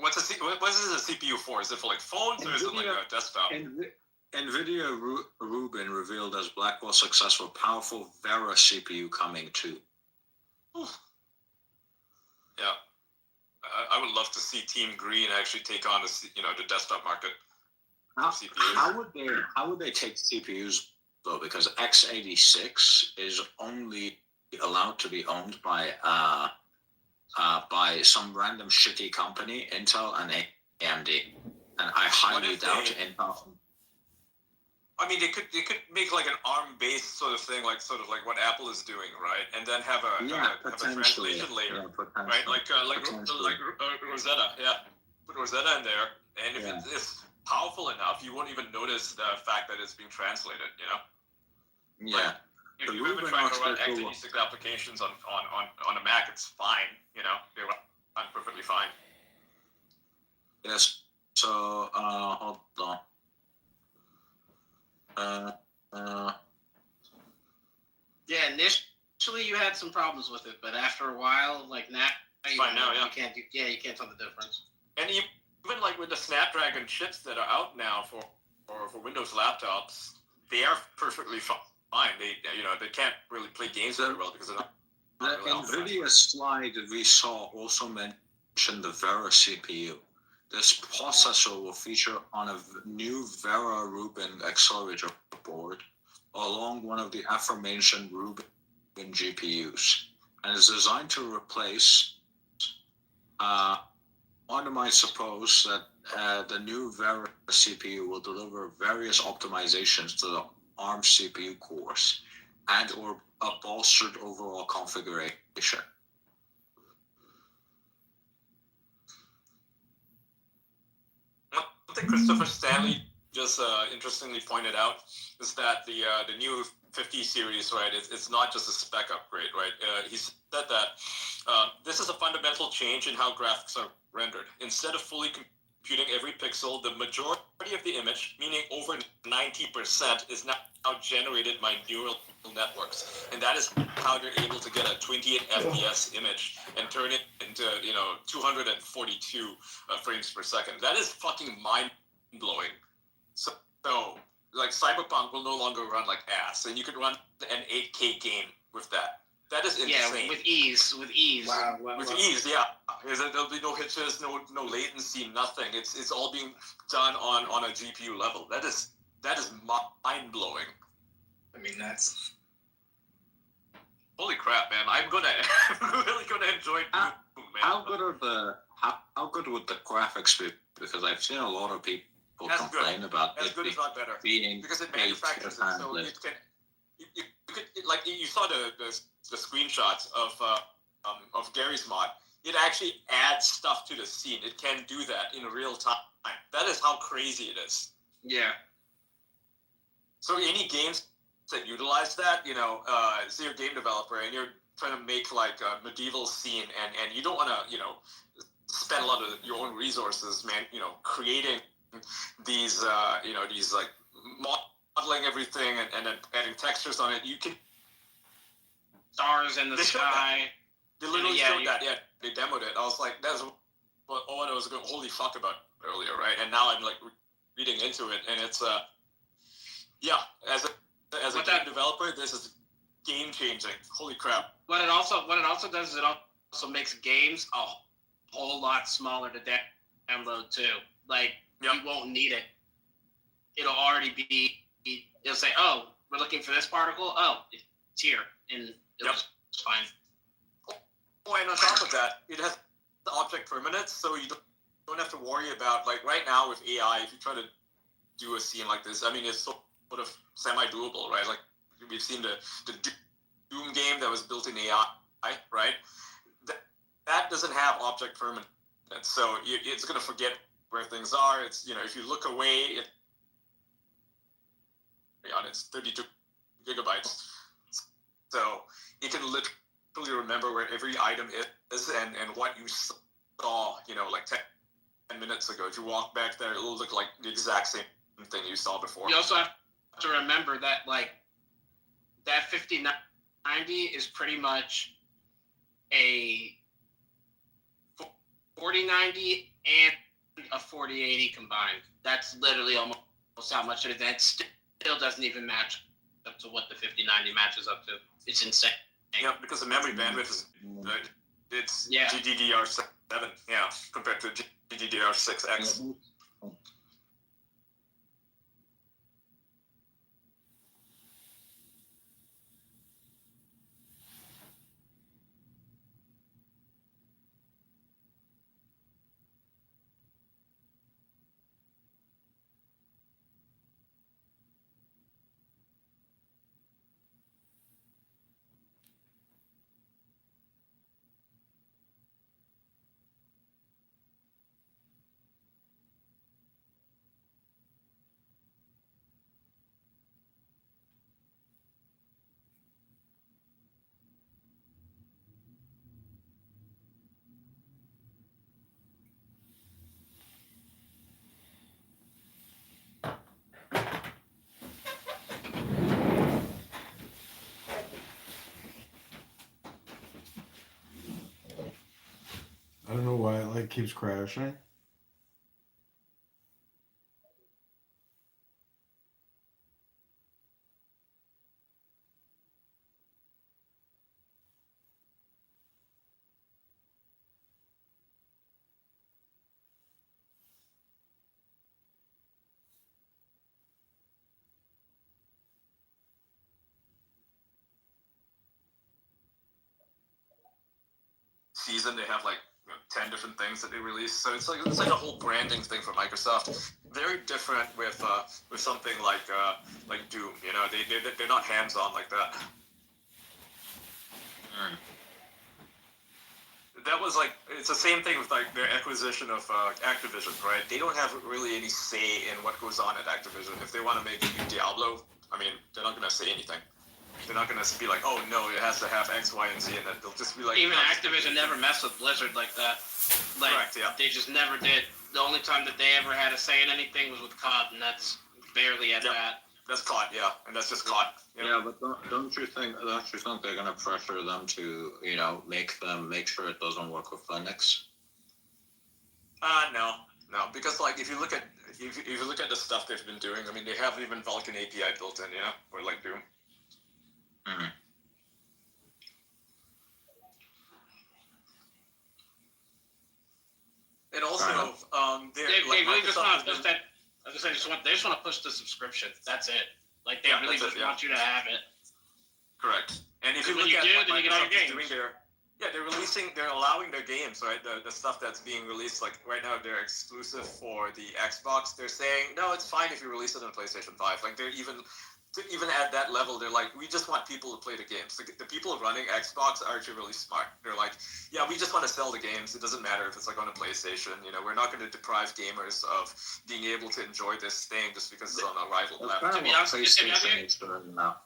Speaker 8: what is a CPU for? Is it for like phones or is it like a desktop?
Speaker 13: NVIDIA Rubin revealed as Blackwell's successful, powerful Vera CPU coming too.
Speaker 8: Yeah, I would love to see Team Green actually take on the desktop market.
Speaker 13: How would they take CPUs though? Because x86 is only allowed to be owned by some random shitty company, Intel and AMD, and I highly doubt Intel.
Speaker 8: I mean, they could make like an ARM-based sort of thing, like what Apple is doing, right? And then have a translation layer, right? Like Rosetta, yeah. Put Rosetta in there, and if it's powerful enough, you won't even notice the fact that it's being translated.
Speaker 13: Yeah.
Speaker 8: Like, if you've ever tried to run x86 applications on a Mac, it's fine. They run perfectly fine.
Speaker 13: Yes. So hold on.
Speaker 4: Yeah, initially you had some problems with it, but after a while, like now, you can't tell the difference.
Speaker 8: And even like with the Snapdragon chips that are out now for Windows laptops, they are perfectly fine. They can't really play games very well because they're not
Speaker 13: The NVIDIA slide we saw also mentioned the Vera CPU. This processor will feature on a new Vera Rubin accelerator board along one of the aforementioned Rubin GPUs, and is designed to replace. One might suppose that the new Vera CPU will deliver various optimizations to the ARM CPU cores and/or a bolstered overall configuration.
Speaker 8: One thing Christopher Stanley just interestingly pointed out is that the new 50 series, right, it's not just a spec upgrade, right? He said that this
Speaker 12: this is a fundamental change in how graphics are rendered. Instead of fully computing every pixel, the majority of the image, meaning over 90%, is now generated by neural networks, and that is how you're able to get a 28 FPS image and turn it into 242 frames per second. That is fucking mind blowing. So like Cyberpunk will no longer run like ass, and you could run an 8K game with that. That is insane.
Speaker 4: Yeah, with ease.
Speaker 16: Wow.
Speaker 12: With ease, yeah. There'll be no hitches, no latency, nothing. It's all being done on a GPU level. That is mind blowing.
Speaker 9: I mean, that's
Speaker 12: holy crap, man! I'm really gonna enjoy Doom, man.
Speaker 13: How good would the graphics be? Because I've seen a lot of people complain about
Speaker 12: as
Speaker 13: it
Speaker 12: good, if not better,
Speaker 13: being
Speaker 12: because it manufactures it, so it can. You could like you saw the screenshots of Gary's mod. It actually adds stuff to the scene. It can do that in real time. That is how crazy it is.
Speaker 4: Yeah.
Speaker 12: So any games that utilize that, say you're a game developer and you're trying to make like a medieval scene, and you don't want to, spend a lot of your own resources, man, creating these, these like modeling everything and then adding textures on it. You can
Speaker 4: stars in the sky.
Speaker 12: They literally showed that. Yeah, they demoed it. I was like, that's what I was going holy fuck about earlier, right? And now I'm like reading into it, and it's as a game developer, this is game changing. Holy crap!
Speaker 4: What it also does is it also makes games a whole lot smaller to download too. Like you won't need it. It'll already be. It'll say, "Oh, we're looking for this particle. Oh, it's here," and it's fine.
Speaker 12: Oh, and on top of that, it has the object permanence, so you don't have to worry about, like, right now with AI, if you try to do a scene like this, I mean, it's sort of semi-doable, right? Like, we've seen the Doom game that was built in AI, right? That doesn't have object permanence, so it's going to forget where things are. It's, if you look away, it's 32 gigabytes. So it can literally remember where every item is and what you saw, like 10 minutes ago. If you walk back there, it'll look like the exact same thing you saw before.
Speaker 4: You also have to remember that, like, that 5090 is pretty much a 4090 and a 4080 combined. That's literally almost how much it is. And it still doesn't even match up to what the 5090 matches up to. It's insane.
Speaker 12: Yeah, because the memory bandwidth is it's GDDR7, compared to GDDR6X.
Speaker 20: I don't know why it like keeps crashing.
Speaker 12: Season, they have like 10 different things that they release, so it's like a whole branding thing for Microsoft. Very different with something like Doom. They're not hands on like that. That was like, it's the same thing with like their acquisition of Activision, right? They don't have really any say in what goes on at Activision. If they want to make a new Diablo, I mean, they're not going to say anything.
Speaker 8: They're not gonna be like, oh no, it has to have X, Y, and Z in it. They'll just be like,
Speaker 4: Even
Speaker 8: no,
Speaker 4: Activision never messed with Blizzard like that. Like,
Speaker 8: Correct, yeah.
Speaker 4: They just never did. The only time that they ever had a say in anything was with COD, and that's barely at that.
Speaker 8: That's COD, yeah, and that's just COD.
Speaker 13: Yeah, but don't you think they're gonna pressure them to make sure it doesn't work with Linux?
Speaker 8: No, because like if you look at the stuff they've been doing, I mean they have even Vulkan API built in, or like Doom.
Speaker 13: Mm-hmm.
Speaker 8: And also,
Speaker 4: they really just want to push that. As I said, they just want to push the subscription. That's it. Like they really just want you to have it.
Speaker 8: Correct. And if you
Speaker 4: when
Speaker 8: look
Speaker 4: you
Speaker 8: at
Speaker 4: do,
Speaker 8: what
Speaker 4: then you get all your
Speaker 8: Microsoft is
Speaker 4: games.
Speaker 8: doing, they're allowing their games, right? The stuff that's being released, like right now, they're exclusive for the Xbox. They're saying no, it's fine if you release it on PlayStation 5. Like they're even at that level, they're like, we just want people to play the games. The people running Xbox are actually really smart. They're like, yeah, we just want to sell the games. It doesn't matter if it's like on a PlayStation. We're not going to deprive gamers of being able to enjoy this thing just because it's on a rival platform.
Speaker 13: PlayStation is doing that.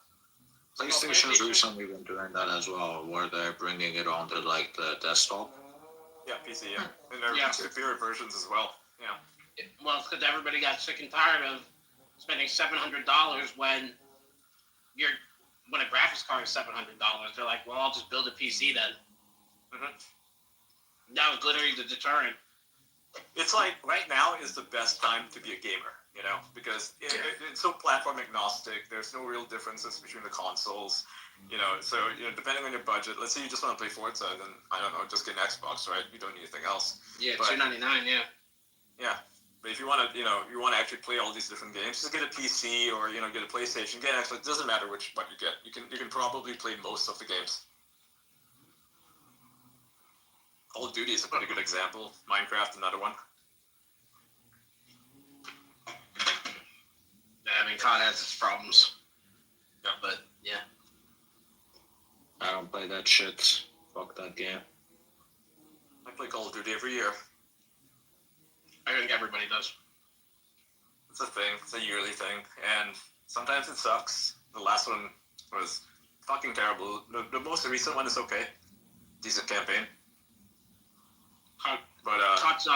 Speaker 13: PlayStation's recently been doing that as well, where they're bringing it onto like the desktop.
Speaker 8: Yeah, PC, yeah. And they're superior versions as well. Yeah.
Speaker 4: Well, it's because everybody got sick and tired of spending $700 when a graphics card is $700. They're like, well, I'll just build a PC then.
Speaker 8: Mm-hmm.
Speaker 4: That was literally the deterrent.
Speaker 8: It's like right now is the best time to be a gamer, because it's so platform agnostic. There's no real differences between the consoles, So depending on your budget, let's say you just want to play Forza, then I don't know, just get an Xbox, right? You don't need anything else.
Speaker 4: Yeah, $299. Yeah.
Speaker 8: Yeah. But if you want to, you want to actually play all these different games, just get a PC or get a PlayStation, get an Xbox. It doesn't matter what you get. You can probably play most of the games. Call of Duty is a pretty good example. Minecraft, another one.
Speaker 4: Yeah, I mean, COD has its problems.
Speaker 8: Yeah,
Speaker 4: but yeah.
Speaker 13: I don't play that shit. Fuck that game.
Speaker 8: I play Call of Duty every year.
Speaker 4: I think everybody does.
Speaker 8: It's a thing. It's a yearly thing, and sometimes it sucks. The last one was fucking terrible. The most recent one is okay. Decent campaign. But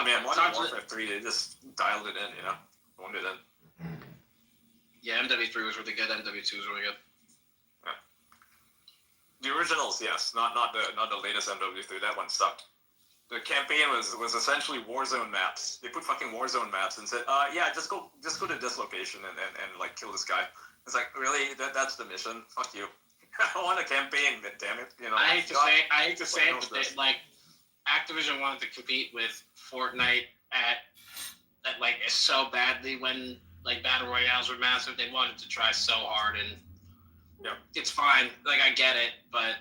Speaker 8: man, Modern Warfare 3, they just dialed it in, phoned it in.
Speaker 4: Yeah, MW3 was really good. MW2 was really good.
Speaker 8: Yeah. The originals, yes, not the latest MW3. That one sucked. The campaign was essentially Warzone maps. They put fucking Warzone maps and said, yeah, just go to this location and like kill this guy. It's like, really? That's the mission? Fuck you. I want a campaign, damn it.
Speaker 4: I hate to say it, but like Activision wanted to compete with Fortnite at like so badly when like battle royales were massive. They wanted to try so hard, and it's fine. Like I get it, but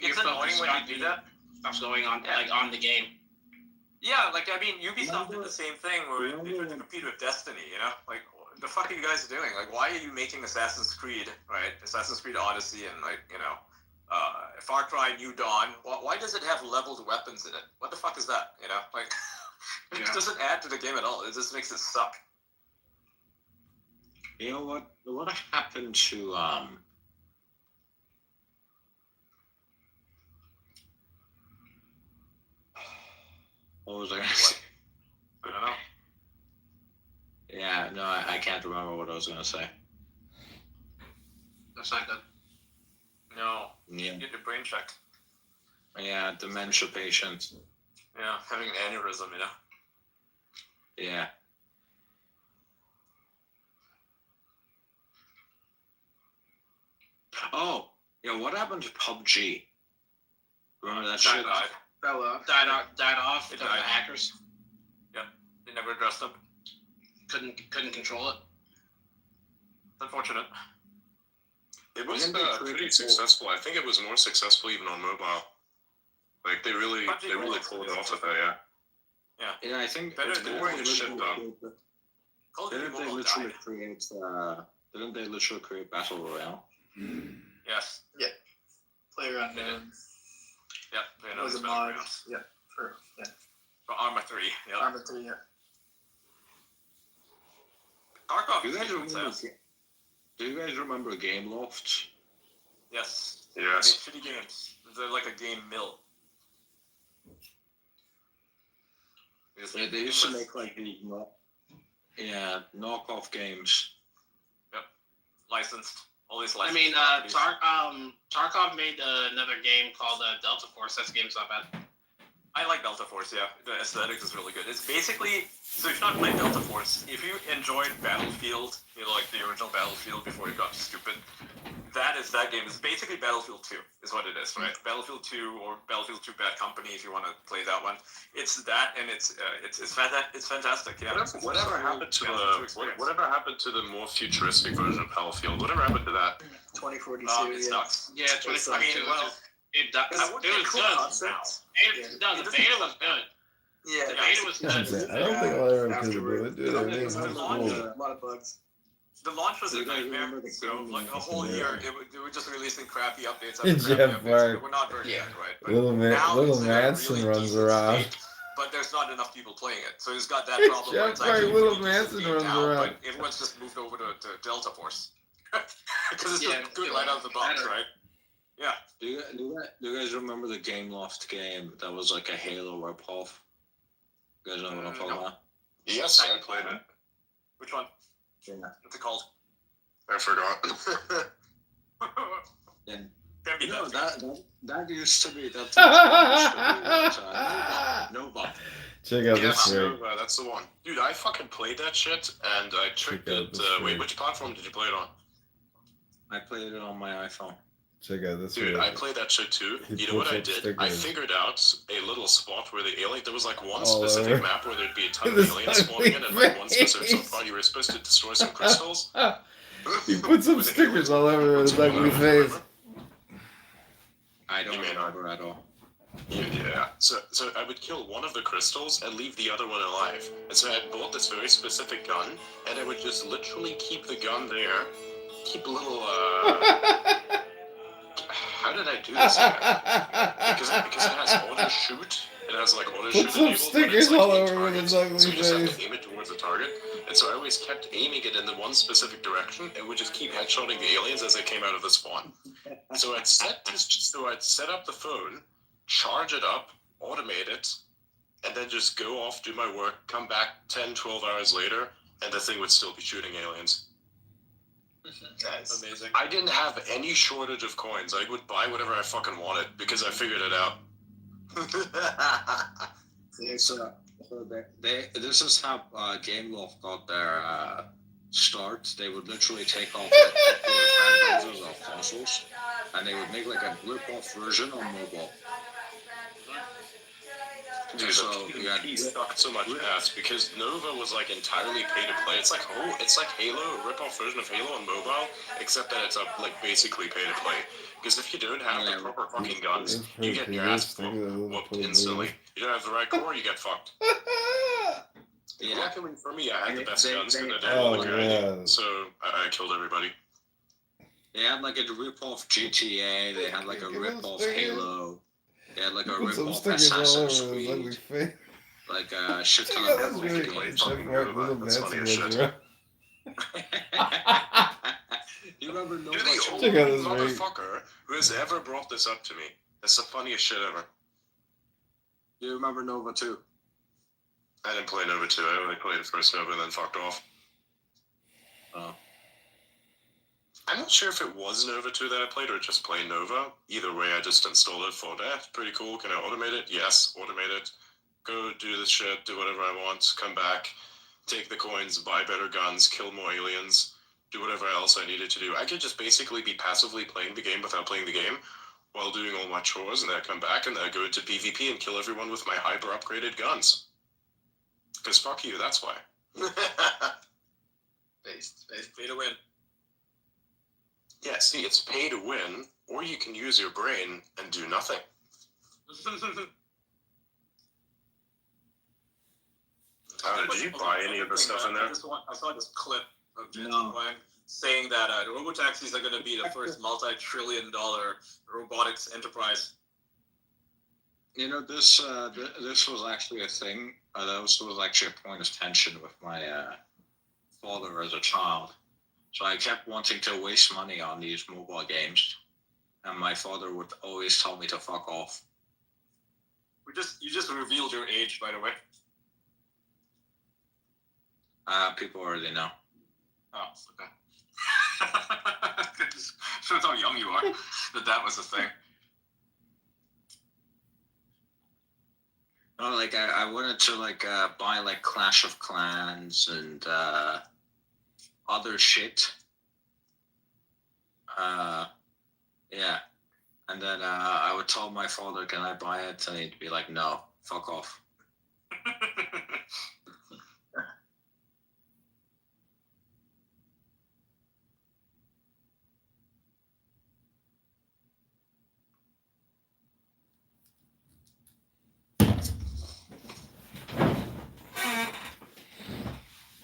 Speaker 8: it's annoying when you do that.
Speaker 4: Stuff's going on like on the game.
Speaker 8: Yeah, like I mean, Ubisoft did the same thing where they tried to compete with Destiny. Like the fuck are you guys doing? Like, why are you making Assassin's Creed, right? Assassin's Creed Odyssey and like Far Cry New Dawn. Why does it have leveled weapons in it? What the fuck is that? Like it doesn't add to the game at all. It just makes it suck.
Speaker 13: You know what? What happened to What was I gonna say?
Speaker 8: I don't know.
Speaker 13: Yeah, no, I can't remember what I was gonna say.
Speaker 4: That's not good.
Speaker 8: No.
Speaker 13: Yeah.
Speaker 8: Get your brain checked.
Speaker 13: Yeah, dementia patient.
Speaker 8: Yeah, having an aneurysm,
Speaker 13: Yeah. Oh, yeah, what happened to PUBG? Remember that shit?
Speaker 4: Died off. It died. Hackers.
Speaker 8: Yep. They never addressed them.
Speaker 4: Couldn't control it.
Speaker 8: It's unfortunate.
Speaker 2: It was pretty successful. I think it was more successful even on mobile. Like they really pulled it off with that,
Speaker 8: yeah.
Speaker 13: Yeah, I think
Speaker 2: it's boring as shit though.
Speaker 13: Didn't they literally create Battle Royale?
Speaker 8: Yes.
Speaker 9: Yeah. Player unknown.
Speaker 8: Yep.
Speaker 9: That was a mod. Yeah. For
Speaker 8: Arma 3. Yeah.
Speaker 9: Arma 3. Yeah.
Speaker 8: Tarkov.
Speaker 13: Do you guys remember Gameloft?
Speaker 8: Yes.
Speaker 2: Yes.
Speaker 8: They made shitty games. They're like a game mill.
Speaker 13: They used to make like these knockoff games.
Speaker 8: Yep. Licensed. Always
Speaker 4: I
Speaker 8: licensed.
Speaker 4: mean,
Speaker 8: properties.
Speaker 4: Tarkov made another game called Delta Force. That game's not bad.
Speaker 8: I like Delta Force, yeah. The aesthetics is really good. It's basically, so if you're not playing Delta Force, if you enjoyed Battlefield, you know, like the original Battlefield before it got stupid, that game. It's basically Battlefield 2 is what it is, right? Battlefield 2 or Battlefield 2 Bad Company if you want to play that one. It's that, and it's fantastic, yeah.
Speaker 2: Whatever happened to the more futuristic version of Battlefield? Whatever happened to that?
Speaker 9: 2042.
Speaker 8: It sucks.
Speaker 4: Yeah, 2042.
Speaker 8: I mean, well,
Speaker 4: it was good. No, the beta was good.
Speaker 9: Yeah,
Speaker 4: the beta was good.
Speaker 20: I don't think I'll ever play the beta, dude. I think it's
Speaker 9: a
Speaker 20: cool.
Speaker 9: lot of bugs.
Speaker 8: The launch was a nightmare. So, like a whole year, they were just releasing crappy updates.
Speaker 20: Jeff Park.
Speaker 8: We're not very good, right? But
Speaker 20: Little
Speaker 8: now it's in a
Speaker 20: Manson
Speaker 8: really
Speaker 20: runs
Speaker 8: decent
Speaker 20: around.
Speaker 8: state, but there's not enough people playing it. So he's got that problem. where
Speaker 20: Jeff
Speaker 8: it's
Speaker 20: Park,
Speaker 8: actually
Speaker 20: Little
Speaker 8: really decent
Speaker 20: Manson
Speaker 8: game
Speaker 20: runs
Speaker 8: now,
Speaker 20: around.
Speaker 8: But everyone's just moved over to Delta Force because it's just good right out of the box, right? Yeah.
Speaker 13: Do you guys remember the Gameloft game that was like a Halo ripoff? You guys know what I'm talking about?
Speaker 2: Yes, I played it.
Speaker 8: Which one?
Speaker 13: Yeah.
Speaker 8: What's it called?
Speaker 2: I forgot.
Speaker 13: And
Speaker 8: Can't be
Speaker 13: you know,
Speaker 8: that.
Speaker 13: that used to be Nova.
Speaker 20: Check out
Speaker 2: Yes,
Speaker 20: this rig.
Speaker 2: that's the one. Dude, I fucking played that shit, and I tricked
Speaker 20: Check out
Speaker 2: it.
Speaker 20: this
Speaker 2: Wait,
Speaker 20: rig.
Speaker 2: which platform did you play it on?
Speaker 13: I played it on my iPhone.
Speaker 20: Check out this
Speaker 2: Dude,
Speaker 20: rig.
Speaker 2: I played that shit too.
Speaker 20: He
Speaker 2: You know what
Speaker 20: puts
Speaker 2: I
Speaker 20: up
Speaker 2: did? I
Speaker 20: stickers.
Speaker 2: figured out a little spot where the alien. There was like one
Speaker 20: All
Speaker 2: specific
Speaker 20: over.
Speaker 2: map where there'd be a ton of
Speaker 20: This
Speaker 2: aliens spawning in, and like one specific
Speaker 20: face.
Speaker 2: spot you were supposed to destroy some crystals.
Speaker 20: He put some stickers all over his ugly face.
Speaker 13: I don't remember at all.
Speaker 2: Yeah. So I would kill one of the crystals and leave the other one alive. And so I had bought this very specific gun, and I would just literally keep the gun there, keep a little how did I do this again? Because it has auto shoot. It has like auto shoot
Speaker 20: Put some
Speaker 2: enabled, but it's
Speaker 20: stickers
Speaker 2: like
Speaker 20: all
Speaker 2: a
Speaker 20: over
Speaker 2: target,
Speaker 20: his ugly
Speaker 2: so you just have
Speaker 20: face.
Speaker 2: to aim it towards the target. And so I always kept aiming it in the one specific direction, and would just keep headshotting the aliens as they came out of the spawn. So I'd set up the phone, charge it up, automate it, and then just go off, do my work, come back 10, 12 hours later, and the thing would still be shooting aliens.
Speaker 8: That's amazing.
Speaker 2: I didn't have any shortage of coins. I would buy whatever I fucking wanted because I figured it out.
Speaker 13: This is how Gameloft got their start. They would literally take off franchises of fossils, and they would make like a rip-off version on mobile.
Speaker 2: Dude,
Speaker 13: So,
Speaker 2: the
Speaker 13: yeah.
Speaker 2: PvP sucked so much ass because Nova was like entirely pay to play. It's like Halo, a rip-off version of Halo on mobile, except that it's like basically pay to play. Because if you don't have the proper fucking guns, you get your ass whooped instantly. You don't have the right core, you get fucked. Luckily for me, I had the best guns because I did all the good idea. So I killed everybody.
Speaker 13: They had like a rip-off GTA. They had like a rip-off Halo. They had like a
Speaker 20: Put some
Speaker 13: rip-off
Speaker 20: stickers all
Speaker 13: Assassin's
Speaker 20: over his ugly
Speaker 13: Creed.
Speaker 20: face.
Speaker 13: Like a shit ton
Speaker 20: Check
Speaker 13: of
Speaker 20: out this
Speaker 13: rip-off
Speaker 20: rig.
Speaker 13: games.
Speaker 20: Jeff Park, Little Manson runs around.
Speaker 13: You remember
Speaker 2: You're the
Speaker 20: Check
Speaker 2: only
Speaker 20: out this rig.
Speaker 2: motherfucker who has ever brought this up to me. That's the funniest shit ever.
Speaker 13: You remember Nova 2?
Speaker 2: I didn't play Nova 2. I only played the first Nova and then fucked off.
Speaker 13: Oh.
Speaker 2: I'm not sure if it was Nova 2 that I played or just plain Nova. Either way, I just installed it, thought, pretty cool. Can I automate it? Yes, automate it. Go do this shit, do whatever I want, come back, take the coins, buy better guns, kill more aliens, do whatever else I needed to do. I could just basically be passively playing the game without playing the game while doing all my chores, and then I come back and then I go into PvP and kill everyone with my hyper upgraded guns. Because fuck you, that's why.
Speaker 8: Pay to win.
Speaker 2: Yeah, see, it's pay to win, or you can use your brain and do nothing. Did you buy any of the stuff in there?
Speaker 8: I saw this clip of James Wang saying that robotaxis are going to be the first multi-trillion-dollar robotics enterprise.
Speaker 13: You know, this was actually a thing. That was actually a point of tension with my father as a child. So I kept wanting to waste money on these mobile games, and my father would always tell me to fuck off.
Speaker 12: You just revealed your age, by the way.
Speaker 13: People already know.
Speaker 12: Oh, okay. Shows how young you are. That was the thing.
Speaker 13: No, like I wanted to like buy like Clash of Clans and other shit. Yeah. And then I would tell my father, "Can I buy it?" And he'd be like, "No, fuck off."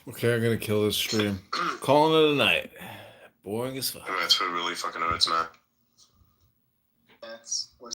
Speaker 20: Okay, I'm gonna kill this stream. Calling it a night. Boring as fuck.
Speaker 2: That's what really fucking hurts, man.